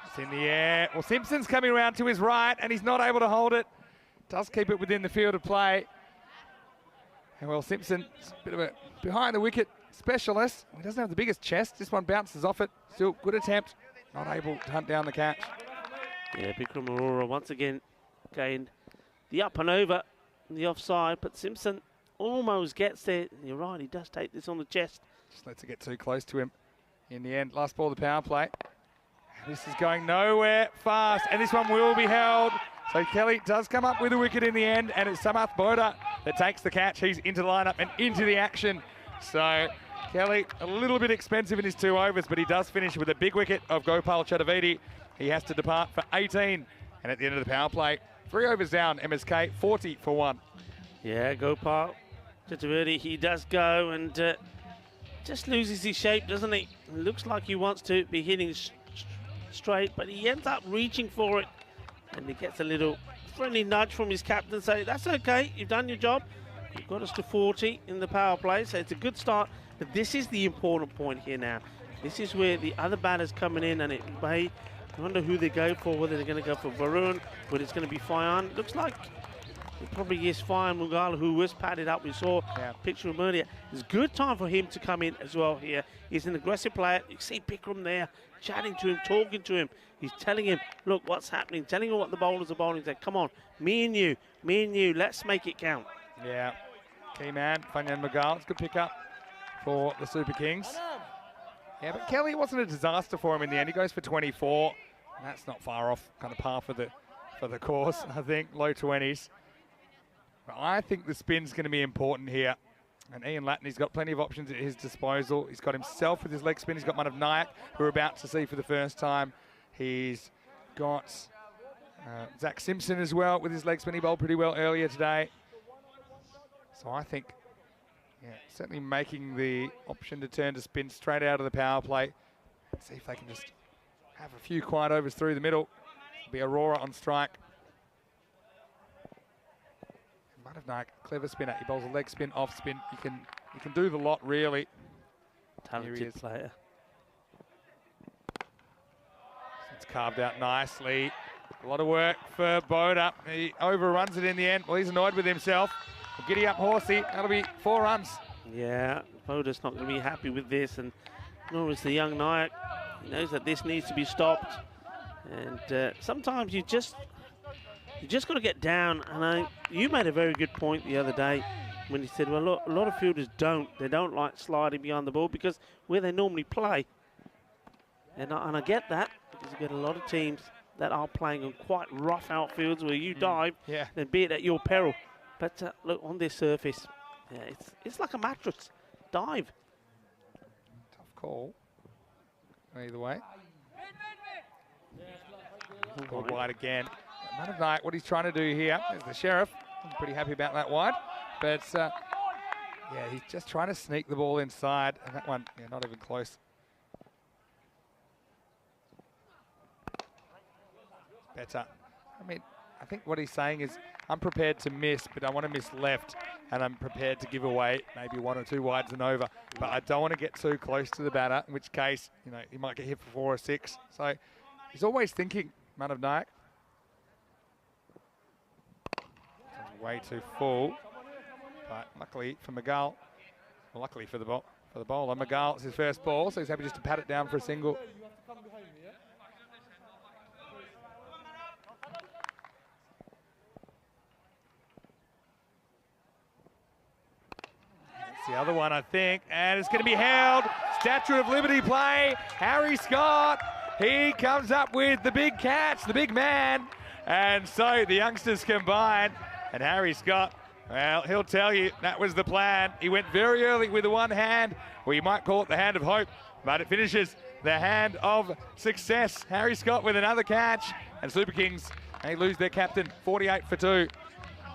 It's in the air. Well, Simpson's coming around to his right, and he's not able to hold it. Does keep it within the field of play. And well, Simpson, a bit of a behind the wicket specialist. He doesn't have the biggest chest. This one bounces off it. Still, good attempt. Not able to hunt down the catch. Yeah, Bikram Aurora once again gained the up and over and the offside, but Simpson almost gets there. You're right, he does take this on the chest. Just lets it get too close to him in the end. Last ball of the power play. This is going nowhere fast, and this one will be held. So Kelly does come up with a wicket in the end, and it's Samath Boda that takes the catch. He's into the lineup and into the action. So Kelly, a little bit expensive in his 2 overs, but he does finish with a big wicket of Gopal Chaturvedi. He has to depart for 18. And at the end of the power play, 3 overs down, MSK 40 for 1. Yeah, Gopal Chaturvedi, he does go and just loses his shape, doesn't he? It looks like he wants to be hitting straight, but he ends up reaching for it. And he gets a little friendly nudge from his captain saying, that's okay, you've done your job. You've got us to 40 in the power play, so it's a good start. But this is the important point here now. This is where the other batter's coming in, and it may, I wonder who they go for, whether they're going to go for Varun, whether it's going to be Fayan. Looks like it probably is Fayan Mugala, who was padded up. We saw a picture of him earlier. It's a good time for him to come in as well here. He's an aggressive player. You see Bikram there, chatting to him, talking to him. He's telling him, look, what's happening, telling him what the bowlers are bowling. He's like, come on, me and you, let's make it count. Yeah, key man, Fayan Mugala. It's a good pickup for the Super Kings. Yeah, but Kelly, it wasn't a disaster for him in the end. He goes for 24. And that's not far off kind of par for the course, I think, low 20s. But I think the spin's going to be important here. And Ian Latney's got plenty of options at his disposal. He's got himself with his leg spin. He's got one of Nayak, who we're about to see for the first time. He's got Zach Simpson as well with his leg spin. He bowled pretty well earlier today. So I think, yeah, certainly making the option to turn to spin straight out of the power play. See if they can just have a few quiet overs through the middle. It'll be Aurora on strike. Manav Nayak, clever spinner. He bowls a leg spin, off spin. He can do the lot, really. Talented player. It's carved out nicely. A lot of work for Boda. He overruns it in the end. Well, he's annoyed with himself. Giddy up Horsey. That'll be 4 runs. Yeah, Boda's not going to be happy with this, and nor is the young Nayak. He knows that this needs to be stopped. And sometimes you just got to get down. And you made a very good point the other day when you said, well, look, a lot of fielders don't like sliding behind the ball because where they normally play. And I get that, because you get a lot of teams that are playing on quite rough outfields where you dive, and be it at your peril. But look, on this surface, it's like a mattress. Dive. Tough call. Either way. Called wide again. Manav Nayak, what he's trying to do here is the Sheriff. I'm pretty happy about that wide. But, yeah, he's just trying to sneak the ball inside. And that one, not even close. Better. I mean, I think what he's saying is, I'm prepared to miss, but I want to miss left, and I'm prepared to give away maybe 1 or 2 wides and over. But I don't want to get too close to the batter, in which case, he might get hit for 4 or 6. So he's always thinking, Manav Nayak. Way too full, but luckily for Magal, luckily for the bowler, Magal, it's his first ball, so he's happy just to pat it down for a single. The other one, I think, and it's going to be held. Statue of Liberty play. Harry Scott, he comes up with the big catch, the big man. And so the youngsters combine. And Harry Scott, well, he'll tell you that was the plan. He went very early with the one hand, or you might call it the hand of hope, but it finishes the hand of success. Harry Scott with another catch. And Super Kings, they lose their captain, 48 for 2.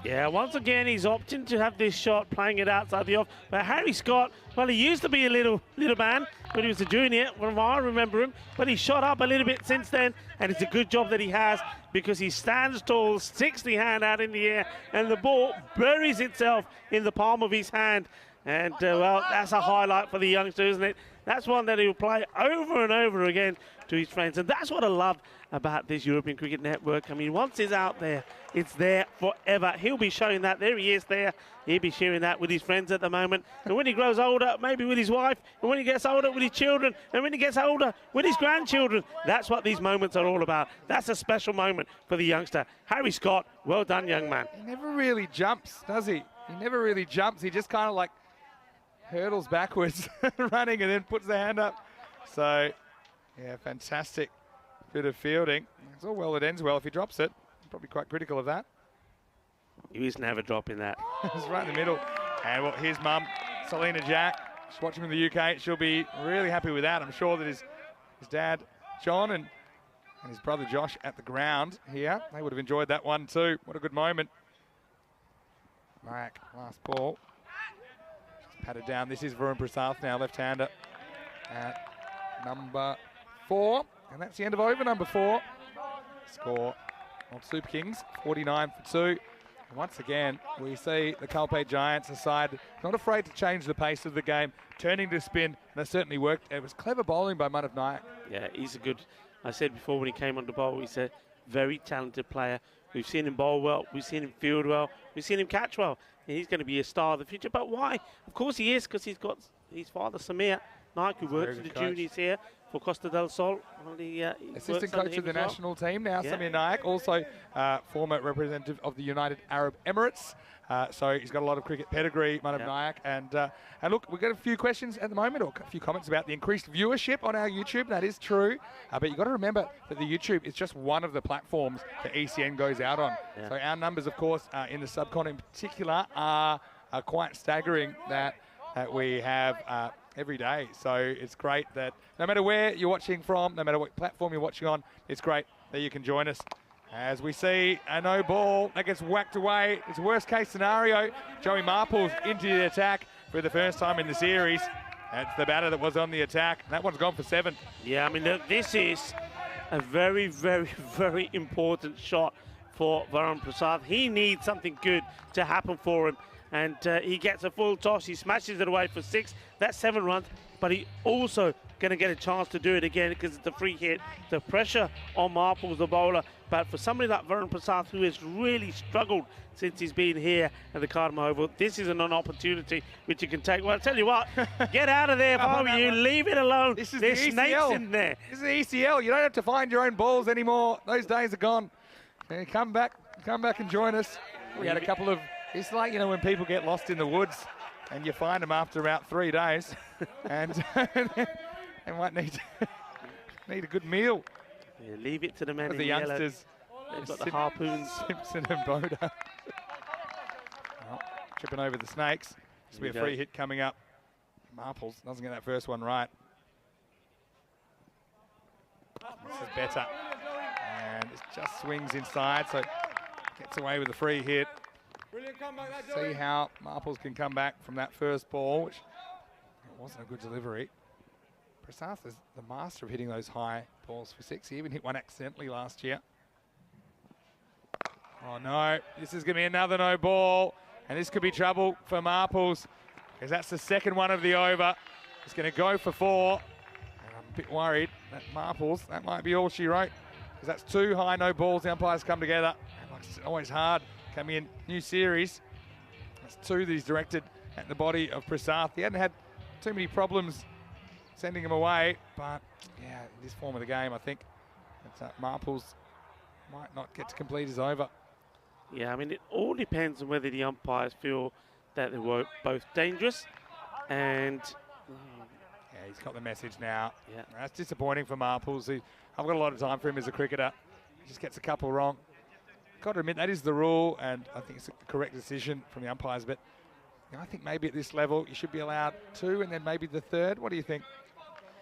Yeah, once again, he's opting to have this shot, playing it outside the off. But Harry Scott, well, he used to be a little man when he was a junior, from I remember him. But he's shot up a little bit since then, and it's a good job that he has, because he stands tall, sticks the hand out in the air, and the ball buries itself in the palm of his hand. And, well, that's a highlight for the youngster, isn't it? That's one that he'll play over and over again to his friends. And that's what I love about this European Cricket Network. I mean, once it's out there, it's there forever. He'll be showing that. There he is there. He'll be sharing that with his friends at the moment. And when he grows older, maybe with his wife. And when he gets older, with his children. And when he gets older, with his grandchildren. That's what these moments are all about. That's a special moment for the youngster. Harry Scott, well done, young man. He never really jumps, does he? He never really jumps. He just kind of like hurdles backwards, running, and then puts the hand up. So, yeah, fantastic bit of fielding. It's all well that ends well. If he drops it, I'm probably quite critical of that. He was never dropping that. It's right in the middle. And well, his mum, Selena Jack, she's watching from the UK. She'll be really happy with that. I'm sure that his dad, John, and his brother Josh at the ground here, they would have enjoyed that one too. What a good moment. Nayak, last ball. Just patted down. This is Varun Prasad now, left-hander at number 4. And that's the end of over number 4. Score on Super Kings, 49 for 2. Once again, we see the Culpe Giants, a side not afraid to change the pace of the game, turning to spin, and that certainly worked. It was clever bowling by Manav Nayak. Yeah, he's a good, I said before when he came on the bowl, he's a very talented player. We've seen him bowl well, we've seen him field well, we've seen him catch well. And he's going to be a star of the future. But why? Of course he is, because he's got his father, Samir Naik, who works with the juniors here for Costa del Sol. Well, he assistant coach of the national team now, Samir Naik, also former representative of the United Arab Emirates. So he's got a lot of cricket pedigree, Manav Nayak. And look, we've got a few questions at the moment, or a few comments about the increased viewership on our YouTube. That is true. But you've got to remember that the YouTube is just one of the platforms that ECN goes out on. So our numbers, of course, in the subcontinent in particular, are quite staggering that we have every day. So it's great that no matter where you're watching from, no matter what platform you're watching on, it's great that you can join us. As we see a no ball that gets whacked away. It's worst case scenario. Joey Marples into the attack for the first time in the series. That's the batter that was on the attack. That one's gone for 7. Yeah, I mean, look, this is a very, very, very important shot for Varun Prasad. He needs something good to happen for him. And he gets a full toss. He smashes it away for 6. That's 7 runs. But he also going to get a chance to do it again because it's a free hit. The pressure on Marples, the bowler. But for somebody like Varun Prasad, who has really struggled since he's been here at the Cardamom Oval, this is an opportunity which you can take. Well, I'll tell you what, get out of there if I were you. Leave it alone. This is There's the snakes ECL. in there. This is the ECL. You don't have to find your own balls anymore. Those days are gone. Come back and join us. We had a couple of... It's like, you know, when people get lost in the woods and you find them after about 3 days and they might need a good meal. Yeah, leave it to the men Of in the yellow. youngsters. They've got the harpoons. Simpson and Boda. Oh, tripping over the snakes. This will be a free hit coming up. Marples doesn't get that first one right. This is better. And it just swings inside, so gets away with a free hit. See how Marples can come back from that first ball, which wasn't a good delivery. Prasad is the master of hitting those high balls for 6. He even hit one accidentally last year. Oh no, this is going to be another no ball, and this could be trouble for Marples, because that's the second one of the over. It's going to go for 4, and I'm a bit worried that Marples, that might be all she wrote, because that's 2 high no balls. The umpires come together. It's always hard coming in new series. That's 2 that he's directed at the body of Prasad. He hadn't had too many problems sending him away, but yeah, in this form of the game, I think that Marples might not get to complete his over. Yeah, I mean, it all depends on whether the umpires feel that they were both dangerous and... Yeah, he's got the message now. Yeah. That's disappointing for Marples. I've got a lot of time for him as a cricketer. He just gets a couple wrong. Got to admit, that is the rule, and I think it's a correct decision from the umpires, but you know, I think maybe at this level you should be allowed 2 and then maybe the 3rd. What do you think?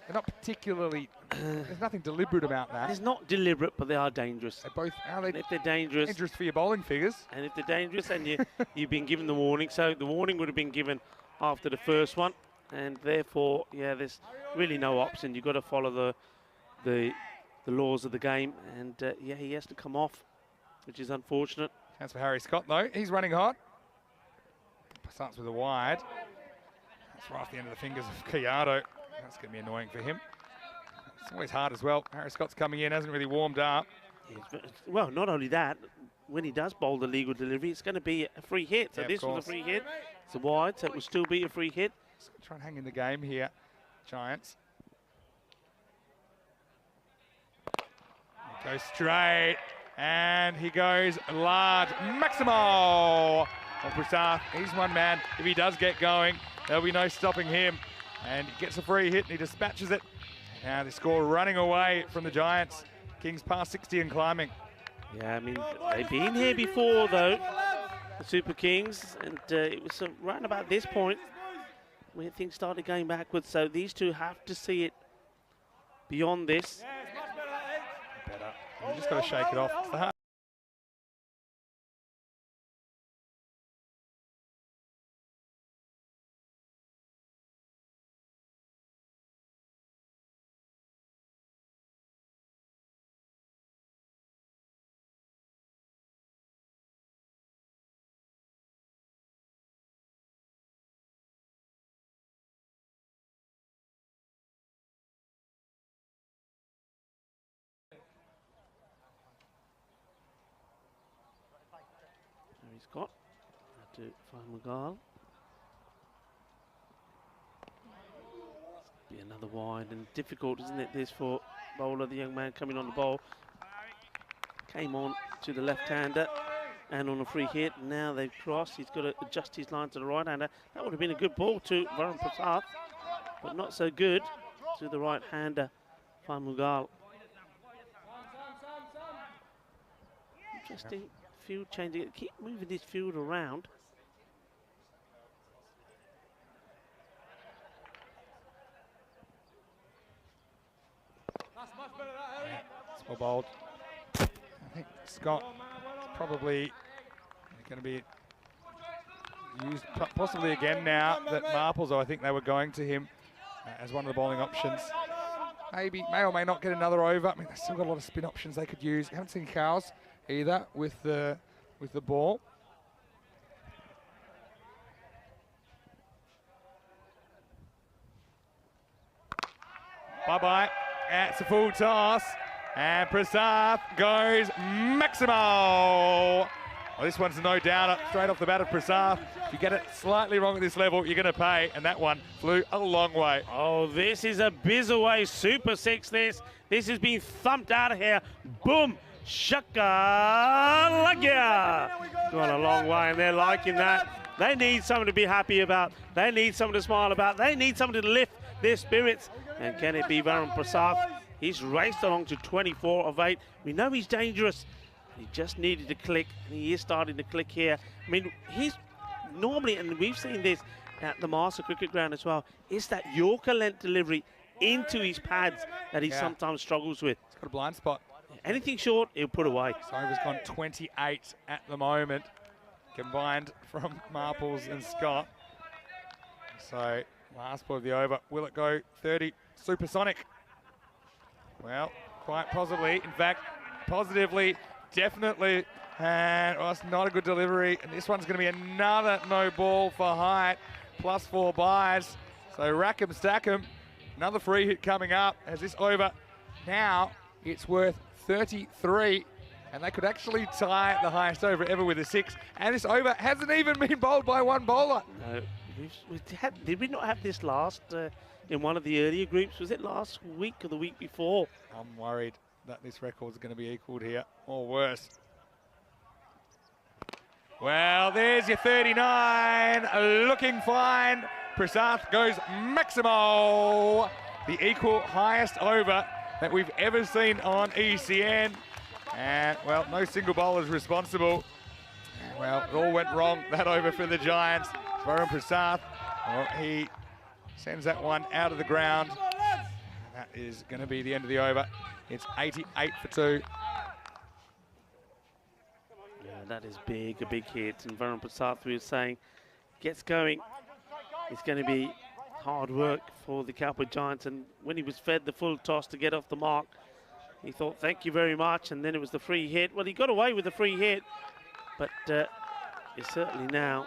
They're not particularly... there's nothing deliberate about that. It's not deliberate, but they are dangerous. They both are. And if they're dangerous... Dangerous for your bowling figures. And if they're dangerous, and you've been given the warning. So the warning would have been given after the first one. And therefore, yeah, there's really no option. You've got to follow the laws of the game. And, yeah, he has to come off, which is unfortunate. Chance for Harry Scott, though. He's running hot. Starts with a wide. That's right off the end of the fingers of Kayado. That's going to be annoying for him. It's always hard as well. Harry Scott's coming in, hasn't really warmed up. Well, not only that, when he does bowl the legal delivery, it's going to be a free hit. So this was a free hit. It's a wide, so it will still be a free hit. Let's try and hang in the game here, Giants. He goes straight, and he goes large. Maximo! Well, Prasad, he's one man. If he does get going, there'll be no stopping him. And he gets a free hit and he dispatches it. Now the score running away from the Giants. Kings past 60 and climbing. Yeah, I mean, they've been here before, though, the Super Kings. And it was right about this point when things started going backwards. So these two have to see it beyond this. Better. You just got to shake it off. It's the hard Scott to Farmagal. Be another wide and difficult, isn't it, this for bowler, the young man coming on the bowl. Came on to the left-hander and on a free hit. Now they've crossed. He's got to adjust his line to the right-hander. That would have been a good ball to Varun Prasad, but not so good to the right-hander, Farmagal. Interesting field changing. Keep moving this field around. Small bowled. I think Scott probably going to be used possibly again now that Marples, I think they were going to him as one of the bowling options. Maybe, may or may not get another over. I mean, they've still got a lot of spin options they could use. Haven't seen Cows either with the ball. Bye-bye. It's a full toss. And Prasad goes Maximo. Well, this one's no doubter. Straight off the bat of Prasad. If you get it slightly wrong at this level, you're going to pay. And that one flew a long way. Oh, this is a Bizaway Super 6, this. This has been thumped out of here. Boom. Shakalagya. Gone a long way, and they're liking that. They need something to be happy about. They need something to smile about. They need something to lift their spirits. And can it be Varun Prasad? He's raced along to 24 of 8. We know he's dangerous. He just needed to click, and he is starting to click here. I mean, he's normally, and we've seen this at the Master Cricket Ground as well, it's that Yorker length delivery into his pads that he sometimes struggles with. He's got a blind spot. Anything short, he'll put away. So he's gone 28 at the moment, combined from Marples and Scott. So last ball of the over, will it go 30 supersonic? Well, quite possibly. In fact, positively, definitely. And it's not a good delivery. And this one's going to be another no ball for height. +4 buys. So rack 'em, stack 'em. Another free hit coming up as this over. Now it's worth 33. And they could actually tie the highest over ever with a 6. And this over hasn't even been bowled by one bowler. No, did we not have this last in one of the earlier groups? Was it last week or the week before? I'm worried that this record is going to be equalled here, or worse. Well, there's your 39, looking fine. Prasad goes Maximo, the equal highest over that we've ever seen on ECN. And, well, no single bowler is responsible. Well, it all went wrong, that over for the Giants. Varun Prasad, well, he sends that one out of the ground. That is going to be the end of the over. It's 88 for 2. Yeah, that is big, a big hit. And Varun Prasad, we were saying, gets going. It's going to be hard work for the Cowboy Giants. And when he was fed the full toss to get off the mark, he thought, thank you very much. And then it was the free hit. Well, he got away with the free hit, but it's certainly now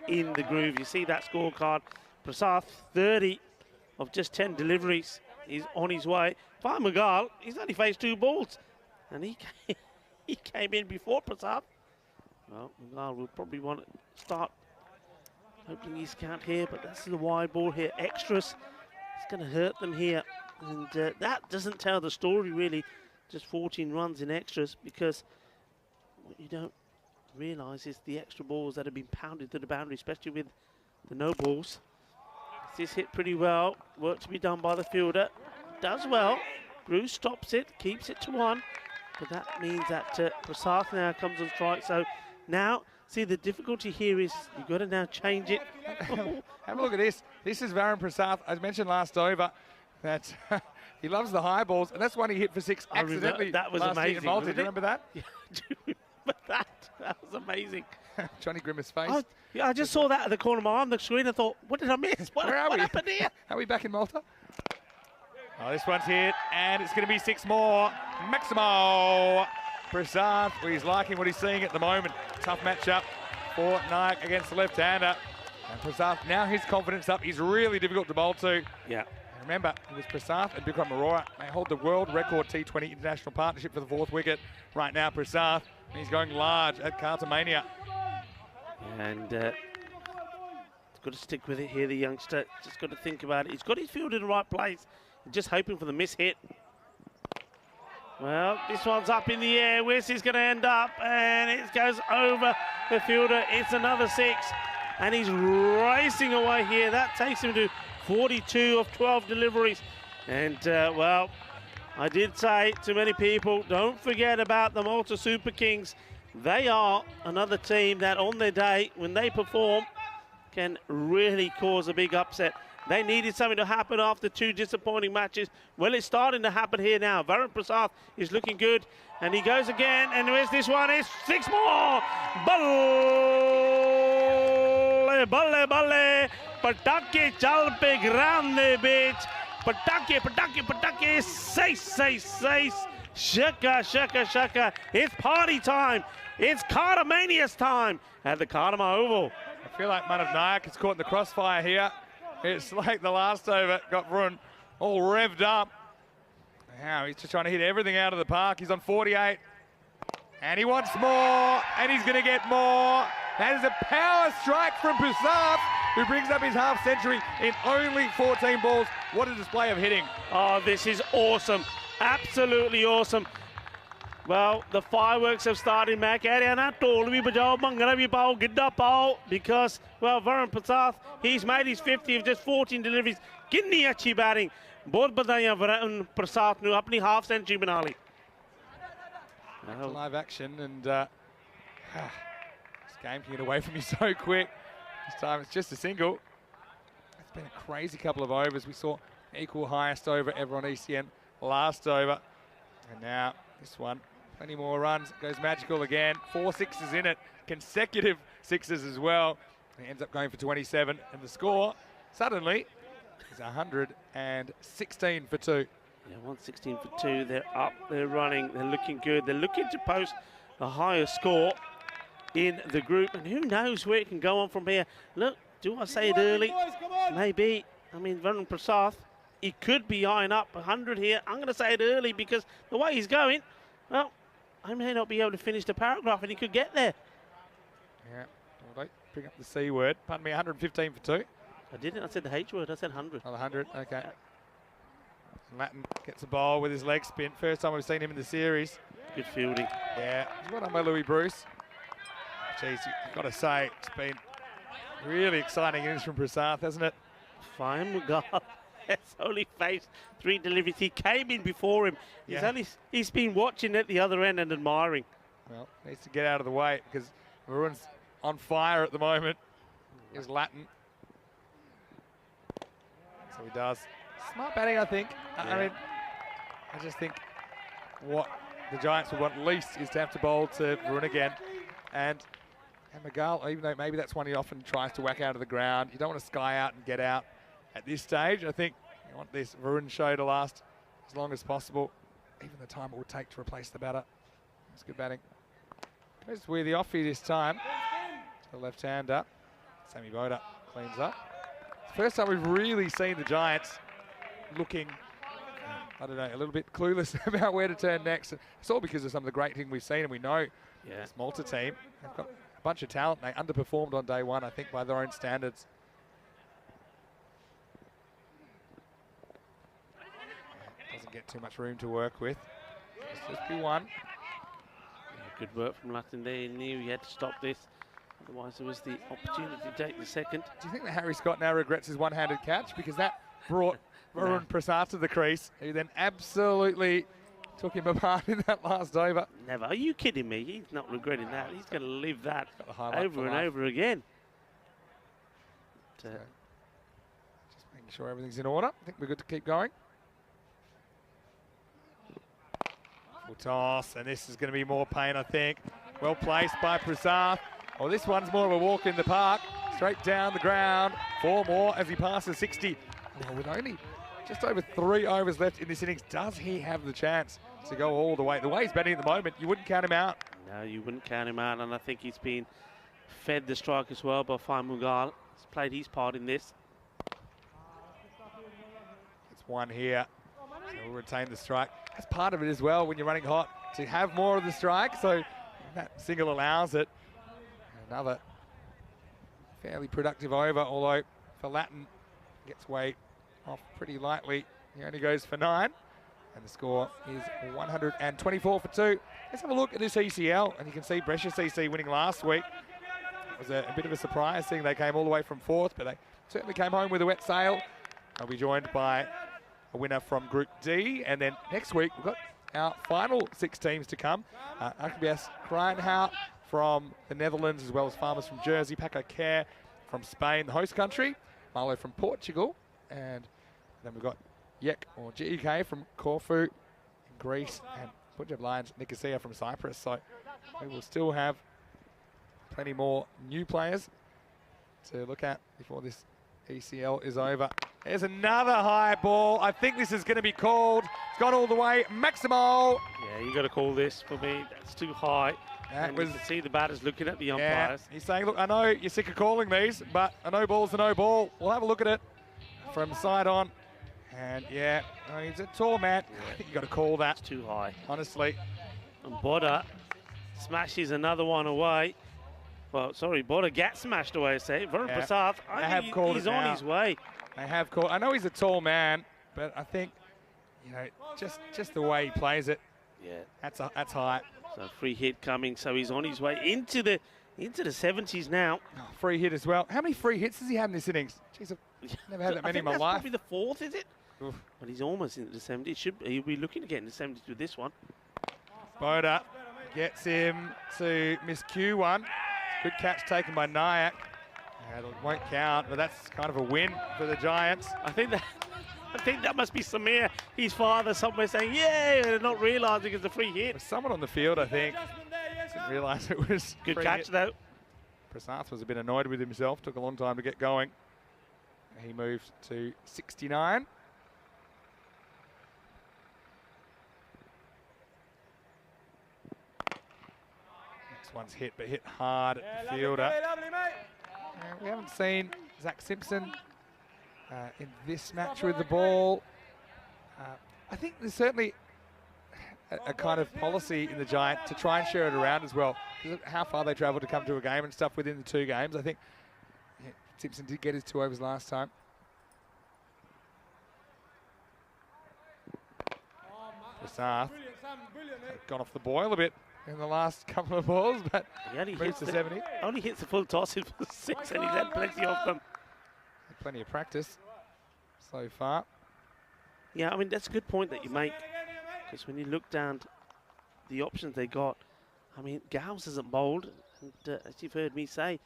in the groove. You see that scorecard. Prasad, 30 of just 10 deliveries. He's on his way. Farmagal, he's only faced 2 balls. And he came in before Prasad. Well, Magal will probably want to start opening his count here, but that's the wide ball here. Extras, it's going to hurt them here. And that doesn't tell the story, really. Just 14 runs in extras, because what you don't realise is the extra balls that have been pounded to the boundary, especially with the no balls. This hit pretty well. Work to be done by the fielder. Does well. Bruce stops it, keeps it to 1. But that means that Prasad now comes on strike. So now, see, the difficulty here is you've got to now change it. Have a look at this. This is Varun Prasad. I mentioned last over that he loves the high balls, and that's one he hit for 6 accidentally. That was last amazing. Do you remember that? Yeah, I do remember that. That was amazing. Johnny Grimace face. I just saw that at the corner of my eye on the screen. I thought, what did I miss? What happened here? Are we back in Malta? Oh, this one's hit, and it's going to be 6 more. Maximo. Prasad, well, he's liking what he's seeing at the moment. Tough matchup for Nayak against the left-hander. And Prasad, now his confidence up. He's really difficult to bowl to. Yeah. And remember, it was Prasad and Bikram Arora. They hold the world record T20 international partnership for the 4th wicket. Right now, Prasad, he's going large at Cartomania. And got to stick with it here, the youngster. Just got to think about it. He's got his field in the right place. Just hoping for the miss hit. Well, this one's up in the air. Where's this going to end up? And it goes over the fielder. It's another 6. And he's racing away here. That takes him to 42 of 12 deliveries. And, well, I did say to many people, don't forget about the Malta Super Kings. They are another team that on their day, when they perform, can really cause a big upset. They needed something to happen after 2 disappointing matches. Well, it's starting to happen here now. Varun Prasad is looking good, and he goes again, and where's this one? It's 6 more! Balle, balle, balle, patake chal pe grande bitch. Patake, patake, patake, 6, 6, 6. Shaka, shaka, shaka. It's party time. It's Cardamania's time at the Cardamom Oval. I feel like Manav Nayak is caught in the crossfire here. It's like the last over got Varun all revved up. Now he's just trying to hit everything out of the park. He's on 48. And he wants more. And he's going to get more. That is a power strike from Prasad, who brings up his half century in only 14 balls. What a display of hitting. Oh, this is awesome. Absolutely awesome. Well, the fireworks have started, Mac. Because, well, Varun Prasad, he's made his 50 of just 14 deliveries. Kinni achhi batting. Bahut badaiyan Varun Prasad nu apni half century bana li. Live action, and this game can get away from you so quick. This time it's just a single. It's been a crazy couple of overs. We saw equal highest over ever on ECN last over. And now this one, plenty more runs. It goes magical again. 4 6s in it. Consecutive 6s as well. And he ends up going for 27. And the score, suddenly, is 116 for 2. Yeah, 116 for 2. They're up, they're running, they're looking good. They're looking to post a higher score in the group. And who knows where it can go on from here. Look, do I say it early? Maybe. I mean, Varun Prasad, he could be eyeing up 100 here. I'm going to say it early because the way he's going, well, I may not be able to finish the paragraph and he could get there. Yeah, well, don't bring up the C word. Pardon me, 115 for 2. I didn't. I said the H word. I said 100. Oh, 100, okay. Latin gets a bowl with his leg spin. First time we've seen him in the series. Good fielding. Yeah, well done by Louis Bruce. Jeez, you've got to say, it's been really exciting innings from Prasad, hasn't it? Fine Mughal has only faced 3 deliveries. He came in before him. He's been watching at the other end and admiring. Well, needs to get out of the way because Varun's on fire at the moment. Here's Latin. So he does. Smart batting, I think. Yeah. I mean, I just think what the Giants would want least is to have to bowl to Varun again. And Mughal, even though maybe that's one he often tries to whack out of the ground, you don't want to sky out and get out at this stage. I think you want this Varun show to last as long as possible, even the time it would take to replace the batter. It's good batting. Goes with the offie this time. The left-hander. Sammy Boda cleans up. It's the first time we've really seen the Giants looking, I don't know, a little bit clueless about where to turn next. It's all because of some of the great thing we've seen, and we know this Malta team, they've got a bunch of talent. They underperformed on day one, I think, by their own standards. Doesn't get too much room to work with. Just be one. Good work from Latin there. He knew he had to stop this. Otherwise, there was the opportunity to take the second. Do you think that Harry Scott now regrets his one-handed catch? Because that brought Varun Prasad to the crease, who then absolutely took him apart in that last over. Never. Are you kidding me? He's not regretting that. He's going to live that over and over again. Just making sure everything's in order. I think we're good to keep going. Full toss, and this is going to be more pain, I think. Well placed by Prasad. Oh, this one's more of a walk in the park. Straight down the ground. 4 more as he passes 60. Well, with only just over 3 overs left in this innings, does he have the chance to go all the way? The way he's batting at the moment, you wouldn't count him out. No, you wouldn't count him out, and I think he's been fed the strike as well by Fine Mughal. He's played his part in this. It's one here, so we'll retain the strike. That's part of it as well when you're running hot, to have more of the strike, so that single allows it. Another fairly productive over, although for Latin, gets weight off pretty lightly. He only goes for 9, and the score is 124 for 2. Let's have a look at this ECL, and you can see Brescia CC winning last week. It was a bit of a surprise seeing they came all the way from 4th, but they certainly came home with a wet sail. They'll be joined by a winner from Group D, and then next week we've got our final 6 teams to come. RKBS Krijnhout from the Netherlands, as well as Farmers from Jersey, Paco Care from Spain, the host country, Marlow from Portugal, and then we've got Yek or GEK from Corfu in Greece, and Punjab Lions Nicosia from Cyprus. So we will still have plenty more new players to look at before this ECL is over. There's another high ball. I think this is going to be called. It's gone all the way. Maximal. Yeah, you got to call this for me. That's too high. And you can see the batters looking at the umpires. He's saying, look, I know you're sick of calling these, but a no ball's a no ball. We'll have a look at it from side on. And yeah, no, he's a tall man. Yeah. I think you got to call that. It's too high. Honestly. And Boda smashes another one away. Well, sorry, Boda gets smashed away, say. Varun Prasad, I think he's on his way. They have called. I know he's a tall man, but I think, you know, just the way he plays it. Yeah. That's high. So free hit coming, so he's on his way into the 70s now. Oh, free hit as well. How many free hits has he had in this innings? Jeez, I've never had that many in my life. Probably the 4th, is it? Oof. But he's almost into the 70s. He'll be looking to get in the 70s with this one. Boda gets him to miss Q1. Good catch taken by Nyack. It won't count, but that's kind of a win for the Giants. I think that must be Samir, his father, somewhere saying, yeah, not realising it's a free hit. There's someone on the field, I think. Didn't realise it was good catch, though. Prasad was a bit annoyed with himself. Took a long time to get going. He moved to 69. Next one's hit, but hit hard at the fielder. We haven't seen Zach Simpson in this match with the ball. I think there's certainly a kind of policy in the Giant to try and share it around as well. How far they travel to come to a game and stuff within the 2 games. I think Simpson did get his 2 overs last time. Prasad gone off the boil a bit in the last couple of balls, but he only moves to 70. Only hits the full toss for 6, and he's had plenty of them. Had plenty of practice so far. Yeah, I mean, that's a good point that you make, because when you look down the options they got, I mean, Gals isn't bowled, and as you've heard me say,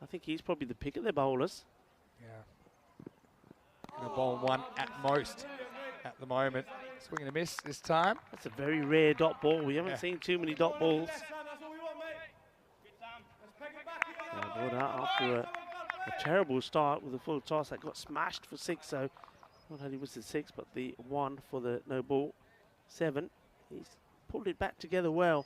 I think he's probably the pick of their bowlers. Yeah. Going to bowl 1 at most at the moment. Swing and a miss this time. That's a very rare dot ball. We haven't seen too many dot balls. After a terrible start with a full toss that got smashed for 6, so not only was it 6, but the 1 for the no ball 7. He's pulled it back together well.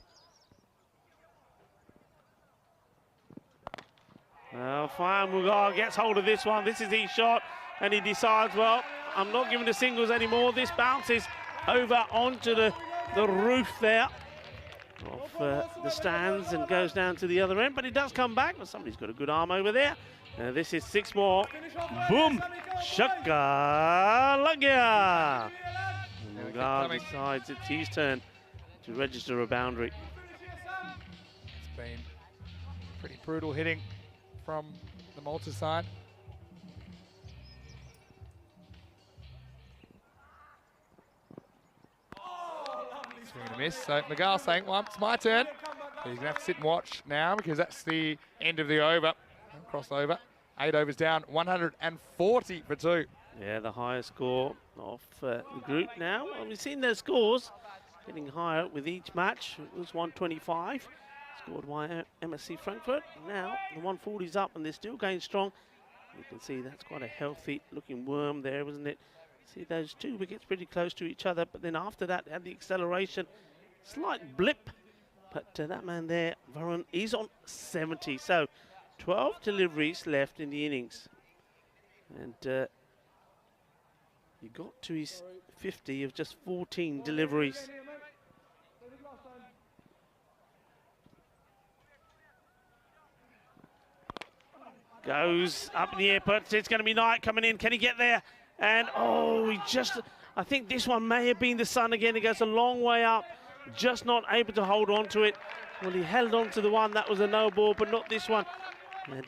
Fine, Mughal gets hold of this one. This is his shot, and he decides, well, I'm not giving the singles anymore. This bounces over onto the roof there of the stands and goes down to the other end, but it does come back. Well, somebody's got a good arm over there. This is 6 more. Boom! Shaka Lagya! Mughal decides it's his turn to register a boundary. It's been pretty brutal hitting from the Malta side. Swing and a miss. So Mughal saying, well, it's my turn. But he's going to have to sit and watch now because that's the end of the over. Crossover. 8 overs down, 140 for 2. Yeah, the highest score of the group now. Well, we've seen their scores getting higher with each match. It was 125, scored by MSC Frankfurt. Now the 140's up and they're still going strong. You can see that's quite a healthy looking worm there, wasn't it? See those 2 wickets pretty close to each other, but then after that they had the acceleration. Slight blip, but that man there, Varun, is on 70. So 12 deliveries left in the innings. And he got to his 50 of just 14 deliveries. Goes up in the air, but it's going to be Knight coming in. Can he get there? And, oh, I think this one may have been the sun again. He goes a long way up, just not able to hold on to it. Well, he held on to the one. That was a no ball, but not this one. And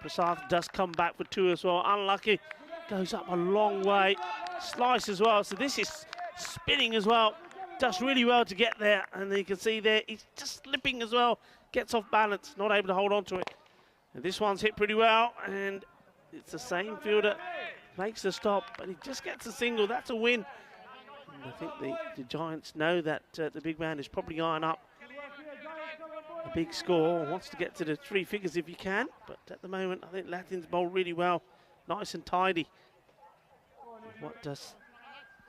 Prasath does come back for 2 as well. Unlucky. Goes up a long way. Slice as well. So this is spinning as well. Does really well to get there. And you can see there, he's just slipping as well. Gets off balance, not able to hold on to it. And this one's hit pretty well. And it's the same fielder. Makes the stop, but he just gets a single. That's a win. And I think the Giants know that the big man is probably eyeing up a big score. Wants to get to the 3 figures if he can. But at the moment, I think Latin's bowled really well. Nice and tidy. What does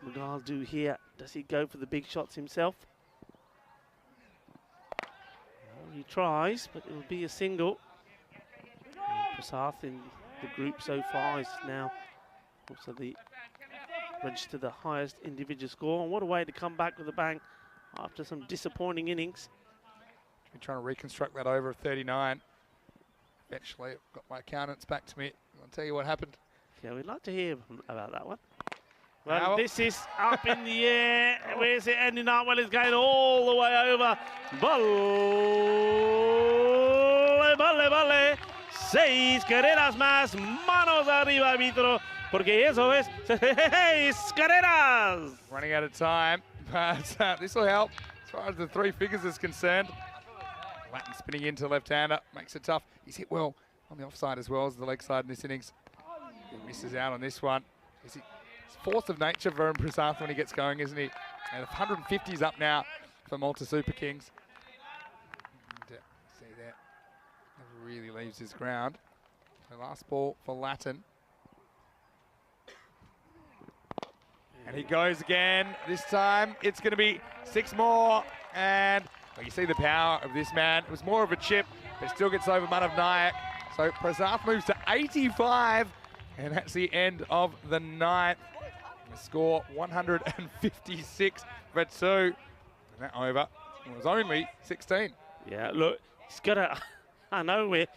Mughal do here? Does he go for the big shots himself? Well, he tries, but it will be a single. And Prasath in the group so far is now also registered the highest individual score. And what a way to come back with a bang after some disappointing innings. Been trying to reconstruct that over of 39. Eventually, I've got my accountants back to me. I'll tell you what happened. Yeah, we'd like to hear about that one. Well, this is up in the air. Where's it ending up? Well, it's going all the way over. Vale. 6 carreras más. Manos arriba, árbitro. Porque eso es 6 carreras. Running out of time, but this will help as far as the 3 figures is concerned. Latin spinning into left-hander, makes it tough. He's hit well on the offside as well as the leg side in this innings. He misses out on this one. It's force of nature for Prasath when he gets going, isn't he? And 150's up now for Malta Super Kings. And, see there, never really leaves his ground. The last ball for Latin. And he goes again. This time it's going to be 6 more. And well, you see the power of this man. It was more of a chip, but still gets over Manav Nayak. So Prasath moves to 85. And that's the end of the 9th. The score 156 for 2. And that over was only 16. Yeah, look, he's got to. I know we're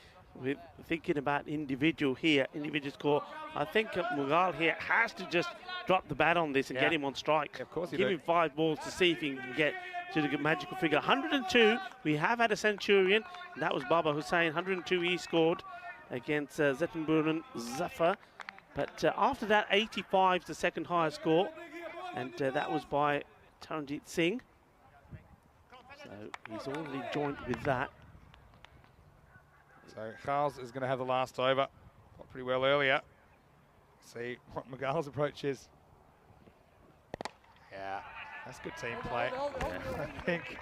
thinking about individual score. I think Mughal here has to just drop the bat on this and get him on strike. Yeah, of course, give him 5 balls to see if he can get to the magical figure. 102. We have had a centurion. And that was Baba Hussain. 102 he scored against Zetanburan Zafar. But after that, 85 is the second highest score. And that was by Taranjit Singh. So he's already joined with that. So Charles is going to have the last over. Got pretty well earlier. See what Mughal's approach is. Yeah, that's good team play. Yeah. I think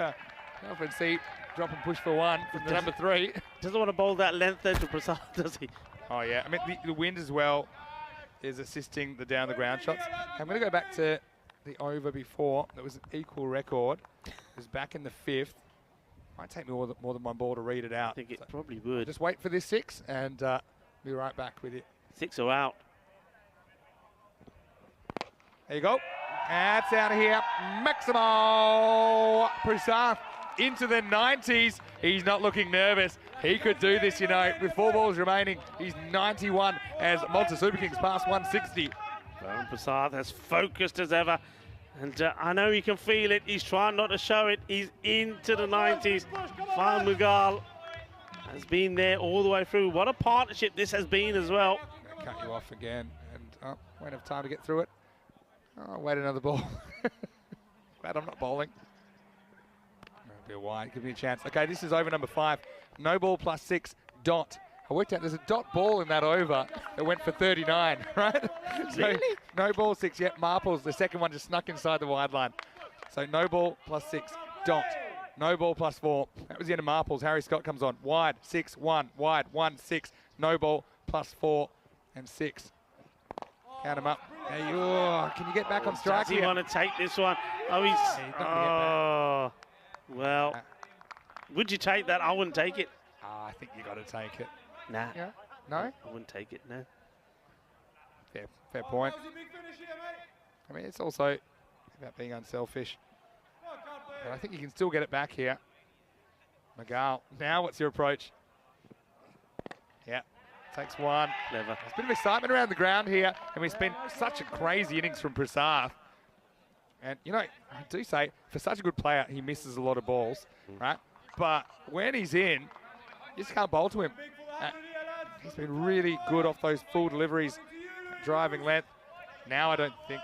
Alfred C drop and push for 1 from the number 3. Doesn't want to bowl that length there to Prasath, does he? Oh yeah, I mean the wind as well is assisting the down the ground shots. I'm going to go back to the over before. That was an equal record. It was back in the 5th. Might take me more than 1 ball to read it out. I think it probably would. Just wait for this 6 and be right back with it. 6 are out. There you go. That's out of here. Maximo Prasath into the 90s. He's not looking nervous. He could do this, you know, with 4 balls remaining. He's 91 as Malta Super Kings pass 160. Varun Prasath has focused as ever. And I know he can feel it. He's trying not to show it. He's into the 90s. Farhan Mughal has been there all the way through. What a partnership this has been as well. I'm gonna cut you off again. And won't have time to get through it. Oh, wait another ball. Glad I'm not bowling. Be a wide. Give me a chance. Okay, this is over number 5. No ball plus 6. Dot. I worked out there's a dot ball in that over that went for 39, right? Really? So no ball 6 yet. Marples, the second one just snuck inside the wide line. So no ball plus 6. Dot. No ball plus 4. That was the end of Marples. Harry Scott comes on. Wide 6 1. Wide 1 6. No ball plus 4 and 6. Count him up. Hey, can you get back on strike? Does he want to take this one? Oh, he's. Oh, well. Would you take that? I wouldn't take it. I think you got to take it. Nah. Yeah. No? I wouldn't take it, no. Fair point. I mean, it's also about being unselfish. But I think you can still get it back here. Mughal, now what's your approach? Yeah. Takes one. Clever. There's a bit of excitement around the ground here, and it's been such a crazy innings from Prasad. And, you know, I do say, for such a good player, he misses a lot of balls, right? But when he's in, you just can't bowl to him. He's been really good off those full deliveries, driving length. Now I don't think,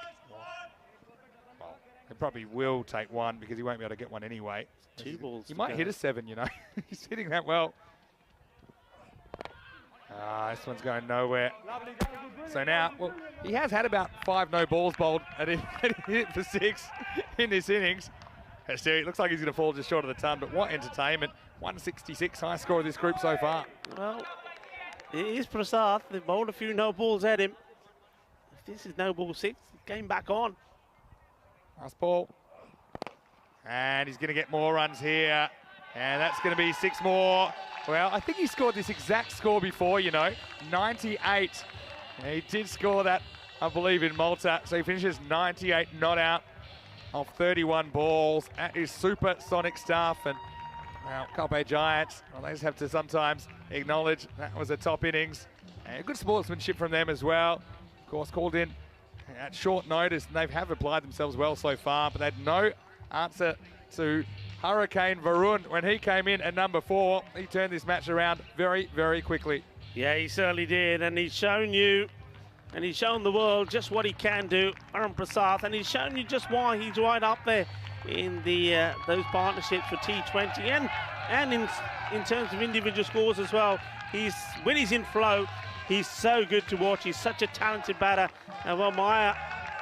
well, he probably will take one because he won't be able to get one anyway. 2 balls. He might hit a 7, you know. He's hitting that well. This one's going nowhere. So now, well, he has had about 5 no balls bowled, and he hit for 6 in this innings. Still, it looks like he's going to fall just short of the ton, but what entertainment. 166, high score of this group so far. Well, it is Prasad. They've bowled a few no balls at him. If this is no ball 6, game back on. Last ball. And he's going to get more runs here. And that's going to be 6 more. Well, I think he scored this exact score before, you know, 98. And he did score that, I believe, in Malta. So he finishes 98 not out of 31 balls. That is supersonic stuff. And now, Schoolboy Giants, well, they just have to sometimes acknowledge that was a top innings. And good sportsmanship from them as well. Of course, called in at short notice, and they have applied themselves well so far, but they had no answer to Hurricane Varun when he came in at number 4. He turned this match around very, very quickly. Yeah, he certainly did, and he's shown you, and he's shown the world just what he can do, Varun Prasad, and he's shown you just why he's right up there in the those partnerships for T20 and in terms of individual scores as well. When he's in flow, he's so good to watch. He's such a talented batter, and while Maya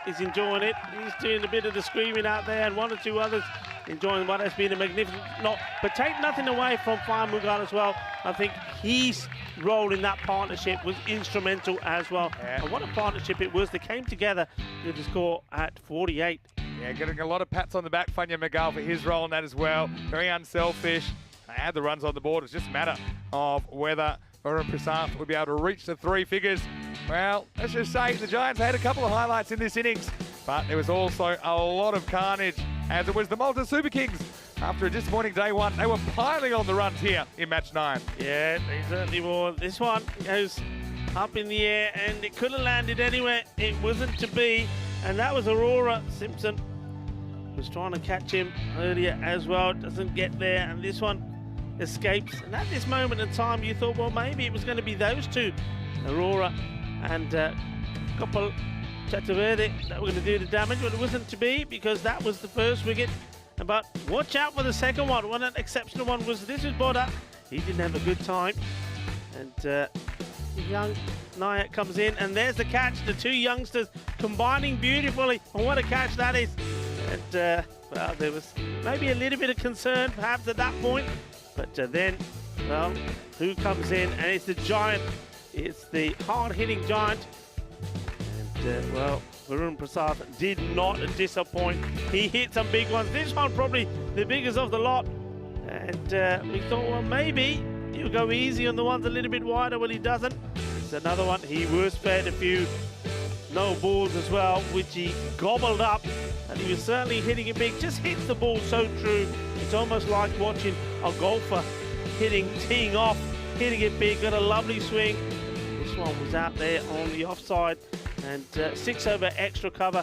is enjoying it, he's doing a bit of the screaming out there, and 1 or 2 others enjoying what has been a magnificent knock. But take nothing away from Fire Mughal as well. I think his role in that partnership was instrumental as well. Yeah. And what a partnership it was. They came together with the score at 48. Yeah, getting a lot of pats on the back, Fanya Mughal, for his role in that as well. Very unselfish. They had the runs on the board. It's just a matter of whether Varun Prasad would be able to reach the 3 figures. Well, let's just say the Giants had a couple of highlights in this innings, but there was also a lot of carnage, as it was the Malta Super Kings. After a disappointing day 1, they were piling on the runs here in match 9. Yeah, they certainly were. This one goes up in the air, and it could have landed anywhere. It wasn't to be, and that was Aurora. Simpson was trying to catch him earlier as well. Doesn't get there, and this one escapes. And at this moment in time, you thought, well, maybe it was going to be those 2, Aurora and Couple Chataverde, that were going to do the damage, but it wasn't to be, because that was the first wicket. But watch out for the second one. One an exceptional one was this is Boda. He didn't have a good time, and young Nayak comes in, and there's the catch. The 2 youngsters combining beautifully, and what a catch that is. And well, there was maybe a little bit of concern perhaps at that point, but then, well, who comes in? And it's the giant. It's the hard-hitting giant. And well, Varun Prasad did not disappoint. He hit some big ones. This one probably the biggest of the lot. And we thought, well, maybe he'll go easy on the ones a little bit wider. Well, he doesn't. It's another one. He was fed a few no balls as well, which he gobbled up. And he was certainly hitting it big. Just hits the ball so true. It's almost like watching a golfer teeing off, hitting it big. Got a lovely swing. This one was out there on the offside, and 6 over extra cover.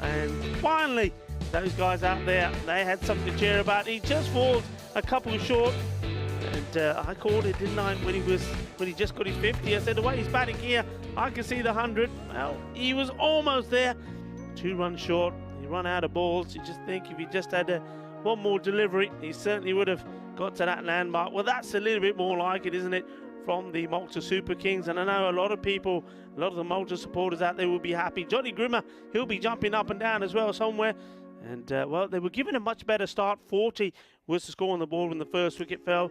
And finally, those guys out there, they had something to cheer about. He just falls a couple short, and I called it, didn't I, when he just got his 50. I said, the way he's batting here, I can see the 100. Well, he was almost there. 2 runs short. He run out of balls. You just think if he just had one more delivery, he certainly would have got to that landmark. Well, that's a little bit more like it, isn't it, from the Malta Super Kings? And I know a lot of people, a lot of the Malta supporters out there will be happy. Johnny Grimmer, he'll be jumping up and down as well somewhere. And, well, they were given a much better start. 40 was the score on the ball when the first wicket fell.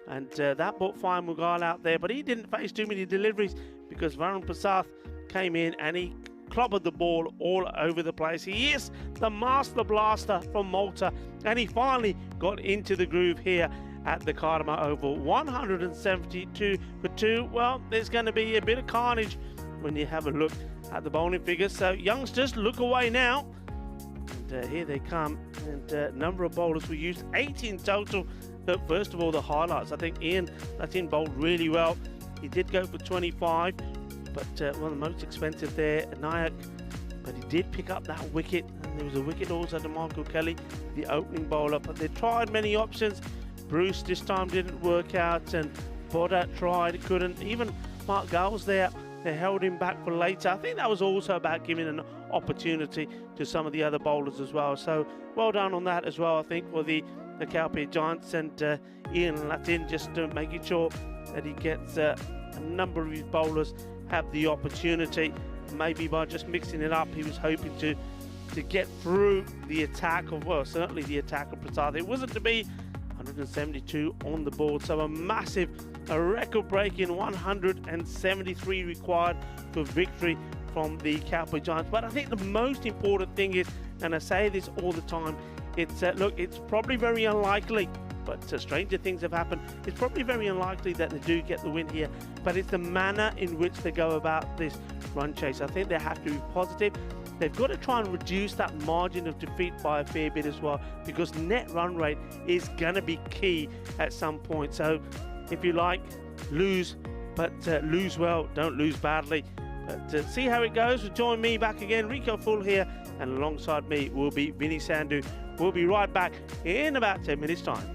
And that brought Fire Mughal out there. But he didn't face too many deliveries because Varun Prasad came in and he clobbered the ball all over the place. He is the master blaster from Malta. And he finally got into the groove here at the Karma Oval. 172 for 2. Well, there's going to be a bit of carnage when you have a look at the bowling figures. So youngsters, look away now. And here they come. And number of bowlers we used, 8 in total. Look, first of all, the highlights. I think Ian Latin bowled really well. He did go for 25, but one of the most expensive there, Nayak. But he did pick up that wicket, and there was a wicket also to Michael Kelly, the opening bowler. But they tried many options. Bruce this time didn't work out, and Bodat tried, couldn't. Even Mark Gales there, they held him back for later. I think that was also about giving an opportunity to some of the other bowlers as well. So well done on that as well, I think, for the Kaupi Giants, and Ian Latin just making sure that he gets a number of his bowlers have the opportunity. Maybe by just mixing it up, he was hoping to get through the attack of, well, certainly the attack of Prasad. It wasn't to be. 172 on the board, so a record-breaking 173 required for victory from the Kaupi Giants. But I think the most important thing is, and I say this all the time, it's look, it's probably very unlikely, but stranger things have happened. It's probably very unlikely that they do get the win here, but it's the manner in which they go about this run chase. I think they have to be positive. They've got to try and reduce that margin of defeat by a fair bit as well, because net run rate is going to be key at some point. So if you like, lose, but lose well, don't lose badly. But see how it goes. Join me back again, Rico Full here, and alongside me will be Vinny Sandhu. We'll be right back in about 10 minutes time.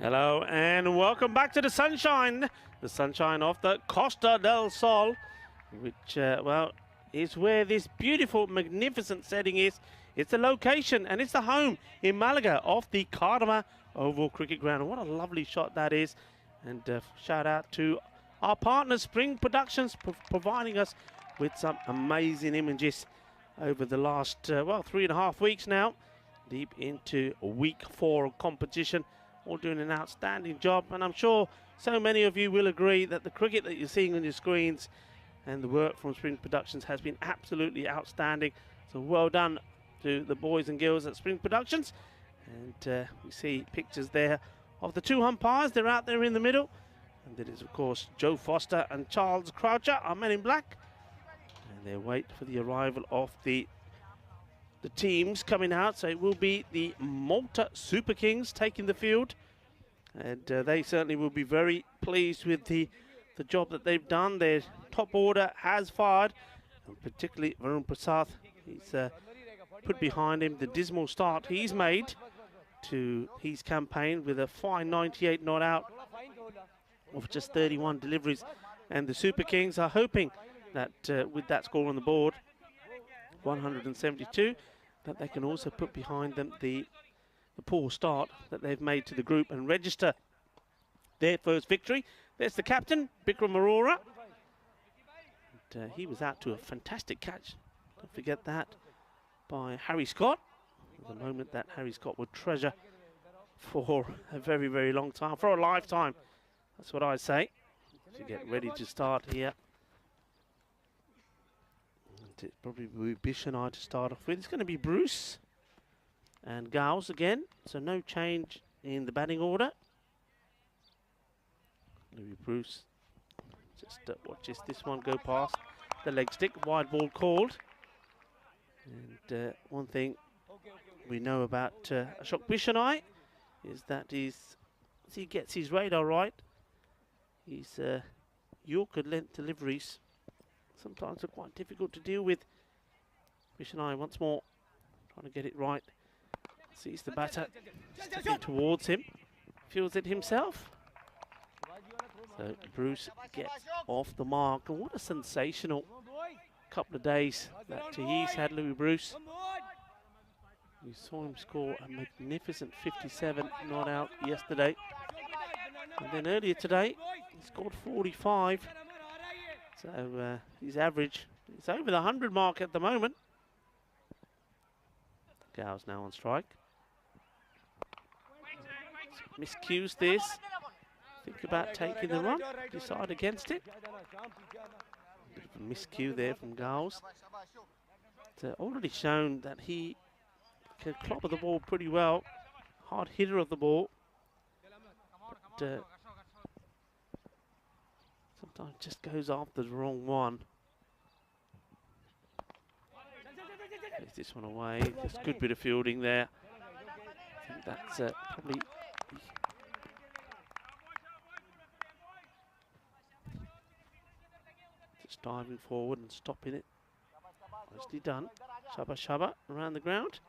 Hello and welcome back to the sunshine off the Costa del Sol, which, well, is where this beautiful, magnificent setting is. It's the location and it's the home in Malaga of the Cardama Oval Cricket Ground. And what a lovely shot that is. And shout out to our partner, Spring Productions, providing us with some amazing images over the last, well, 3.5 weeks now, deep into week 4 of competition. All doing an outstanding job, and I'm sure so many of you will agree that the cricket that you're seeing on your screens and the work from Spring Productions has been absolutely outstanding. So well done to the boys and girls at Spring Productions. And we see pictures there of the 2 umpires. They're out there in the middle, and that is of course Joe Foster and Charles Croucher, our men in black, and they wait for the arrival of the teams coming out. So it will be the Malta Super Kings taking the field, and they certainly will be very pleased with the job that they've done. Their top order has fired, and particularly Varun Prasad. He's put behind him the dismal start he's made to his campaign with a fine 98 not out of just 31 deliveries. And the Super Kings are hoping that with that score on the board, 172, that they can also put behind them the poor start that they've made to the group and register their first victory. There's the captain, Bikram Arora. And, he was out to a fantastic catch, don't forget that, by Harry Scott. The moment that Harry Scott would treasure for a very, very long time, for a lifetime. That's what I'd say. To get ready to start here. It probably will be Bish and I to start off with. It's going to be Bruce and Gowes again, so no change in the batting order. Maybe Bruce just watches this one go past the leg stick. Wide ball called. And one thing we know about Ashok Bishanai is that he gets his radar right. His Yorker length deliveries sometimes are quite difficult to deal with. Bishanai once more trying to get it right. Sees the batter stepping towards him. Feels it himself. So Bruce gets off the mark. And what a sensational couple of days that he's had, Louis Bruce. We saw him score a magnificent 57 not out yesterday. And then earlier today, he scored 45. So his average is over the 100 mark at the moment. Gowes now on strike. Miscues this. Think about taking the run. Decide against it. Bit of a miscue there from Gowes. It's already shown that he can clobber the ball pretty well. Hard hitter of the ball. But sometimes just goes after the wrong one. Takes this one away. There's a good bit of fielding there. I think that's probably... Just diving forward and stopping it. Nicely done. Shabba Shabba around the ground.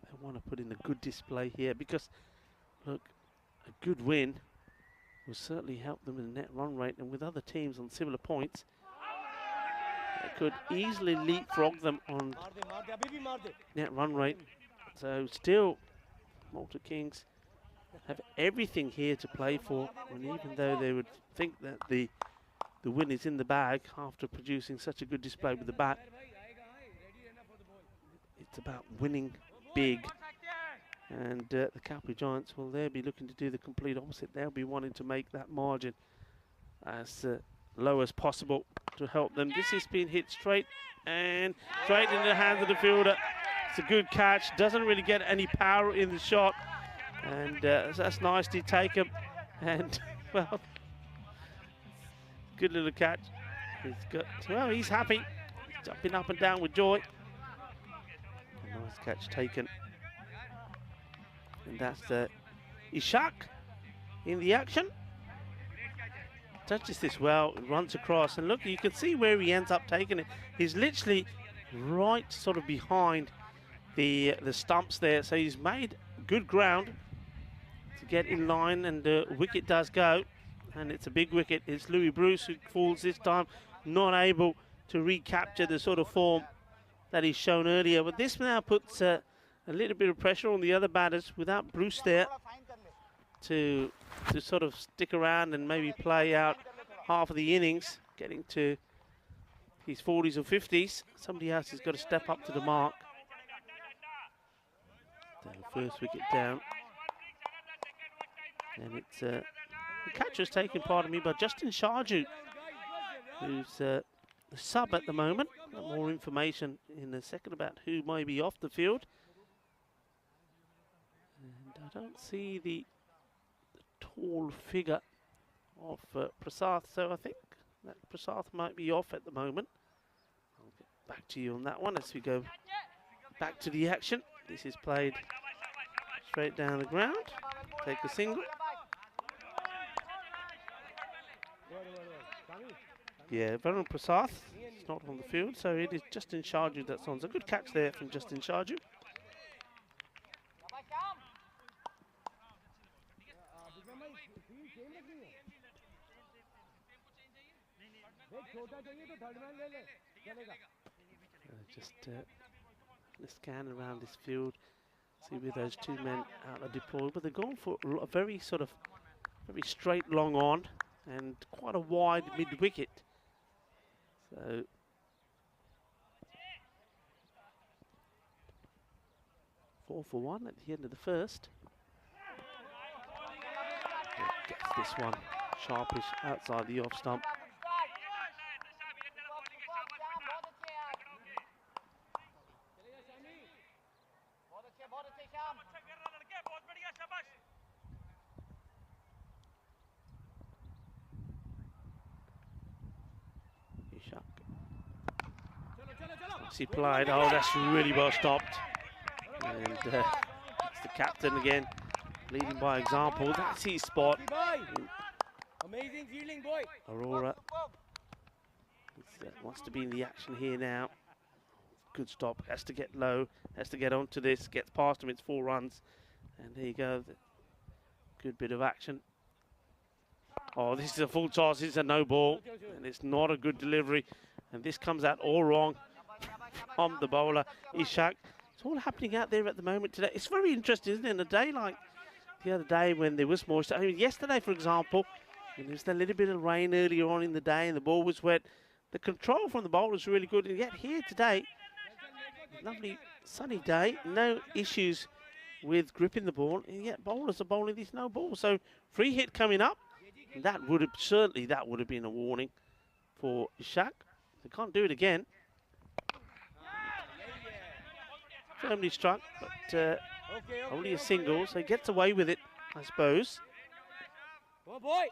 They want to put in a good display here because, look, a good win will certainly help them in the net run rate, and with other teams on similar points, they could easily leapfrog them on net run rate. So still, Malta Kings have everything here to play for, and even though they would think that the win is in the bag after producing such a good display with the bat, it's about winning big. And the Kapri Giants will there be looking to do the complete opposite. They'll be wanting to make that margin as low as possible to help them. This has been hit straight into the hands of the fielder. It's a good catch. Doesn't really get any power in the shot. And that's nicely taken. And, well, good little catch. He's got, well, he's happy. He's jumping up and down with joy. A nice catch taken. And that's Ishak in the action. Touches this well, runs across, and look, you can see where he ends up taking it. He's literally right sort of behind the stumps there, so he's made good ground. to get in line, and the wicket does go, and it's a big wicket. It's Louis Bruce who falls this time, not able to recapture the sort of form that he's shown earlier. But this now puts a little bit of pressure on the other batters without Bruce there to sort of stick around and maybe play out half of the innings, getting to his 40s or 50s. Somebody else has got to step up to the mark. The first wicket down. And it's the catcher's taken, pardon me, by Justin Sharju, who's the sub at the moment. More information in a second about who may be off the field. And I don't see the tall figure of Prasath, so I think that Prasath might be off at the moment. I'll get back to you on that one as we go back to the action. This is played straight down the ground. Take a single. Yeah, Varun Prasath is not on the field, so it is Justin Sharju that's on. So good catch there from Justin Sharju. Just scan around this field, see where those two men out are deployed, but they're going for a very straight long on and quite a wide mid wicket. So 4 for 1 at the end of the first. Gets this one sharpish outside the off stump. He played. Oh, that's really well stopped. And it's the captain again, leading by example. That's his spot. Amazing fielding, boy. Aurora wants to be in the action here now. Good stop. Has to get low. Has to get onto this. Gets past him. It's 4 runs. And there you go. Good bit of action. Oh, this is a full toss. It's a no ball. And it's not a good delivery. And this comes out all wrong from the bowler, Ishak. It's all happening out there at the moment today. It's very interesting, isn't it? In a day like the other day when there was moisture. I mean, yesterday, for example, when there was a little bit of rain earlier on in the day and the ball was wet, the control from the bowler was really good. And yet here today, lovely sunny day, no issues with gripping the ball, and yet bowlers are bowling these no balls. So free hit coming up. That would have been a warning for Ishak. They can't do it again. Firmly struck, but only a single, so he gets away with it, I suppose. Oh boy!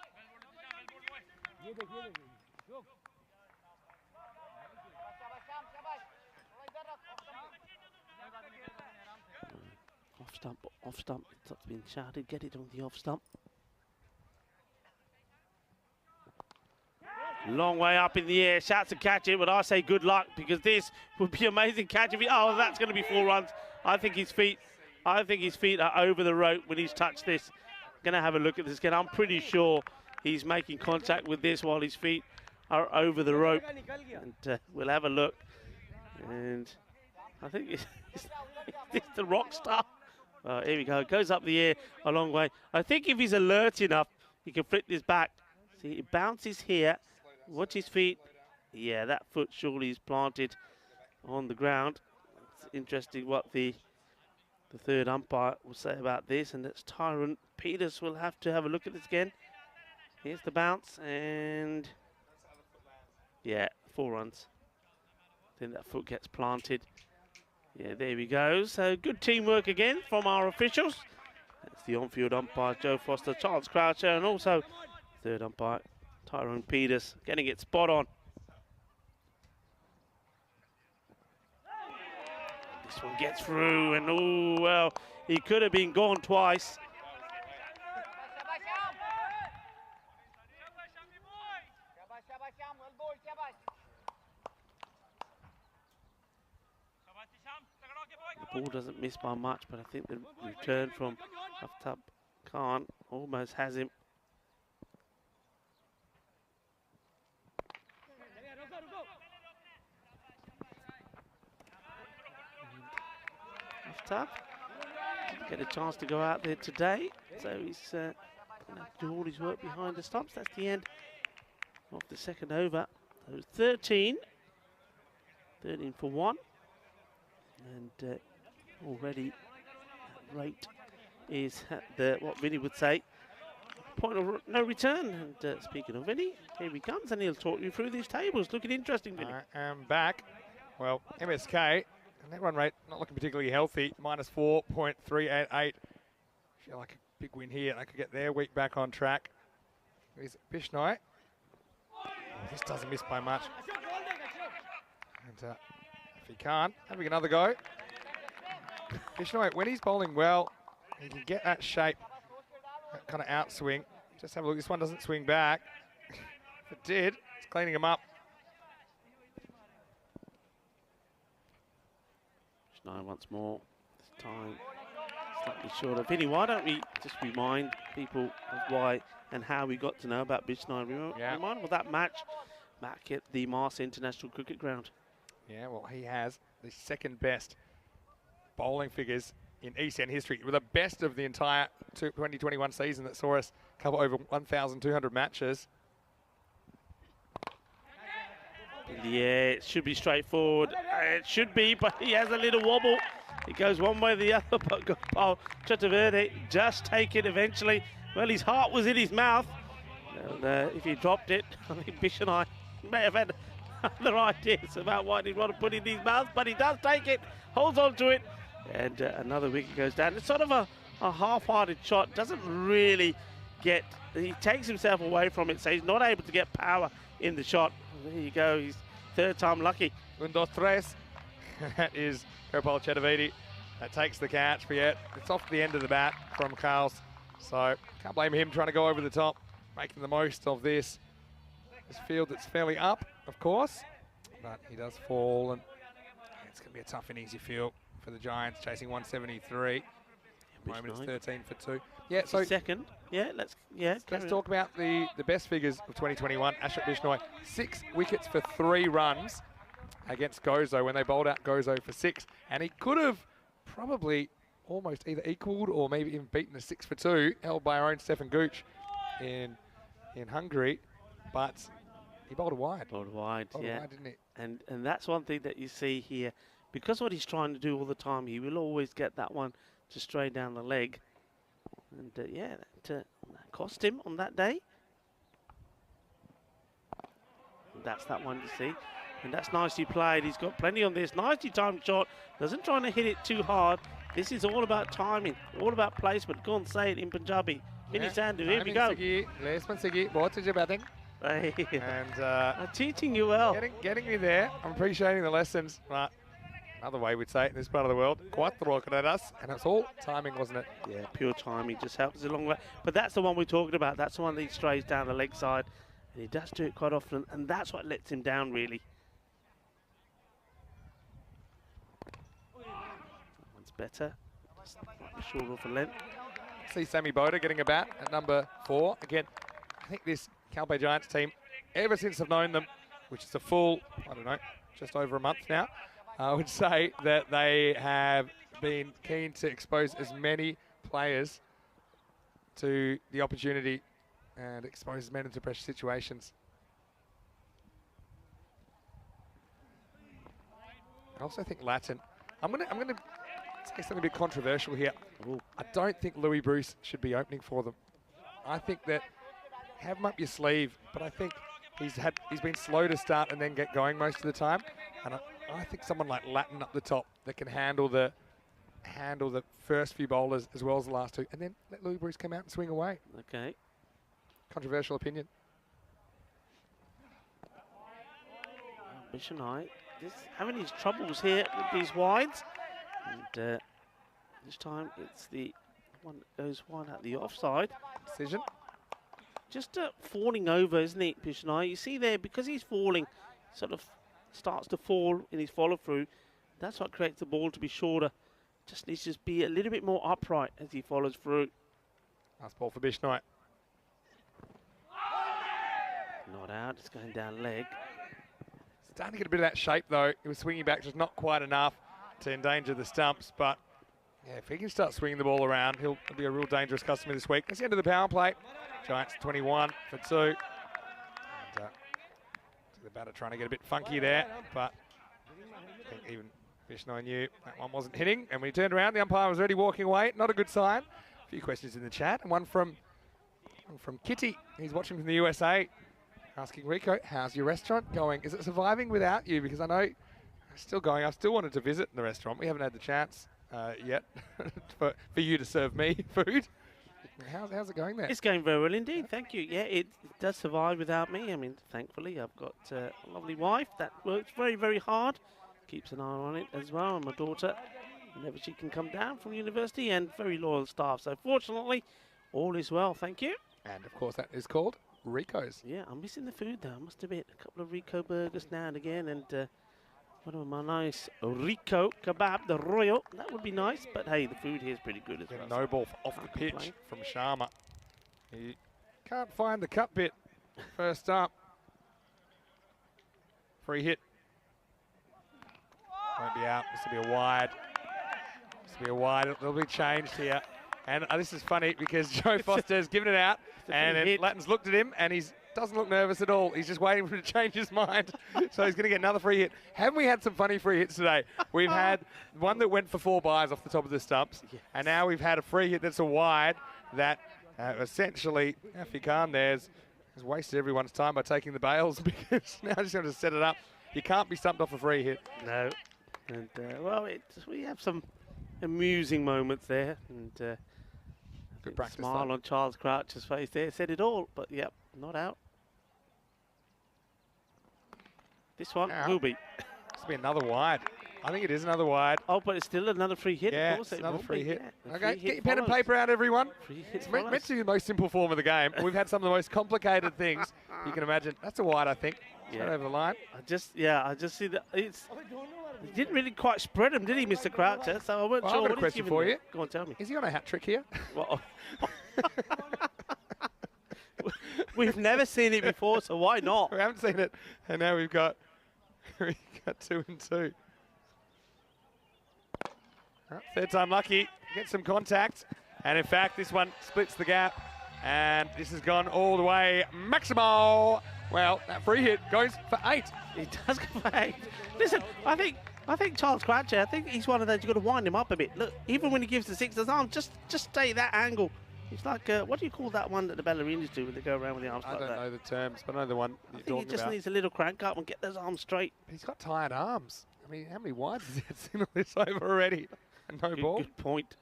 Off stump, it's been shouted, get it on the off stump. Long way up in the air, shouts to catch it, but I say good luck because this would be amazing catch. Oh, that's going to be 4 runs. I think his feet are over the rope when he's touched this. Going to have a look at this again. I'm pretty sure he's making contact with this while his feet are over the rope. And we'll have a look. And I think it's the rock star. Here we go. It goes up the air a long way. I think if he's alert enough, he can flip this back. See, it bounces here. Watch his feet. Yeah, that foot surely is planted on the ground. It's interesting what the third umpire will say about this, and that's Tyrone Peters. Will have to have a look at this again. Here's the bounce, and yeah, 4 runs. Then that foot gets planted. Yeah, there we go. So good teamwork again from our officials. That's the on-field umpire, Joe Foster, Charles Croucher, and also third umpire, Tyrone Peters, getting it spot on. This one gets through, and oh, well, he could have been gone twice. The ball doesn't miss by much, but I think the return from Aftab Can't. Almost has him. Tough. Didn't get a chance to go out there today, so he's going to have to do all his work behind the stumps. That's the end of the second over. So 13 for 1, and already that rate is at the, what Vinny would say, point of no return. And speaking of Vinny, here he comes, and he'll talk you through these tables. Looking interesting, Vinny. I am back. Well, MSK. Net run rate not looking particularly healthy, minus 4.388. Feel like a big win here. They could get their week back on track. Here's Bishnoi. Oh, this doesn't miss by much. And if he can't, having another go. Bishnoi, when he's bowling well, he can get that shape, that kind of outswing. Just have a look. This one doesn't swing back. If it did, it's cleaning him up. Once more, this time slightly shorter. Vinny, why don't we just remind people of why and how we got to know about Bishnoi? Remind of that match back at the Mars International Cricket Ground. Yeah, well, he has the second best bowling figures in ECN history. With the best of the entire 2021 season that saw us cover over 1,200 matches. Yeah, it should be straightforward. It should be, but he has a little wobble. It goes one way or the other, but Chaturvedi just take it eventually. Well, his heart was in his mouth. And if he dropped it, I think Bish and I may have had other ideas about what he'd want to put in his mouth, but he does take it, holds on to it, and another wicket goes down. It's sort of a half-hearted shot. Doesn't really get, he takes himself away from it, so he's not able to get power in the shot. There you go, he's third time lucky. Un, dos, tres. That is Gopal Chaturvedi. That takes the catch, but yet it's off the end of the bat from Carls. So can't blame him trying to go over the top, making the most of this field that's fairly up, of course. But he does fall, and it's going to be a tough and easy field for the Giants, chasing 173. At the moment it's 13 for 2. Yeah, so second. Let's talk about the best figures of 2021. Ashok Bishnoi, 6 wickets for 3 runs against Gozo when they bowled out Gozo for 6, and he could have probably almost either equalled or maybe even beaten a 6 for 2 held by our own Stefan Gooch in Hungary, but he bowled a wide. Bowled wide, didn't he? And that's one thing that you see here, because what he's trying to do all the time, he will always get that one to stray down the leg. And that cost him on that day. And that's that one to see. And that's nicely played. He's got plenty on this. Nicely timed shot. Doesn't try to hit it too hard. This is all about timing, all about placement. Go and say it in Punjabi. Vinny Sandhu, here we go. And I'm teaching you well. Getting me there. I'm appreciating the lessons. But another way we'd say it in this part of the world, cuatro carreras, and it's all timing, wasn't it? Yeah, pure timing just helps a long way. But that's the one we're talking about. That's the one that he strays down the leg side. And he does do it quite often, and that's what lets him down, really. That one's better. Just slightly short off a length. See Sammy Boda getting a bat at number 4. Again, I think this Calpe Giants team, ever since I've known them, which is a full, I don't know, just over a month now, I would say that they have been keen to expose as many players to the opportunity and expose men into pressure situations. I also think Latin. I'm gonna say something a bit controversial here. Ooh. I don't think Louis Bruce should be opening for them. I think that have him up your sleeve, but I think he's been slow to start and then get going most of the time. And I think someone like Latin up the top that can handle the first few bowlers as well as the last 2, and then let Louis Bruce come out and swing away. Okay. Controversial opinion. Bish and I just having his troubles here with these wides. And this time it's the one that goes wide at the offside. Decision. Just falling over, isn't he, Bish and I? You see there, because he's falling, sort of starts to fall in his follow-through. That's what creates the ball to be shorter. Just needs to be a little bit more upright as he follows through. Last ball for Bishnoi. Not out, it's going down leg. Starting to get a bit of that shape though. He was swinging back just not quite enough to endanger the stumps, but yeah, if he can start swinging the ball around, he'll be a real dangerous customer this week. That's the end of the power play. Giants 21 for 2. And, the batter trying to get a bit funky there, but I think even Bishnoi knew that one wasn't hitting. And when he turned around, the umpire was already walking away. Not a good sign. A few questions in the chat, and one from Kitty. He's watching from the USA. Asking Rico, how's your restaurant going? Is it surviving without you? Because I know it's still going. I still wanted to visit the restaurant. We haven't had the chance yet for you to serve me food. How's it going there? It's going very well indeed, thank you. Yeah, it does survive without me. I mean, thankfully, I've got a lovely wife that works very, very hard, keeps an eye on it as well, and my daughter, whenever she can come down from university, and very loyal staff. So fortunately, all is well, thank you. And of course, that is called Rico's. Yeah, I'm missing the food though, I must admit. A couple of Rico burgers now and again, and one of my nice Rico kebab, the Royal. That would be nice, but hey, the food here is pretty good as well. No ball off the pitch from Sharma. He can't find the cut bit. First up. Free hit. Won't be out. This will be a wide. This will be a wide. It'll be changed here. And this is funny because Joe Foster's given it out, and then Latton's looked at him, and he doesn't look nervous at all. He's just waiting for him to change his mind. So he's going to get another free hit. Haven't we had some funny free hits today? We've had one that went for 4 byes off the top of the stumps, and now we've had a free hit that's a wide that essentially Afi Khan has wasted everyone's time by taking the bails because now he's going to set it up. You can't be stumped off a free hit. No. And, well, we have some amusing moments there, and good practice. Smile on Charles Crouch's face there said it all, but yep, not out. This one will be. This will be another wide. I think it is another wide. Oh, but it's still another free hit. Yeah, of course it's another free hit. Yeah, okay, free get hit your pen and paper out, everyone. It's meant to be the most simple form of the game. We've had some of the most complicated things you can imagine. That's a wide, I think. Yeah. Right over the line. I just see that it's. He didn't really quite spread him, did he, Mr. Croucher? So I wasn't sure. I've got a what question he's for giving you. me. Go on, tell me. Is he on a hat trick here? Well, we've never seen it before, so why not? We haven't seen it, and now we've got 2 and 2. Third time lucky, get some contact, and in fact this one splits the gap, and this has gone all the way. Maximo. Well, that free hit goes for 8. It does go for 8. Listen, I think Charles Croucher, I think he's one of those, you've got to wind him up a bit. Look, even when he gives the 6's arm, just take that angle. It's like, what do you call that one that the ballerinas do when they go around with the arms like that? I don't know the terms, but I know the one you're talking about. He just needs a little crank up and get those arms straight. But he's got tired arms. I mean, how many wides has he had seen all this over already? And no ball. Good point.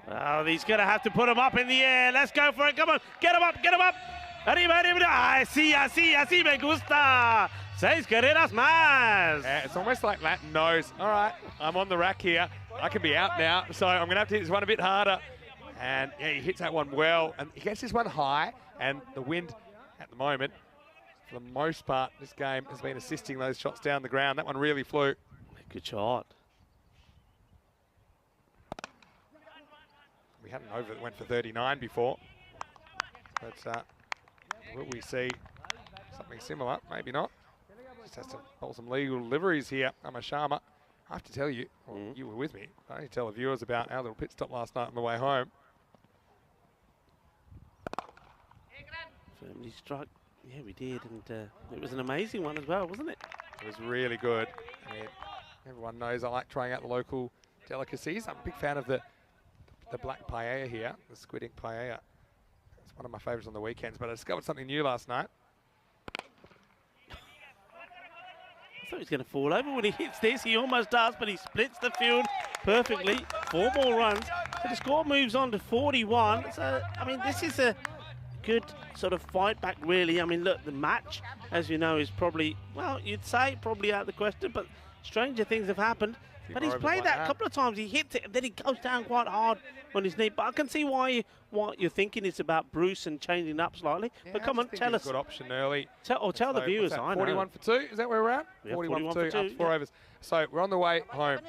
Oh, he's going to have to put him up in the air. Let's go for it. Come on. Get him up. Get him up. Arriba, arriba. Así me gusta. 6 carreras más. Yeah, it's almost like Latin knows, all right, I'm on the rack here. I can be out now, so I'm going to have to hit this one a bit harder. And yeah, he hits that one well. And he gets this one high, and the wind at the moment, for the most part, this game has been assisting those shots down the ground. That one really flew. Good shot. We had an over that went for 39 before. But will we see something similar? Maybe not. Just has to hold some legal deliveries here. Sharma. I have to tell you, well, you were with me. I need to tell the viewers about our little pit stop last night on the way home. Firmly struck. Yeah, we did. And it was an amazing one as well, wasn't it? It was really good. I mean, everyone knows I like trying out the local delicacies. I'm a big fan of the black paella here, the squid ink paella. It's one of my favourites on the weekends, but I discovered something new last night. I thought he was going to fall over when he hits this. He almost does, but he splits the field perfectly. 4 more runs. So the score moves on to 41. So, I mean, this is a good sort of fight back, really. I mean, look, the match, as you know, is probably, well, you'd say probably out of the question, but stranger things have happened. But he's played that a couple of times. He hits it, and then he goes down quite hard on his knee. But I can see why what you're thinking is about Bruce and changing up slightly. Yeah, but come on, tell us. Good option early. Tell the viewers. I know. 41 for 2. Is that where we're at? 41 for 2. Up 4 overs. So we're on the way home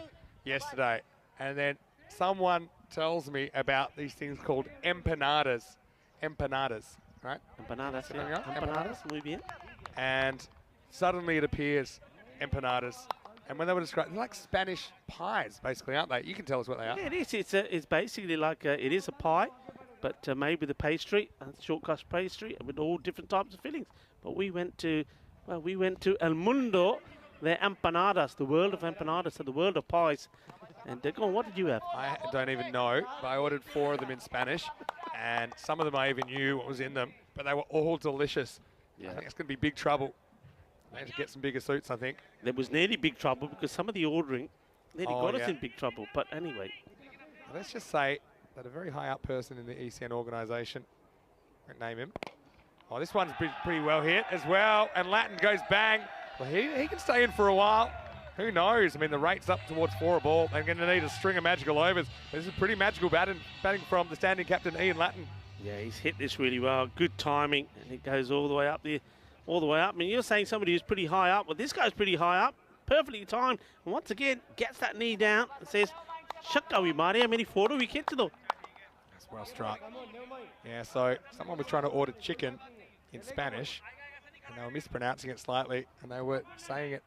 yesterday, and then someone tells me about these things called empanadas. Empanadas, right? Empanadas, Something yeah. like that? Empanadas, muy bien. And suddenly it appears empanadas. And when they were described, they're like Spanish pies, basically, aren't they? You can tell us what they are. Yeah, it is. It's basically like it is a pie, but made with a pastry, short crust pastry, with all different types of fillings. But we went to El Mundo, the empanadas, the world of empanadas, so the world of pies. And go on, what did you have? I don't even know, but I ordered 4 of them in Spanish, and some of them I even knew what was in them, but they were all delicious. Yeah. I think it's going to be big trouble. I need to get some bigger suits, I think. There was nearly big trouble because some of the ordering nearly got us yeah. in big trouble. But anyway, Let's just say that a very high up person in the ECN organisation, won't name him. Oh, this one's pretty well hit as well, and Latin goes bang. Well, he can stay in for a while. Who knows? I mean, the rate's up towards 4 a ball. They're going to need a string of magical overs. This is pretty magical batting from the standing captain, Ian Latin. yeah, he's hit this really well. Good timing, and it goes all the way up there, all the way up. I mean, you're saying somebody who's pretty high up. Well, this guy's pretty high up, perfectly timed. And once again, gets that knee down and says, "Shakawi Mari, many 4 wicket to the." That's well struck. Yeah, so someone was trying to order chicken in Spanish, and they were mispronouncing it slightly, and they were saying it,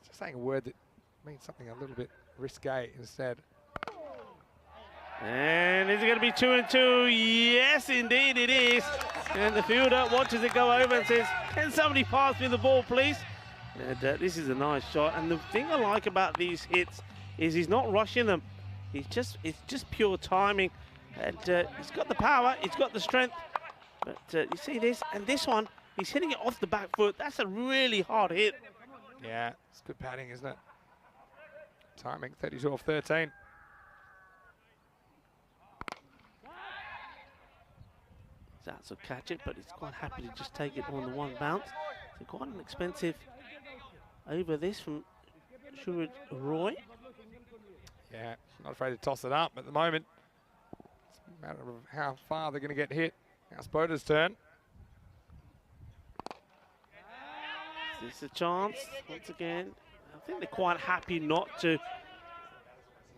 just saying a word that means something a little bit risque instead. And is it going to be 2 and 2? Yes, indeed it is. And the fielder watches it go over and says, "Can somebody pass me the ball, please?" And this is a nice shot. And the thing I like about these hits is he's not rushing them. It's just pure timing. And he's got the power, he's got the strength. But you see this, and this one, he's hitting it off the back foot. That's a really hard hit. Yeah, it's good padding, isn't it? Timing, 32 off 13. Zats will catch it, but he's quite happy to just take it on the one bounce. So quite an expensive over this from Suraj Roy. Yeah, not afraid to toss it up at the moment. It's a matter of how far they're going to get hit. Now Spoda's turn. Is this a chance once again? I think they're quite happy not to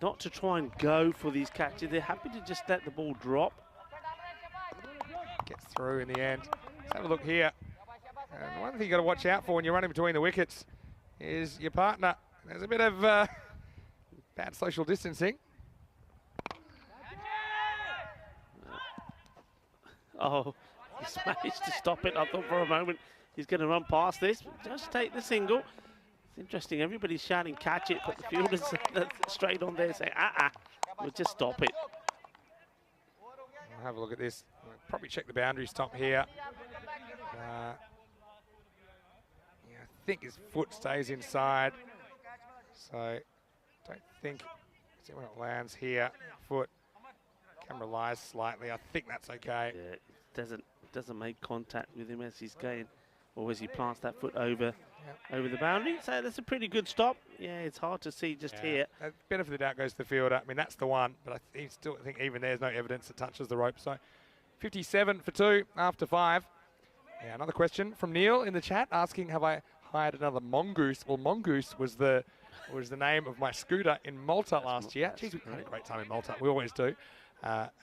try and go for these catches. They're happy to just let the ball drop. Gets through in the end. Let's have a look here. And one thing you got to watch out for when you're running between the wickets is your partner. There's a bit of bad social distancing. Oh, he's managed to stop it. I thought for a moment he's going to run past this. Just take the single. It's interesting. Everybody's shouting catch it, but the fielder's straight on there saying, we'll just stop it. We'll have a look at this. We'll probably check the boundary stop here. Yeah, I think his foot stays inside. So don't think, see when it lands here, foot. Camera lies slightly. I think that's okay. Yeah, it doesn't make contact with him as he's going, or as he plants that foot over the boundary. So that's a pretty good stop. Yeah, it's hard to see just here. Benefit of the doubt goes to the fielder. I mean, that's the one, but I still think even there's no evidence that touches the rope. So 57 for 2 after 5. Yeah, another question from Neil in the chat asking, have I hired another mongoose? Well, mongoose was the name of my scooter in Malta last year. Geez, we had a great time in Malta. We always do.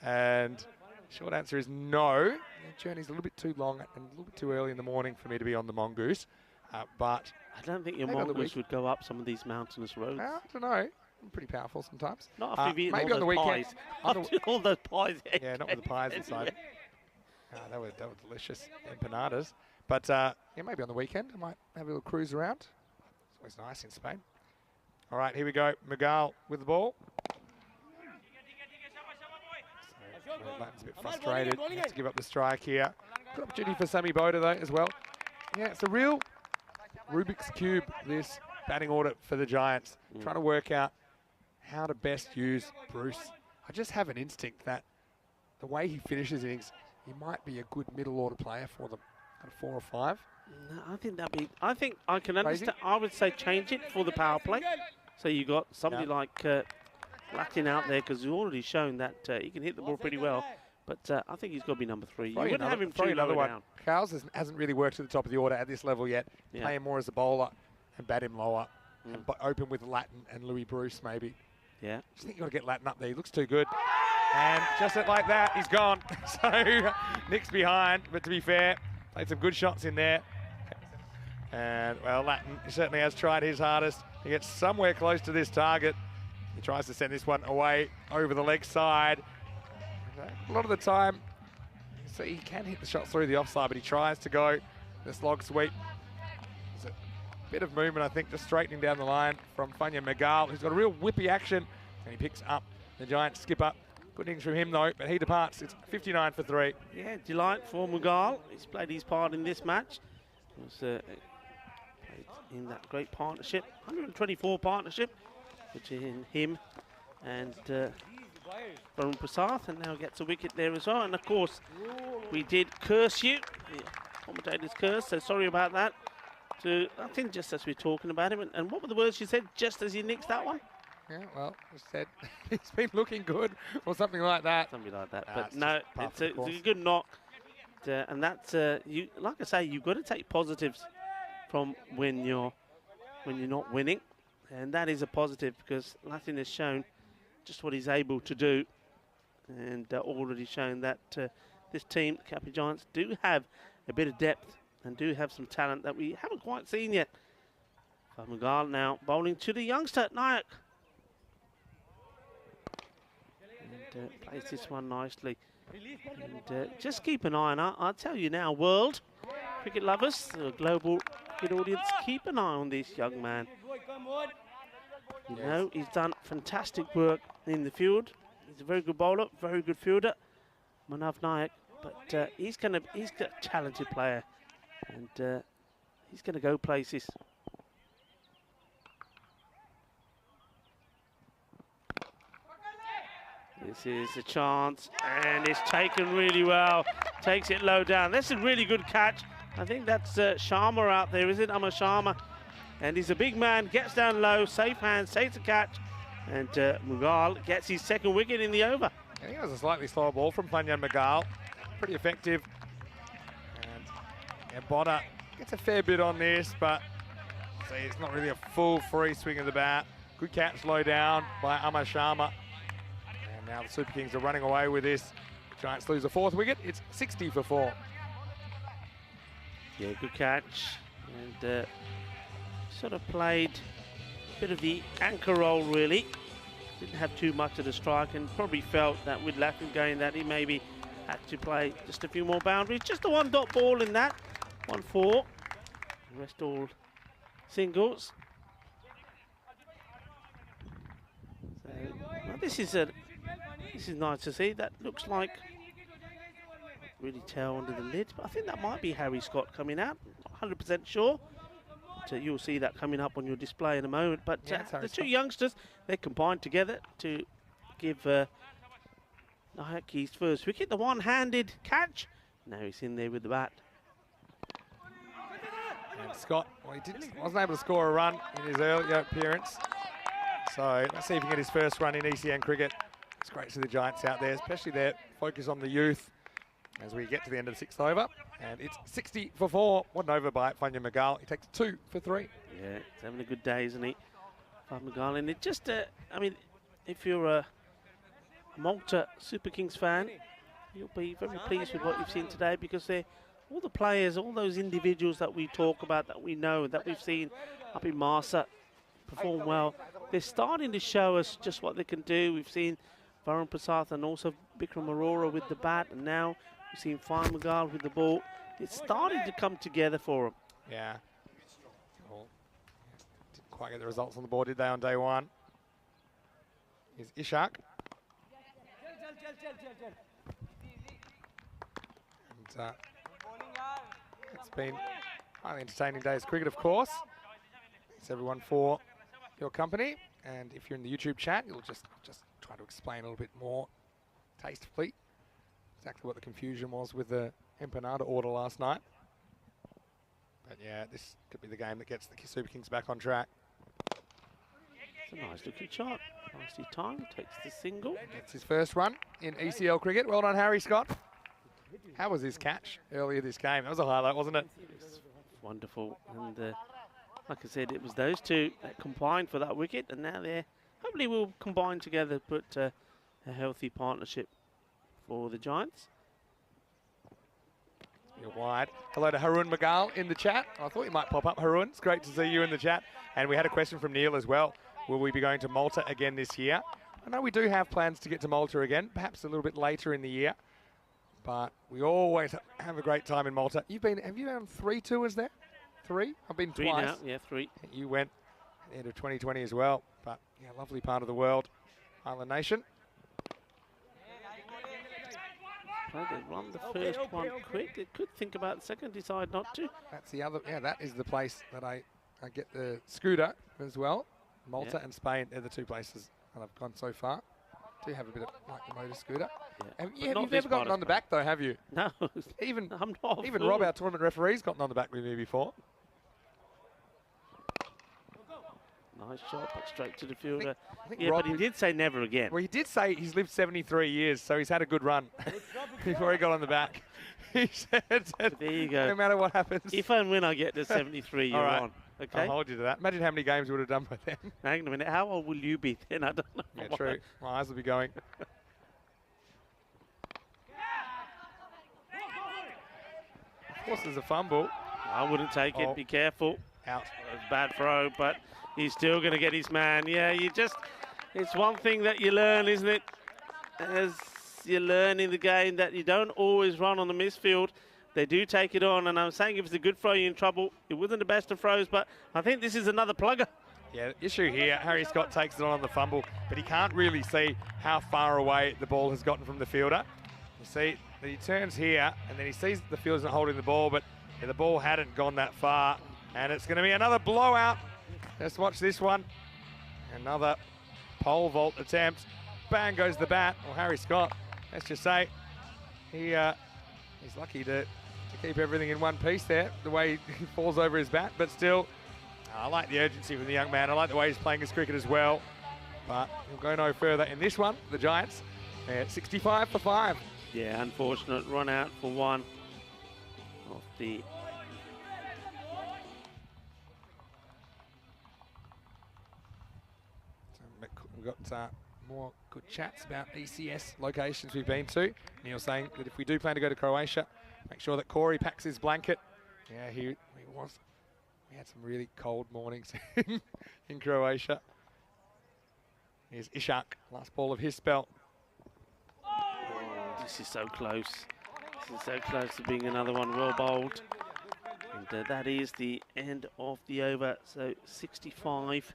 And short answer is no. The journey's a little bit too long and a little bit too early in the morning for me to be on the mongoose. But I don't think your mongoose would go up some of these mountainous roads. I don't know. I'm pretty powerful sometimes. Not after you've eaten maybe all on the those weekend. pies. After all those pies. Yeah, not with the pies inside. They were delicious empanadas. But yeah, maybe on the weekend I might have a little cruise around. It's always nice in Spain. All right, here we go. Miguel with the ball. So, Latin's a bit frustrated. He has to give up the strike here. Good opportunity for Sammy Boda though as well. Yeah, it's a real Rubik's Cube, this batting order for the Giants. Trying to work out how to best use Bruce. I just have an instinct that the way he finishes innings, he might be a good middle order player for them at 4 or 5. No, I think I can understand. I would say change it for the power play. So you got somebody like Latin out there, because you've already shown that he can hit the ball pretty well. But I think he's got to be number 3. You wouldn't have him too low down. Charles hasn't really worked at the top of the order at this level yet. Yeah. Play him more as a bowler and bat him lower. And open with Latin and Louis Bruce maybe. Yeah. I just think you've got to get Latin up there. He looks too good. And just like that, he's gone. So Nick's behind, but to be fair, played some good shots in there. And, well, Latin certainly has tried his hardest to get somewhere close to this target. He tries to send this one away over the leg side. A lot of the time, so he can hit the shot through the offside, but he tries to go this log sweep. There's a bit of movement, I think, just straightening down the line from Funya Magal, who's got a real whippy action, and he picks up the giant skipper. Good innings from him, though, but he departs. It's 59 for 3. Yeah, delight for Magal. He's played his part in this match. He was played in that great partnership, 124 partnership between him and Varun Prasad, and now gets a wicket there as well. And of course, we did curse you, the commentators curse, so sorry about that. I think just as we're talking about him, and what were the words you said just as he nicked that one? Yeah, well, I said he's been looking good or something like that. Something like that. Nah, but it's no, just it's a good knock. And that's, you, like I say, you've got to take positives from when you're not winning. And that is a positive because Latin has shown just what he's able to do. And already shown that this team, the Cappy Giants, do have a bit of depth and do have some talent that we haven't quite seen yet. Magal now bowling to the youngster, Nayak. And plays this one nicely. And just keep an eye on it. I'll tell you now, world cricket lovers, the global cricket audience, keep an eye on this young man. You know, he's done fantastic work in the field. He's a very good bowler, very good fielder, Manav Nayak. But he's a talented player, and he's going to go places. This is a chance, and it's taken really well. Takes it low down. That's a really good catch. I think that's Sharma out there, is it? Amar Sharma. And he's a big man, gets down low, safe hands, takes a catch. And Magal gets his second wicket in the over. I think it was a slightly slower ball from Panyan Magal. Pretty effective. And yeah, Bonner gets a fair bit on this, but see, it's not really a full free swing of the bat. Good catch low down by Amar Sharma. And now the Super Kings are running away with this. Giants lose a fourth wicket. It's 60 for 4. Yeah, good catch. And sort of played a bit of the anchor role, really. Didn't have too much of the strike and probably felt that with Latin going that he maybe had to play just a few more boundaries. Just a 1-dot ball in that. 1-4. The rest all singles. So, well, this is nice to see. That looks like, really tell under the lid, but I think that might be Harry Scott coming out. Not 100% sure. So you'll see that coming up on your display in a moment. But Yeah, the two youngsters, they combined together to give Nayak his first wicket. The one-handed catch. Now he's in there with the bat. And Scott, well, wasn't able to score a run in his earlier appearance. So let's see if he can get his first run in ECN cricket. It's great to see the Giants out there, especially their focus on the youth as we get to the end of the 6th over. And it's 60 for 4. One over by Funya Magal. He takes 2 for 3. Yeah, he's having a good day, isn't he? Magal. And it just, I mean, if you're a Malta Super Kings fan, you'll be very pleased with what you've seen today because all the players, all those individuals that we talk about, that we know, that we've seen up in Marsa perform well, they're starting to show us just what they can do. We've seen Varun Prasad and also Bikram Arora with the bat, and now we've seen Funya Magal with the ball. It's starting to come together for them. Yeah. Well, didn't quite get the results on the board, did they, on day one? Here's Ishak. And it's been a highly entertaining day's cricket, of course. Thanks everyone for your company. And if you're in the YouTube chat, you'll just try to explain a little bit more tastefully exactly what the confusion was with the empanada order last night. But yeah, this could be the game that gets the Super Kings back on track. It's a nice looking shot. Nicely timed, takes the single. That's his first run in ECL cricket. Well done, Harry Scott. How was his catch earlier this game? That was a highlight, wasn't it? It's wonderful. And like I said, it was those two that combined for that wicket, and now they're hopefully will combine together, put a healthy partnership for the Giants. You're wide. Hello to Harun Magal in the chat. I thought you might pop up, Harun. It's great to see you in the chat. And we had a question from Neil as well. Will we be going to Malta again this year? I know we do have plans to get to Malta again, perhaps a little bit later in the year. But we always have a great time in Malta. Have you done 3 tours there? 3? I've been Three twice. now, yeah, 3. You went at the end of 2020 as well. But yeah, lovely part of the world. Island Nation. Well, they run the first one quick. They could think about the second, decide not to. That's the other, yeah, that is the place that I get the scooter as well. Malta and Spain, they're the 2 places that I've gone so far. Do have a bit of like the motor scooter. Yeah. You've never gotten on the back though, have you? No. Even I'm not. Even Rob, our tournament referee's gotten on the back with me before. Nice shot, but straight to the fielder. I think Yeah, Rob, but he did say never again. well, he did say he's lived 73 years, so he's had a good run before he got on the back. He said, There you go. no matter what happens, If and when I get to 73, you're All right. on. Okay? I'll hold you to that. Imagine how many games we would have done by then. Hang on a minute. How old will you be then? I don't know. Yeah, true. My eyes will be going. Of course, there's a fumble. I wouldn't take it. Oh. Be careful. Out. It's a bad throw, but he's still going to get his man. Yeah, it's one thing that you learn, isn't it? As you learn in the game that you don't always run on the misfield. They do take it on, and I'm saying if it's a good throw, you're in trouble. It wasn't the best of throws, but I think this is another plugger. Yeah, the issue here, Harry Scott takes it on the fumble, but he can't really see how far away the ball has gotten from the fielder. You see that he turns here, and then he sees that the fielder's not holding the ball, but yeah, the ball hadn't gone that far, and it's going to be another blowout. Let's watch this one. Another pole vault attempt. Bang goes the bat. Well, Harry Scott, let's just say, he's lucky to keep everything in one piece there, the way he falls over his bat, but still, I like the urgency from the young man. I like the way he's playing his cricket as well. But we'll go no further in this one. The Giants, 65 for 5. Yeah, unfortunate run out for 1 of the... So we've got more good chats about ECS locations we've been to. Neil saying that if we do plan to go to Croatia, make sure that Corey packs his blanket. Yeah, he was. We had some really cold mornings in Croatia. Here's Ishak, last ball of his spell. Oh, this is so close. This is so close to being another one well bowled. And that is the end of the over. So 65.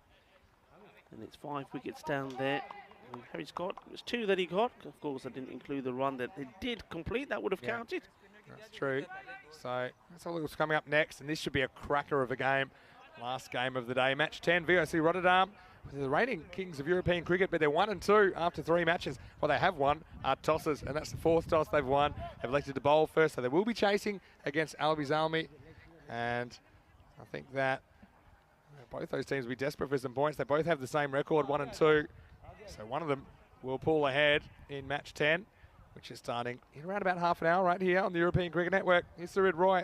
And it's 5 wickets down there. And Harry Scott, it was 2 that he got. Of course, I didn't include the run that they did complete. That would have counted. That's true. So that's all that's coming up next, and this should be a cracker of a game. Last game of the day, match 10, VOC Rotterdam. The reigning kings of European cricket, but they're 1 and 2 after 3 matches. Well, they have won tosses, and that's the 4th toss they've won. They've elected to bowl first, so they will be chasing against Albi Zalmi. And I think that both those teams will be desperate for some points. They both have the same record, 1 and 2. So one of them will pull ahead in match 10, which is starting in around about half an hour right here on the European Cricket Network. Here's Surid Roy.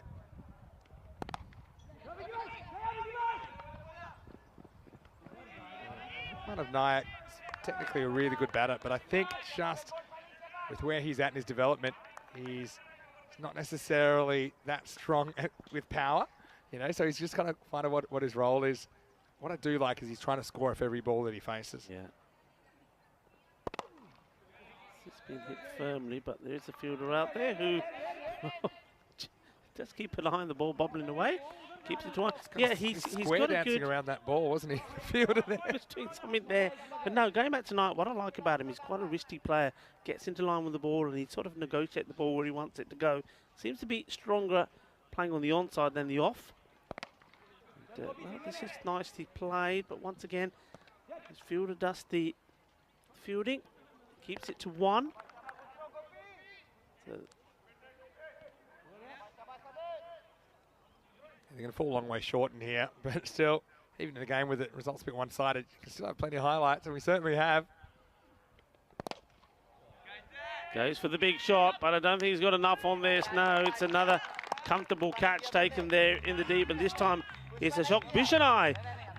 One of Nayak, technically a really good batter, but I think just with where he's at in his development, he's not necessarily that strong with power, you know, so he's just got to find out what his role is. What I do like is he's trying to score off every ball that he faces. Yeah. It's been hit firmly, but there is a fielder out there who just keep an eye on the ball bobbling away. Keeps it to 1. Yeah, he's square got a dancing good around that ball, wasn't he? The fielder there. He was doing something there. But no, going back tonight, what I like about him, he's quite a wristy player. Gets into line with the ball and he sort of negotiates the ball where he wants it to go. Seems to be stronger playing on the onside than the off. And, well, this is nicely played, but once again, his fielder does the fielding. Keeps it to 1. So they're going to fall a long way short in here, but still, even in a game with it results a bit one-sided, you can still have plenty of highlights, and we certainly have. goes for the big shot, but I don't think he's got enough on this. No, it's another comfortable catch taken there in the deep, and this time it's Ashok Bishanai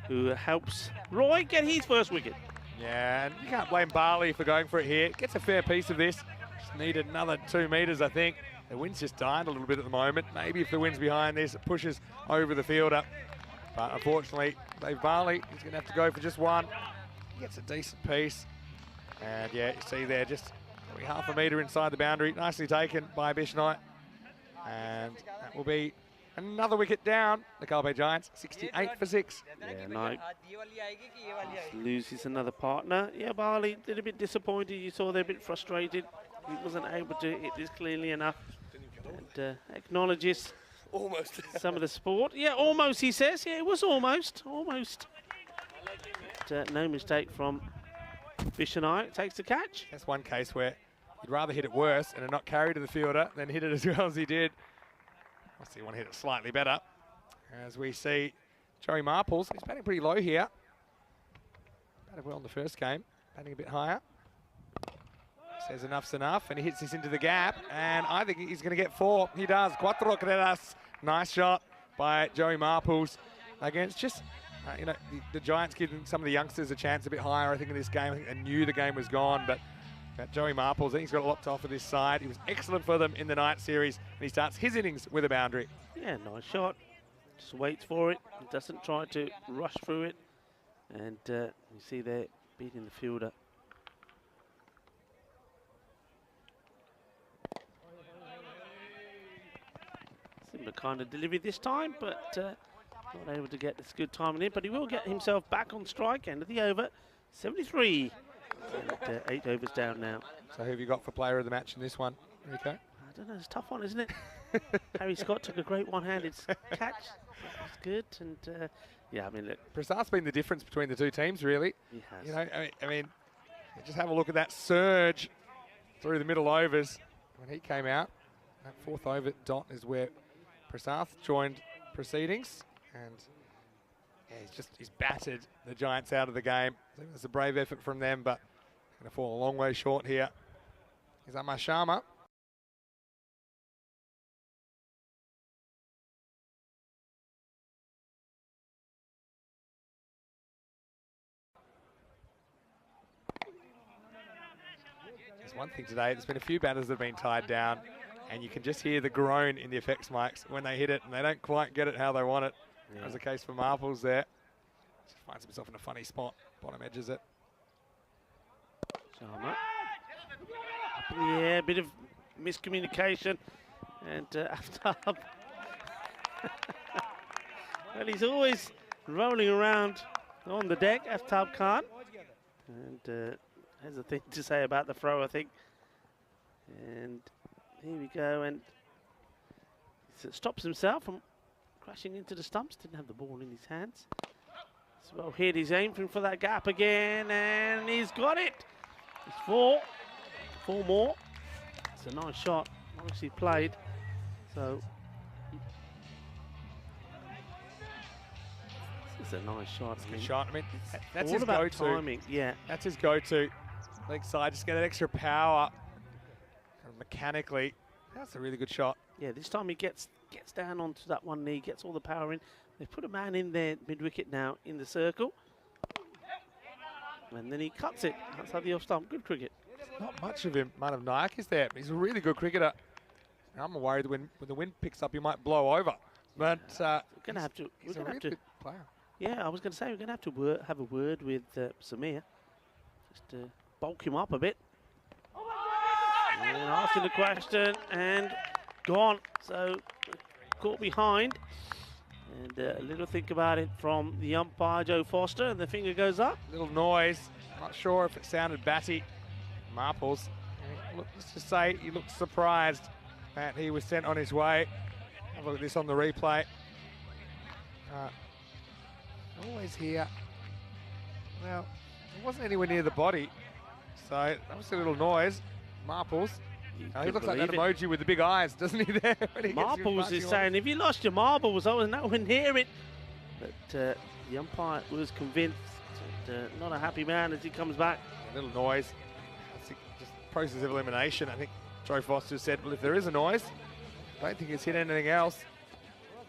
who helps Roy get his first wicket. Yeah, and you can't blame Barley for going for it here. Gets a fair piece of this. Just needed another 2 metres, I think. The wind's just dying a little bit at the moment. Maybe if the wind's behind this, it pushes over the fielder. But unfortunately, Dave Barley is going to have to go for just one. He gets a decent piece. And yeah, you see there, just probably half a metre inside the boundary. Nicely taken by Bishnoi. And that will be another wicket down. The Carlbay Giants, 68 for 6. Yeah, no. Loses another partner. Yeah, Barley did a bit disappointed. You saw they're a bit frustrated. He wasn't able to hit this cleanly enough. And acknowledges Almost. some of the sport. Yeah, almost, he says. Yeah, it was almost. Almost. But, no mistake from Bishnoi. Takes the catch. That's one case where you'd rather hit it worse and not carry to the fielder than hit it as well as he did. Obviously, you want to hit it slightly better. As we see Joey Marples, he's batting pretty low here. Batted well in the first game, batting a bit higher. Says enough's enough, and he hits this into the gap, and I think he's going to get 4. He does. Cuatro carreras. Nice shot by Joey Marples against just, you know, the Giants giving some of the youngsters a chance a bit higher, I think, in this game. I think they knew the game was gone, but Joey Marples, I think he's got a lot to offer this side. He was excellent for them in the night series, and he starts his innings with a boundary. Yeah, nice shot. Just waits for it. He doesn't try to rush through it. And you see there, beating the fielder. Similar kind of delivery this time, but not able to get this good timing in. But he will get himself back on strike. End of the over, 73. And 8 overs down now. So who have you got for player of the match in this one, Rico? I don't know, it's a tough one, isn't it? Harry Scott took a great one-handed catch. That was good. And yeah, I mean, look. Prasad's been the difference between the two teams, really. He has. You know, I mean, just have a look at that surge through the middle overs when he came out. That 4th over dot is where Prasad joined proceedings, and yeah, he's battered the Giants out of the game. I think it's a brave effort from them, but going to fall a long way short here. Is Amar Sharma. There's one thing today, there's been a few batters that have been tied down, and you can just hear the groan in the effects mics when they hit it, and they don't quite get it how they want it. Yeah. That was the case for Marples there. Just finds himself in a funny spot, bottom edges it. Sharma. Up in the air, bit of miscommunication, and Aftab. Well, he's always rolling around on the deck, Aftab Khan. And has a thing to say about the throw, I think. And here we go, and he stops himself from crashing into the stumps. Didn't have the ball in his hands. So well hit, he's aiming for that gap again, and he's got it. It's 4 more. It's a nice shot, nicely played. So this is a nice shot. Good shot. I mean, that's all his about go-to. timing. Yeah, that's his go-to. Leg side, just get that extra power. And mechanically, that's a really good shot. Yeah, this time he gets down onto that one knee, gets all the power in. They've put a man in there mid-wicket now in the circle. And then he cuts it outside the off-stump. Good cricket. Not much of him, Manav Nayak is there. He's a really good cricketer. I'm worried when the wind picks up, he might blow over. But we're going to have to. He's a really good player. Yeah, I was going to say we're going to have to have a word with Samir, just to bulk him up a bit. And asking the question and gone. So caught behind. And a little think about it from the umpire, Joe Foster, and the finger goes up. Little noise. Not sure if it sounded batty. Marples, let's just say he looked surprised that he was sent on his way. Have a look at this on the replay. Always here. Well, it wasn't anywhere near the body, so that was a little noise. Marples. He looks like that emoji with the big eyes, doesn't he, there? Marples is saying, if you lost your marbles, I was nowhere near it. But the umpire was convinced. Not a happy man as he comes back. A little noise. Just process of elimination. I think Joe Foster said, well, if there is a noise, I don't think it's hit anything else.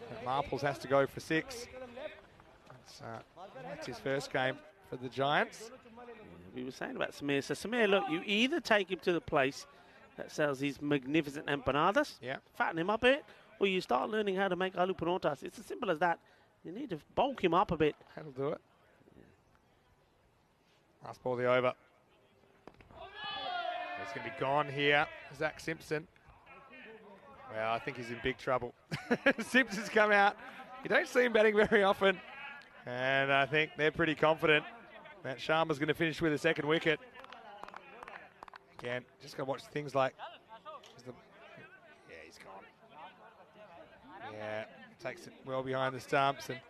But Marples has to go for 6. That's his first game for the Giants. we were saying about Samir. So Samir, look, you either take him to the place that sells these magnificent empanadas, fatten him up a bit, or you start learning how to make aloo paratha. It's as simple as that. You need to bulk him up a bit. That'll do it. Last ball of the over. He's going to be gone here. Zach Simpson. Well, I think he's in big trouble. Simpson's come out. You don't see him batting very often. And I think they're pretty confident that Sharma's going to finish with a second wicket. Again, just got to watch things like... Yeah, he's gone. Yeah, takes it well behind the stumps. And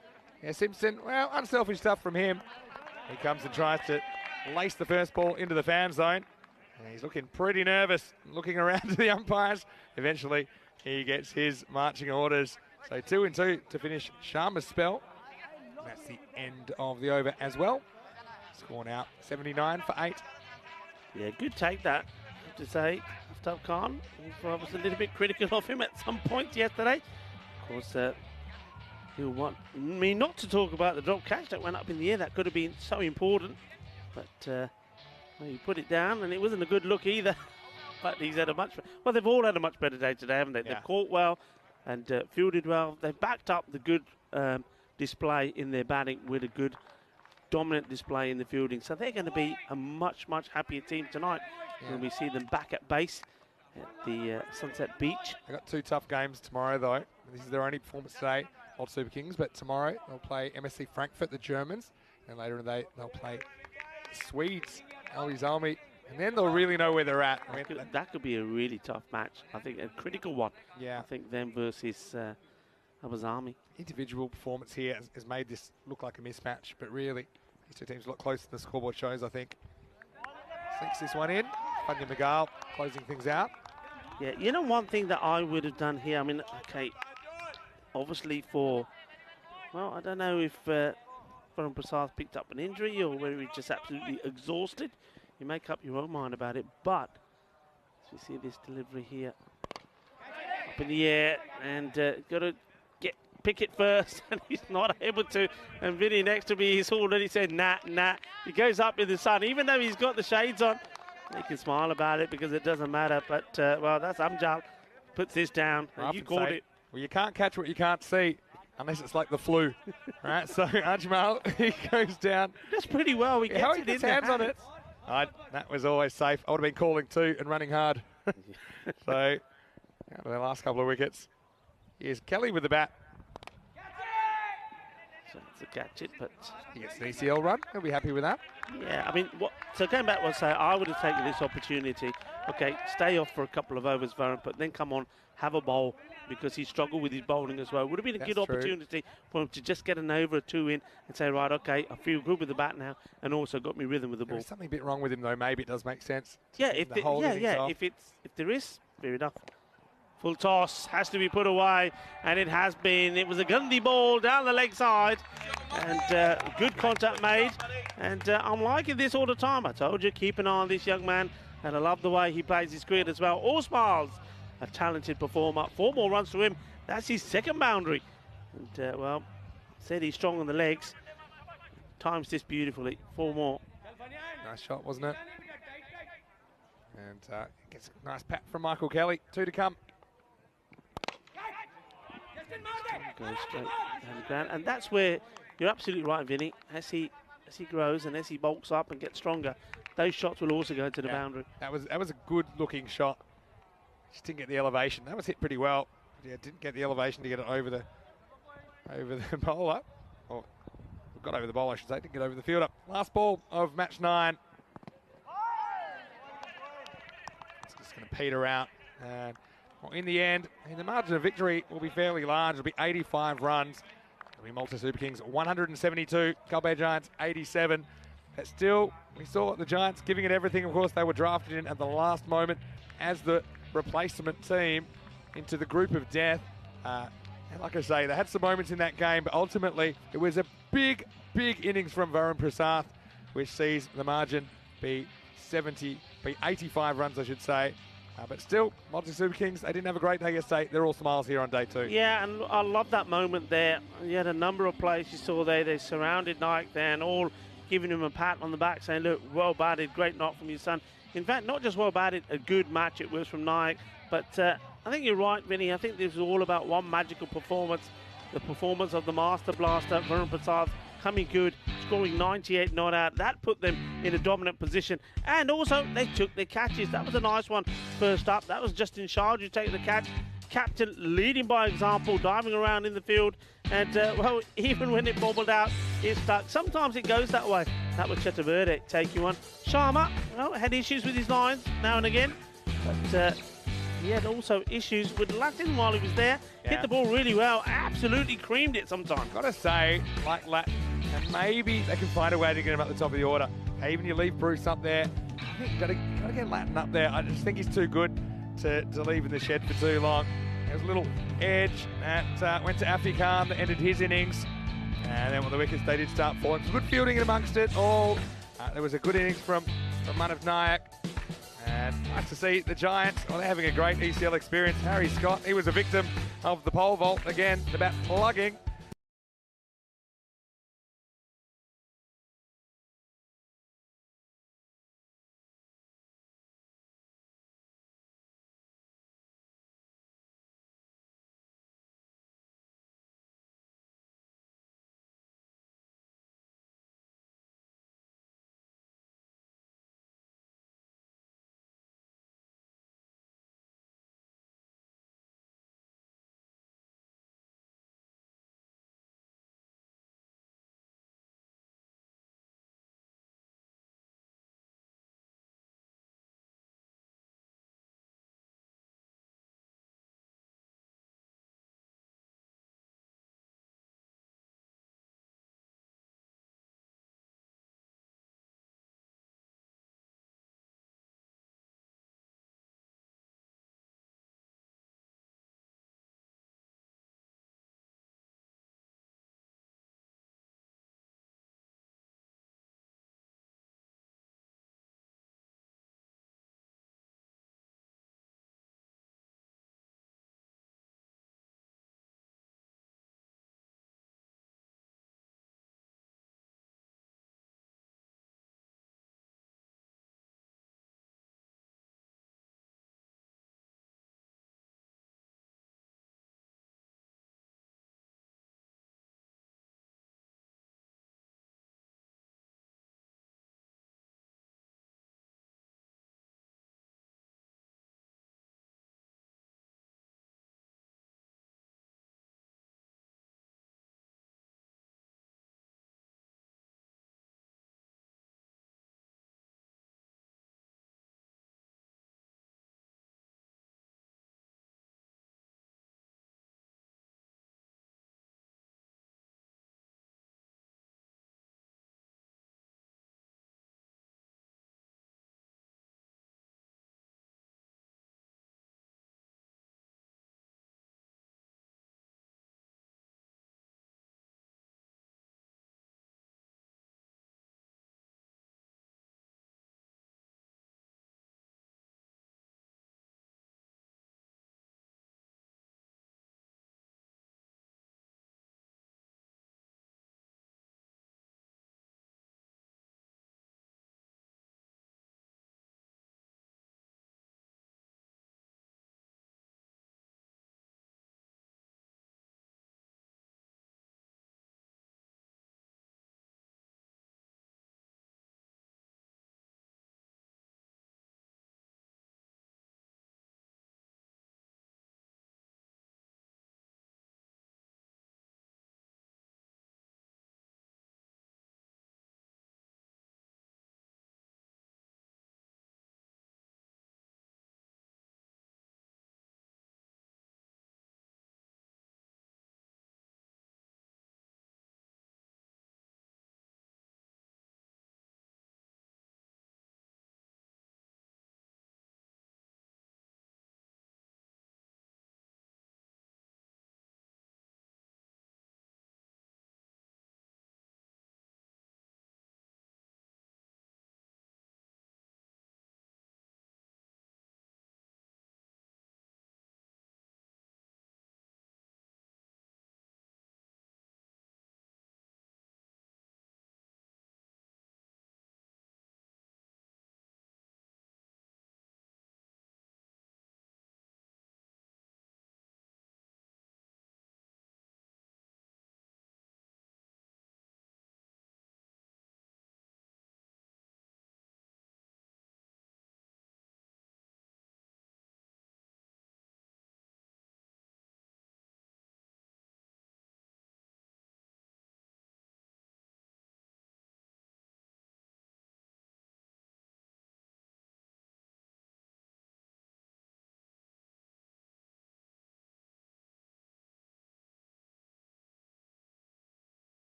yeah, Simpson, well, unselfish stuff from him. He comes and tries to lace the first ball into the fan zone. And he's looking pretty nervous, looking around to the umpires. Eventually, he gets his marching orders. So 2 and 2 to finish Sharma's spell. And that's the end of the over as well. Score now 79 for 8. Yeah, good take that, I have to say. Aftab Khan, I was a little bit critical of him at some point yesterday. Of course, he'll want me not to talk about the drop catch that went up in the air. That could have been so important. But well, he put it down, and it wasn't a good look either. But he's had a much... Well, they've all had a much better day today, haven't they? Yeah. They've caught well and fielded well. They've backed up the good display in their batting with a good dominant display in the fielding. So they're going to be a much, much happier team tonight when we see them back at base at the Sunset Beach. They've got 2 tough games tomorrow, though. This is their only performance today, Old Super Kings. But tomorrow they'll play MSC Frankfurt, the Germans. And later in the day, they'll play the Swedes, Albi's Army. And then they'll really know where they're at. That could be a really tough match. I think a critical one. Yeah. I think them versus Albi's Army. Individual performance here has made this look like a mismatch, but really, these 2 teams a lot closer than the scoreboard shows, I think. Sinks this one in. Funya Magal closing things out. Yeah, you know, one thing that I would have done here, I mean, okay, obviously well, I don't know if Varun Prasad picked up an injury or whether he's just absolutely exhausted. You make up your own mind about it, but as we see this delivery here, up in the air, and got to pick it first, and he's not able to. And Vinny next to me, he's already said, nah. He goes up in the sun, even though he's got the shades on. He can smile about it because it doesn't matter, but, well, that's Amjad. Puts this down, and you called it. Well, you can't catch what you can't see, unless it's like the flu. Right, so Ajmal, he goes down. That's pretty well. He gets it in the hands on it. That was always safe. I would have been calling 2 and running hard. So, out of their last couple of wickets. Here's Kelly with the bat. So it's a catch it, but he gets an ECL run. He'll be happy with that. Yeah, I mean, so going back, I would have taken this opportunity. Okay, stay off for a couple of overs, Varun, but then come on, have a bowl, because he struggled with his bowling as well. Would have been a good opportunity for him to just get an over or 2 in and say, right, okay, I feel good with the bat now, and also got me rhythm with the ball. There's something a bit wrong with him, though. Maybe it does make sense. Yeah, if there is, fair enough. Full toss has to be put away, and it has been. It was a Gandhi ball down the leg side, and good contact made. And I'm liking this all the time. I told you, keep an eye on this young man, and I love the way he plays his cricket as well. All smiles, a talented performer. 4 more runs to him. That's his second boundary. And, well, said he's strong on the legs. Times this beautifully. 4 more. Nice shot, wasn't it? And gets a nice pat from Michael Kelly. 2 to come. Goes straight down the ground, and that's where you're absolutely right, Vinny. As he grows and as he bulks up and gets stronger, those shots will also go to the boundary. That was a good-looking shot. Just didn't get the elevation. That was hit pretty well. Yeah, didn't get the elevation to get it over the bowler. Or got over the bowler, I should say. Didn't get over the fielder. Last ball of match 9. It's just going to peter out. And well, in the end, the margin of victory will be fairly large. It'll be 85 runs. It'll be Malta Super Kings 172, Kalbay Giants 87. But still, we saw the Giants giving it everything. Of course, they were drafted in at the last moment as the replacement team into the group of death. And like I say, they had some moments in that game, but ultimately it was a big innings from Varun Prasad, which sees the margin be 85 runs, I should say. But still, Malta Super Kings, they didn't have a great day yesterday. They're all smiles here on day 2. Yeah, and I love that moment there. You had a number of players you saw there. They surrounded Naik there and all giving him a pat on the back, saying, look, well batted, great knock from your son. In fact, not just well batted, a good match it was from Nayak. But I think you're right, Vinny. I think this was all about one magical performance. The performance of the Master Blaster, Varun Prasad, coming good, scoring 98 not out. That put them in a dominant position. And also, they took their catches. That was a nice one first up. That was Justin Shard who take the catch. Captain leading by example, diving around in the field. And, well, even when it bobbled out, it stuck. Sometimes it goes that way. That was Chaturvedi taking one. Sharma, well, had issues with his lines now and again. But he had also issues with Latin while he was there. Yeah. Hit the ball really well. Absolutely creamed it sometimes. Got to say, like Latin, and maybe they can find a way to get him up the top of the order. Even you leave Bruce up there, I think got to get Latin up there. I just think he's too good to leave in the shed for too long. There was a little edge that went to Afi Khan that ended his innings. And then with the wickets, they did start falling. Some good fielding amongst it all. There was a good innings from Manav Nayak. And nice to see the Giants, well, they're having a great ECL experience. Harry Scott, he was a victim of the pole vault again, about plugging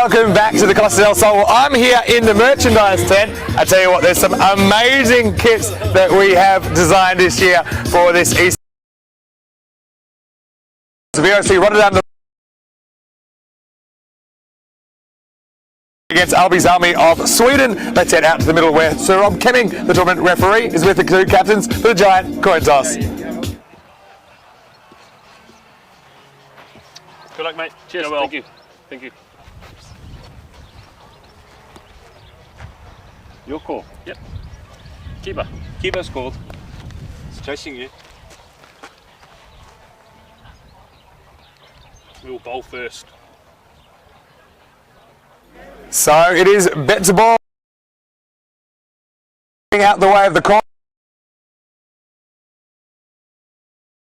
welcome back to the Costa del Sol. I'm here in the merchandise tent. I tell you what, there's some amazing kits that we have designed this year for this ECC VOC Rotterdam against Albie's Army of Sweden. Let's head out to the middle where Sir Rob Kemming, the tournament referee, is with the two captains for the giant coin toss. Good luck, mate. Cheers. Go well. Thank you. Thank you. Your call. Yep. Keeper. Keeper's called. It's chasing you. We will bowl first. So it is bet to ball out the way of the coin.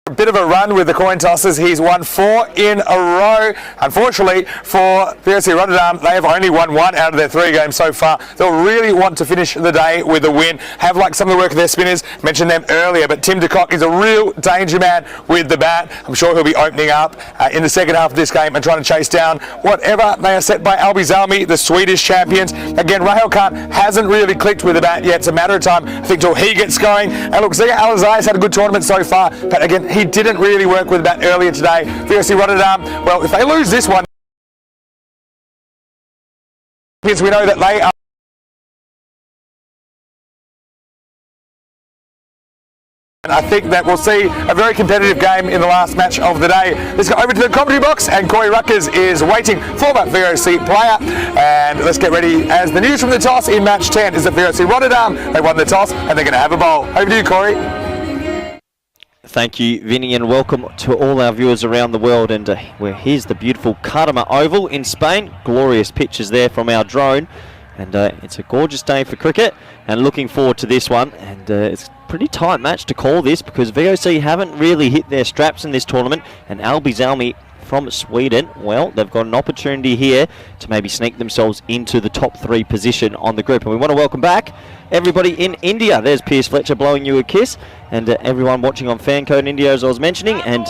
A bit of a run with the coin tossers. He's won 4 in a row. Unfortunately for VOC Rotterdam, they have only won 1 out of their 3 games so far. They'll really want to finish the day with a win. Have like some of the work of their spinners. Mentioned them earlier, but Tim de Kock is a real danger man with the bat. I'm sure he'll be opening up in the second half of this game and trying to chase down whatever they are set by Albie's Army, the Swedish champions. Again, Rahel Khan hasn't really clicked with the bat yet. It's a matter of time, I think, till he gets going. And look, Zia Alizai has had a good tournament so far, but again, he didn't really work with that earlier today. VOC Rotterdam, well, if they lose this one, we know that they are and I think that we'll see a very competitive game in the last match of the day. Let's go over to the commentary box, and Corey Ruckers is waiting for that VOC player. And let's get ready, as the news from the toss in match 10 is that VOC Rotterdam, they won the toss and they're going to have a bowl. Over to you, Corey. Thank you, Vinny, and welcome to all our viewers around the world. And here's the beautiful Cartama Oval in Spain. Glorious pictures there from our drone. And it's a gorgeous day for cricket, and looking forward to this one. And it's a pretty tight match to call this, because VOC haven't really hit their straps in this tournament. And Albie's Army from Sweden, well, they've got an opportunity here to maybe sneak themselves into the top 3 position on the group. And we want to welcome back everybody in India. There's Piers Fletcher blowing you a kiss, and everyone watching on Fancode India, as I was mentioning, and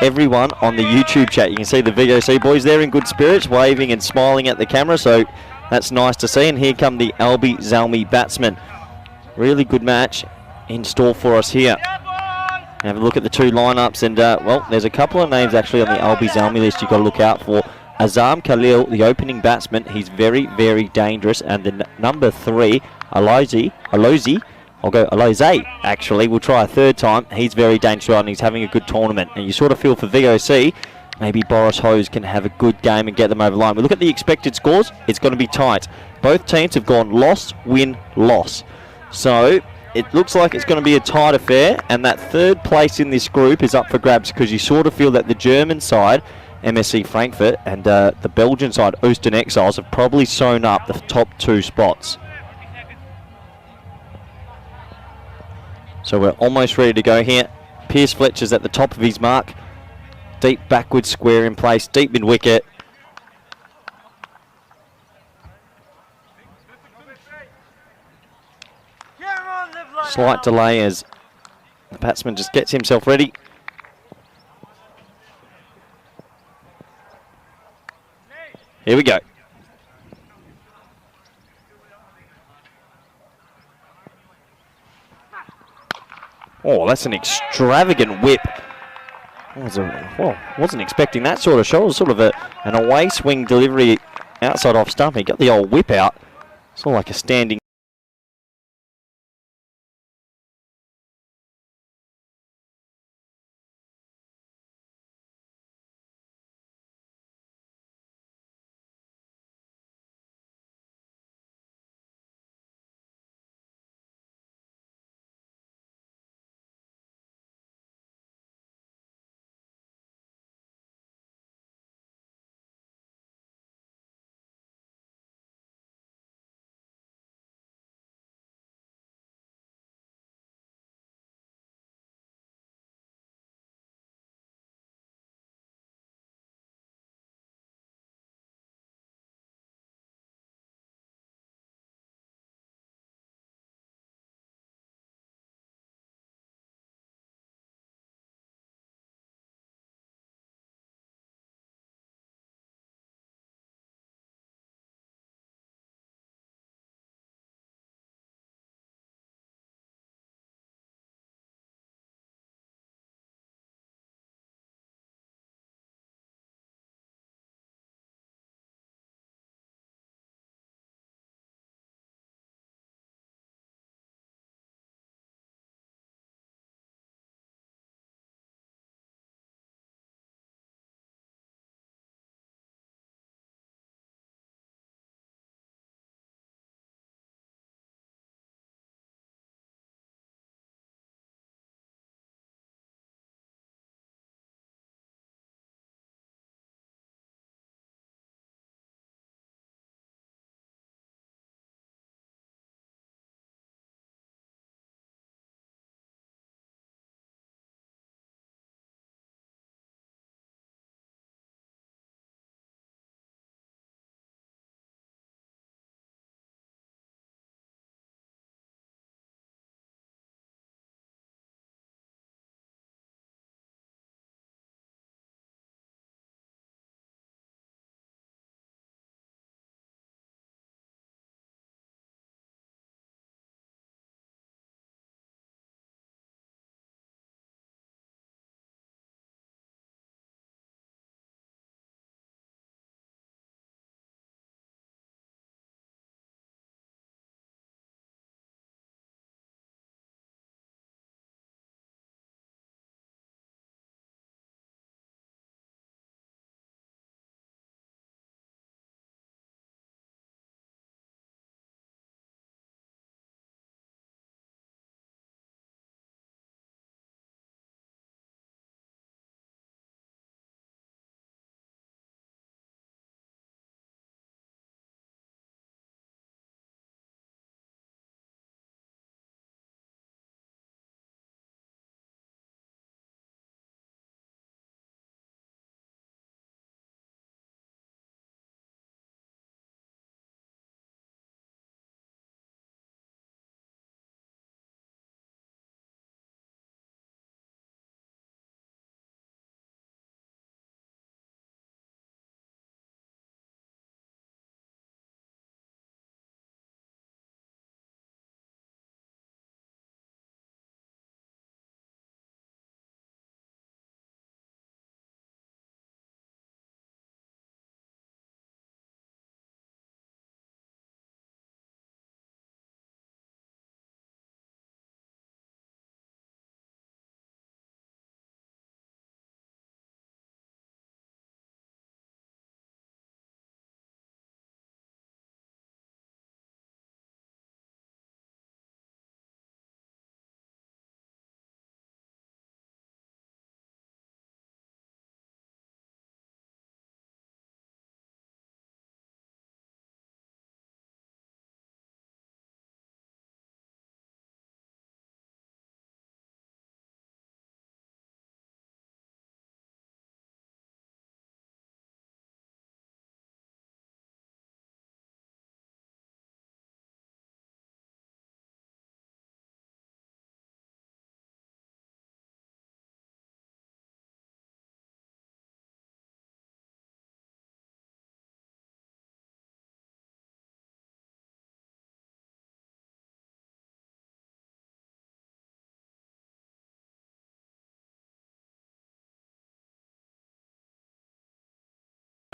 everyone on the YouTube chat. You can see the VOC boys there in good spirits, waving and smiling at the camera, so that's nice to see. And here come the Albie Zalmi batsmen. Really good match in store for us here. Have a look at the 2 lineups, and well, there's a couple of names actually on the Albie Zalmi list you've got to look out for. Azam Khalil, the opening batsman, he's very, very dangerous. And the number 3, Alozi, I'll go Aloze, actually, we'll try a 3rd time. He's very dangerous and he's having a good tournament. And you sort of feel for VOC, maybe Boris Hose can have a good game and get them over the line. We look at the expected scores, it's going to be tight. Both teams have gone loss, win, loss. So it looks like it's going to be a tight affair, and that 3rd place in this group is up for grabs, because you sort of feel that the German side, MSC Frankfurt, and the Belgian side, Oostin Exiles, have probably sewn up the top 2 spots. So we're almost ready to go here. Piers Fletcher's at the top of his mark. Deep backward square in place, deep mid wicket. Slight delay as the batsman just gets himself ready. Here we go. Oh, that's an extravagant whip. Wasn't expecting that sort of shot. It was sort of an away swing delivery outside off stump. He got the old whip out. It's all like a standing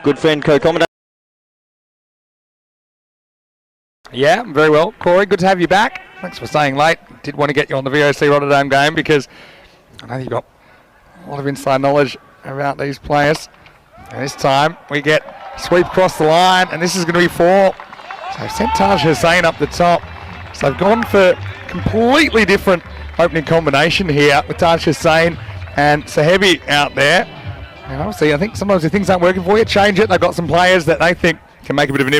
Good friend, co-commentator. Yeah, very well. Corey, good to have you back. Thanks for staying late. Did want to get you on the VOC Rotterdam game because I know you've got a lot of inside knowledge about these players. And this time we get sweep across the line, and this is going to be 4. So they've sent Taj Hussain up the top. So they've gone for completely different opening combination here with Taj Hussain and Sahebi out there. And obviously, I think sometimes if things aren't working for you, change it. They've got some players that they think can make a bit of an impact.